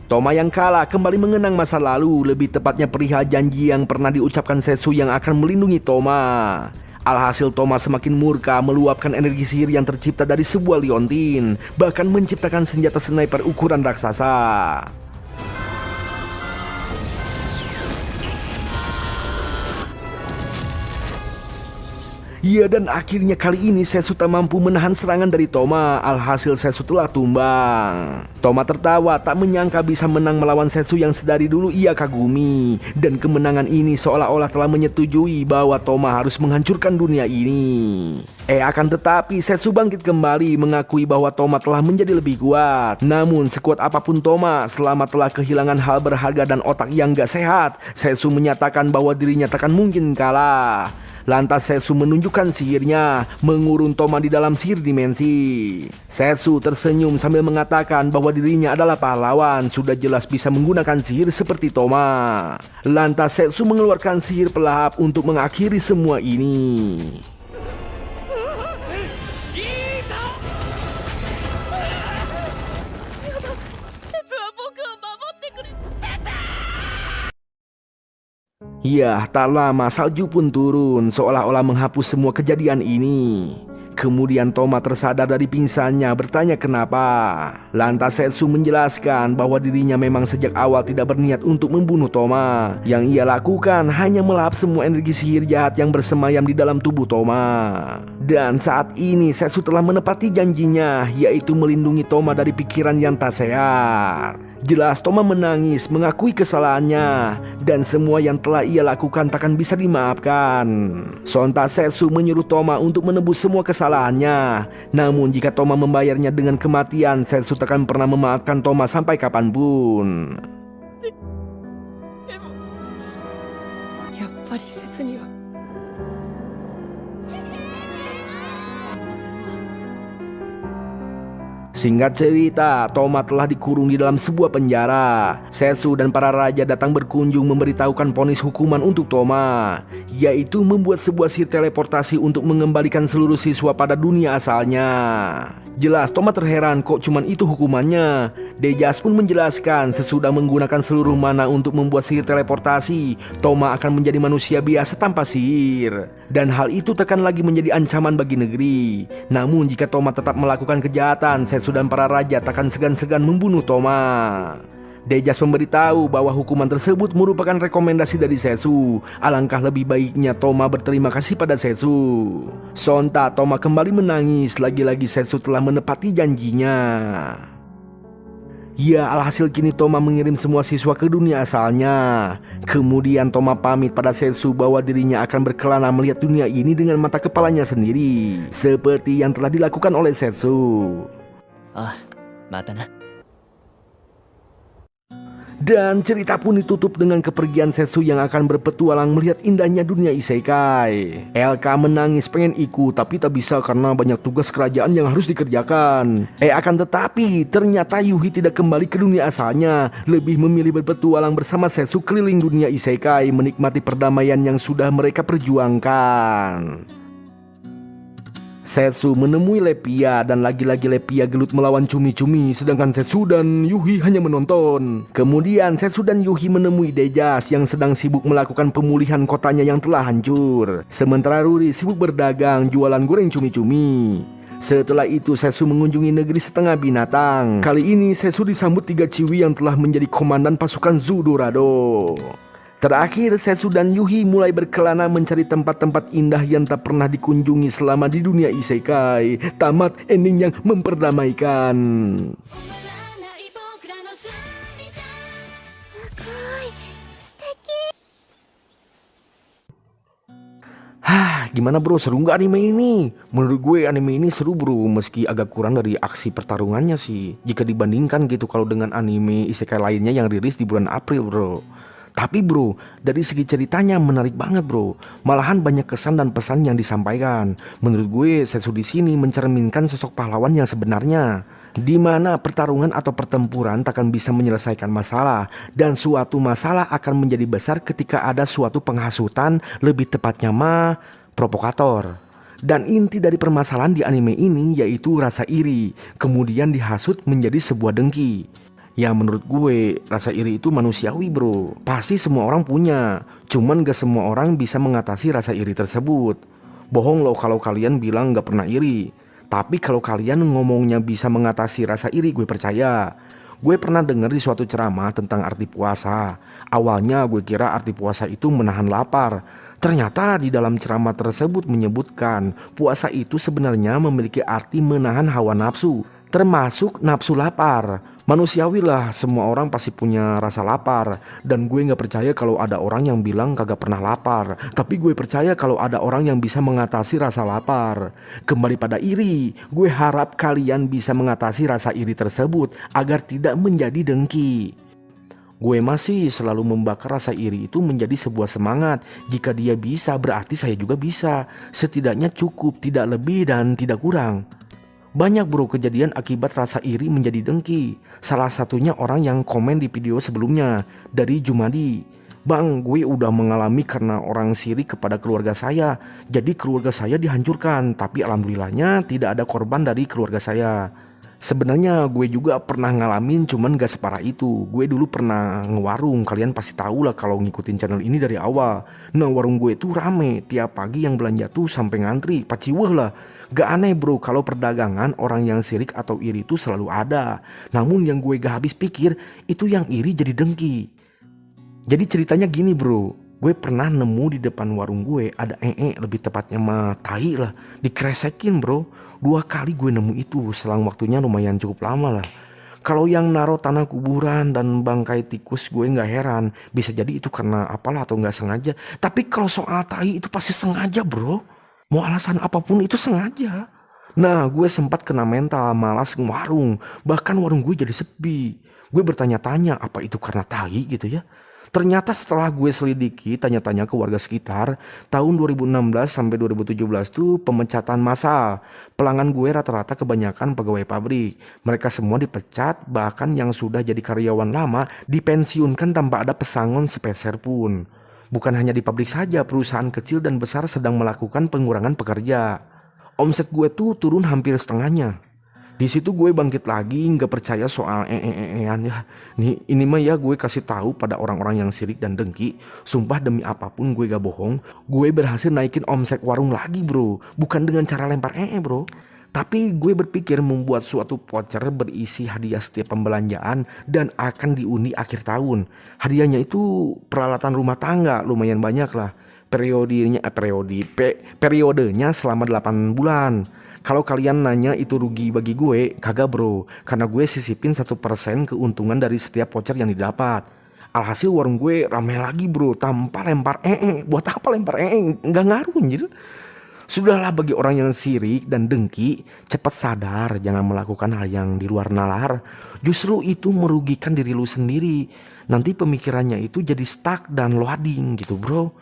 Toma yang kalah kembali mengenang masa lalu, lebih tepatnya perihal janji yang pernah diucapkan Setsu yang akan melindungi Toma. Alhasil Toma semakin murka meluapkan energi sihir yang tercipta dari sebuah liontin, bahkan menciptakan senjata sniper ukuran raksasa. Ya, dan akhirnya kali ini Setsu tak mampu menahan serangan dari Toma. Alhasil Setsu telah tumbang. Toma tertawa tak menyangka bisa menang melawan Setsu yang sedari dulu ia kagumi. Dan kemenangan ini seolah-olah telah menyetujui bahwa Toma harus menghancurkan dunia ini. Akan tetapi Setsu bangkit kembali mengakui bahwa Toma telah menjadi lebih kuat. Namun sekuat apapun Toma, selama telah kehilangan hal berharga dan otak yang gak sehat, Setsu menyatakan bahwa dirinya takkan mungkin kalah. Lantas Setsu menunjukkan sihirnya, mengurung Toma di dalam sihir dimensi. Setsu tersenyum sambil mengatakan bahwa dirinya adalah pahlawan, sudah jelas bisa menggunakan sihir seperti Toma. Lantas Setsu mengeluarkan sihir pelahap untuk mengakhiri semua ini. Ya, tak lama salju pun turun, seolah-olah menghapus semua kejadian ini. Kemudian Toma tersadar dari pingsannya bertanya kenapa. Lantas Setsu menjelaskan bahwa dirinya memang sejak awal tidak berniat untuk membunuh Toma. Yang ia lakukan hanya melahap semua energi sihir jahat yang bersemayam di dalam tubuh Toma. Dan saat ini Setsu telah menepati janjinya, yaitu melindungi Toma dari pikiran yang tak sehat. Jelas Toma menangis mengakui kesalahannya dan semua yang telah ia lakukan takkan bisa dimaafkan. Sontak Setsu menyuruh Toma untuk menebus semua kesalahannya. Namun jika Toma membayarnya dengan kematian, Setsu takkan pernah memaafkan Toma sampai kapanpun. やっぱり説には Singkat cerita, Toma telah dikurung di dalam sebuah penjara. Setsu dan para raja datang berkunjung memberitahukan vonis hukuman untuk Toma, yaitu membuat sebuah sihir teleportasi untuk mengembalikan seluruh siswa pada dunia asalnya. Jelas Toma terheran kok cuman itu hukumannya. Dejas pun menjelaskan sesudah menggunakan seluruh mana untuk membuat sihir teleportasi, Toma akan menjadi manusia biasa tanpa sihir. Dan hal itu tekan lagi menjadi ancaman bagi negeri. Namun jika Toma tetap melakukan kejahatan, Setsu dan para raja takkan segan-segan membunuh Toma. Dejas memberitahu bahwa hukuman tersebut merupakan rekomendasi dari Setsu. Alangkah lebih baiknya Toma berterima kasih pada Setsu. Sontak Toma kembali menangis, lagi-lagi Setsu telah menepati janjinya. Ya, alhasil kini Toma mengirim semua siswa ke dunia asalnya. Kemudian Toma pamit pada Setsu bahwa dirinya akan berkelana melihat dunia ini dengan mata kepalanya sendiri, seperti yang telah dilakukan oleh Setsu. ああ、またな。 Dan cerita pun ditutup dengan kepergian Setsu yang akan berpetualang melihat indahnya dunia isekai. LK menangis pengen ikut tapi tak bisa karena banyak tugas kerajaan yang harus dikerjakan. Akan tetapi ternyata Yuhi tidak kembali ke dunia asalnya, lebih memilih berpetualang bersama Setsu keliling dunia isekai menikmati perdamaian yang sudah mereka perjuangkan. Setsu menemui Lepia dan lagi-lagi Lepia gelut melawan cumi-cumi, sedangkan Setsu dan Yuhi hanya menonton. Kemudian Setsu dan Yuhi menemui Dejas yang sedang sibuk melakukan pemulihan kotanya yang telah hancur. Sementara Ruri sibuk berdagang jualan goreng cumi-cumi. Setelah itu Setsu mengunjungi negeri setengah binatang. Kali ini Setsu disambut 3 ciwi yang telah menjadi komandan pasukan Zudorado. Terakhir, Setsu dan Yuhi mulai berkelana mencari tempat-tempat indah yang tak pernah dikunjungi selama di dunia isekai. Tamat ending yang memperdamaikan. Gimana bro, seru nggak anime ini? Menurut gue anime ini seru bro, meski agak kurang dari aksi pertarungannya sih, jika dibandingkan gitu kalau dengan anime isekai lainnya yang rilis di bulan April bro. Tapi bro, dari segi ceritanya menarik banget bro. Malahan banyak kesan dan pesan yang disampaikan. Menurut gue Setsu di sini mencerminkan sosok pahlawan yang sebenarnya, di mana pertarungan atau pertempuran takkan bisa menyelesaikan masalah, dan suatu masalah akan menjadi besar ketika ada suatu penghasutan, lebih tepatnya provokator. Dan inti dari permasalahan di anime ini yaitu rasa iri, kemudian dihasut menjadi sebuah dengki. Ya menurut gue rasa iri itu manusiawi bro, pasti semua orang punya, cuman gak semua orang bisa mengatasi rasa iri tersebut. Bohong loh kalau kalian bilang gak pernah iri. Tapi kalau kalian ngomongnya bisa mengatasi rasa iri, gue percaya. Gue pernah dengar di suatu ceramah tentang arti puasa. Awalnya gue kira arti puasa itu menahan lapar. Ternyata di dalam ceramah tersebut menyebutkan puasa itu sebenarnya memiliki arti menahan hawa nafsu, termasuk nafsu lapar. Manusiawi lah, semua orang pasti punya rasa lapar. Dan gue gak percaya kalau ada orang yang bilang kagak pernah lapar. Tapi gue percaya kalau ada orang yang bisa mengatasi rasa lapar. Kembali pada iri, gue harap kalian bisa mengatasi rasa iri tersebut agar tidak menjadi dengki. Gue masih selalu membakar rasa iri itu menjadi sebuah semangat. Jika dia bisa, berarti saya juga bisa. Setidaknya cukup, tidak lebih dan tidak kurang. Banyak bro kejadian akibat rasa iri menjadi dengki. Salah satunya orang yang komen di video sebelumnya, dari Jumadi. Bang, gue udah mengalami karena orang sirik kepada keluarga saya. Jadi keluarga saya dihancurkan, tapi alhamdulillahnya tidak ada korban dari keluarga saya. Sebenarnya gue juga pernah ngalamin, cuman gak separah itu. Gue dulu pernah ngewarung, kalian pasti tahu lah kalau ngikutin channel ini dari awal. Nah, warung gue tuh rame, tiap pagi yang belanja tuh sampai ngantri, paciweh lah. Gak aneh bro, kalau perdagangan orang yang sirik atau iri tuh selalu ada. Namun yang gue gak habis pikir, itu yang iri jadi dengki. Jadi ceritanya gini bro, gue pernah nemu di depan warung gue ada lebih tepatnya mah tai lah, dikresekin bro. 2 kali gue nemu itu, selang waktunya lumayan cukup lama lah. Kalau yang naruh tanah kuburan dan bangkai tikus gue nggak heran, bisa jadi itu karena apalah atau nggak sengaja. Tapi kalau soal tai itu pasti sengaja bro, mau alasan apapun itu sengaja. Nah, gue sempat kena mental, malas ngewarung, bahkan warung gue jadi sepi. Gue bertanya-tanya apa itu karena tai gitu ya. Ternyata setelah gue selidiki, tanya-tanya ke warga sekitar, tahun 2016 sampai 2017 tuh pemecatan massal. Pelanggan gue rata-rata kebanyakan pegawai pabrik. Mereka semua dipecat, bahkan yang sudah jadi karyawan lama dipensiunkan tanpa ada pesangon sepeser pun. Bukan hanya di pabrik saja, perusahaan kecil dan besar sedang melakukan pengurangan pekerja. Omset gue tuh turun hampir setengahnya. Di situ gue bangkit lagi, nggak percaya soal ya. Nih ini mah ya gue kasih tahu pada orang-orang yang sirik dan dengki. Sumpah demi apapun gue gak bohong, gue berhasil naikin omset warung lagi bro. Bukan dengan cara lempar bro, tapi gue berpikir membuat suatu voucher berisi hadiah setiap pembelanjaan dan akan diundi akhir tahun. Hadiahnya itu peralatan rumah tangga, lumayan banyak lah. Periodenya selama 8 bulan. Kalau kalian nanya itu rugi bagi gue, kagak bro. Karena gue sisipin 1% keuntungan dari setiap voucher yang didapat. Alhasil warung gue rame lagi bro, tanpa lempar Buat apa lempar nggak ngaruh anjir. Sudahlah, bagi orang yang sirik dan dengki, cepat sadar jangan melakukan hal yang di luar nalar. Justru itu merugikan diri lu sendiri. Nanti pemikirannya itu jadi stuck dan loading gitu bro.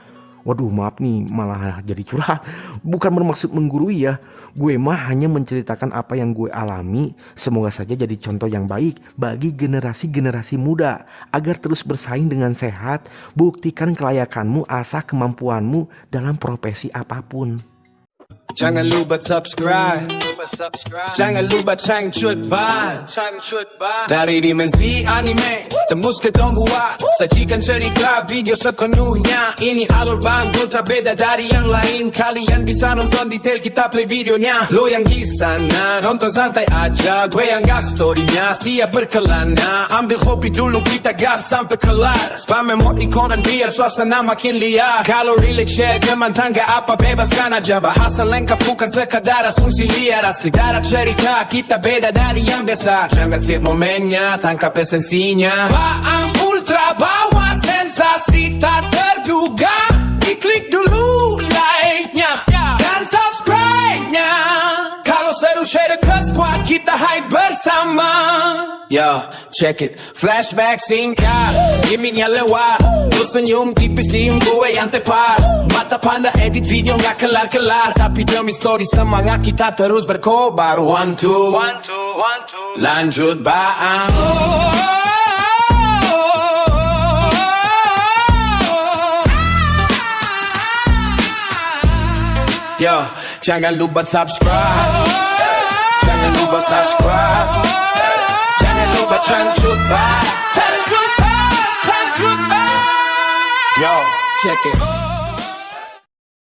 Waduh maaf nih, malah jadi curhat. Bukan bermaksud menggurui ya. Gue mah hanya menceritakan apa yang gue alami. Semoga saja jadi contoh yang baik bagi generasi-generasi muda. Agar terus bersaing dengan sehat. Buktikan kelayakanmu, asah kemampuanmu dalam profesi apapun. Jangan lupa subscribe. Jangan lupa Changcut Ban. Dari dimensi anime tembus ke Donghua, sajikan cerita video sepenuhnya. Ini alur Bang Ultra beda dari yang lain. Kalian bisa nonton detail, kita play videonya. Lo yang di sana nonton santai aja, gue yang gas storynya siap berkelana. Ambil kopi dulu, kita gas sampai kelar. Spam emoticon biar suasana makin liar. Kalau relate share ke mantan gak apa, bebaskan aja. Bahasan lengkap bukan sekadar asumsi liar. Asli darah cerita kita beda dari yang biasa. Jangan skip momennya, tangkap esensinya. Bang Ultra bawa sensasi tak terduga. Diklik dulu like-nya dan subscribe-nya. Kalau seru share ke squad, kita hype bersama. Yo, check it, flashback singkat, gimmicknya lewat. Lu senyum tipis, diem gue yang tepat. Mata panda edit video gak kelar-kelar. Tapi demi story semangat kita terus berkobar. 1, 2, 1, 2, 1, 2. Lanjut Bang. Yo, jangan lupa subscribe. Jangan lupa subscribe. Jangan lupa Changcut Ban. Yo, check it.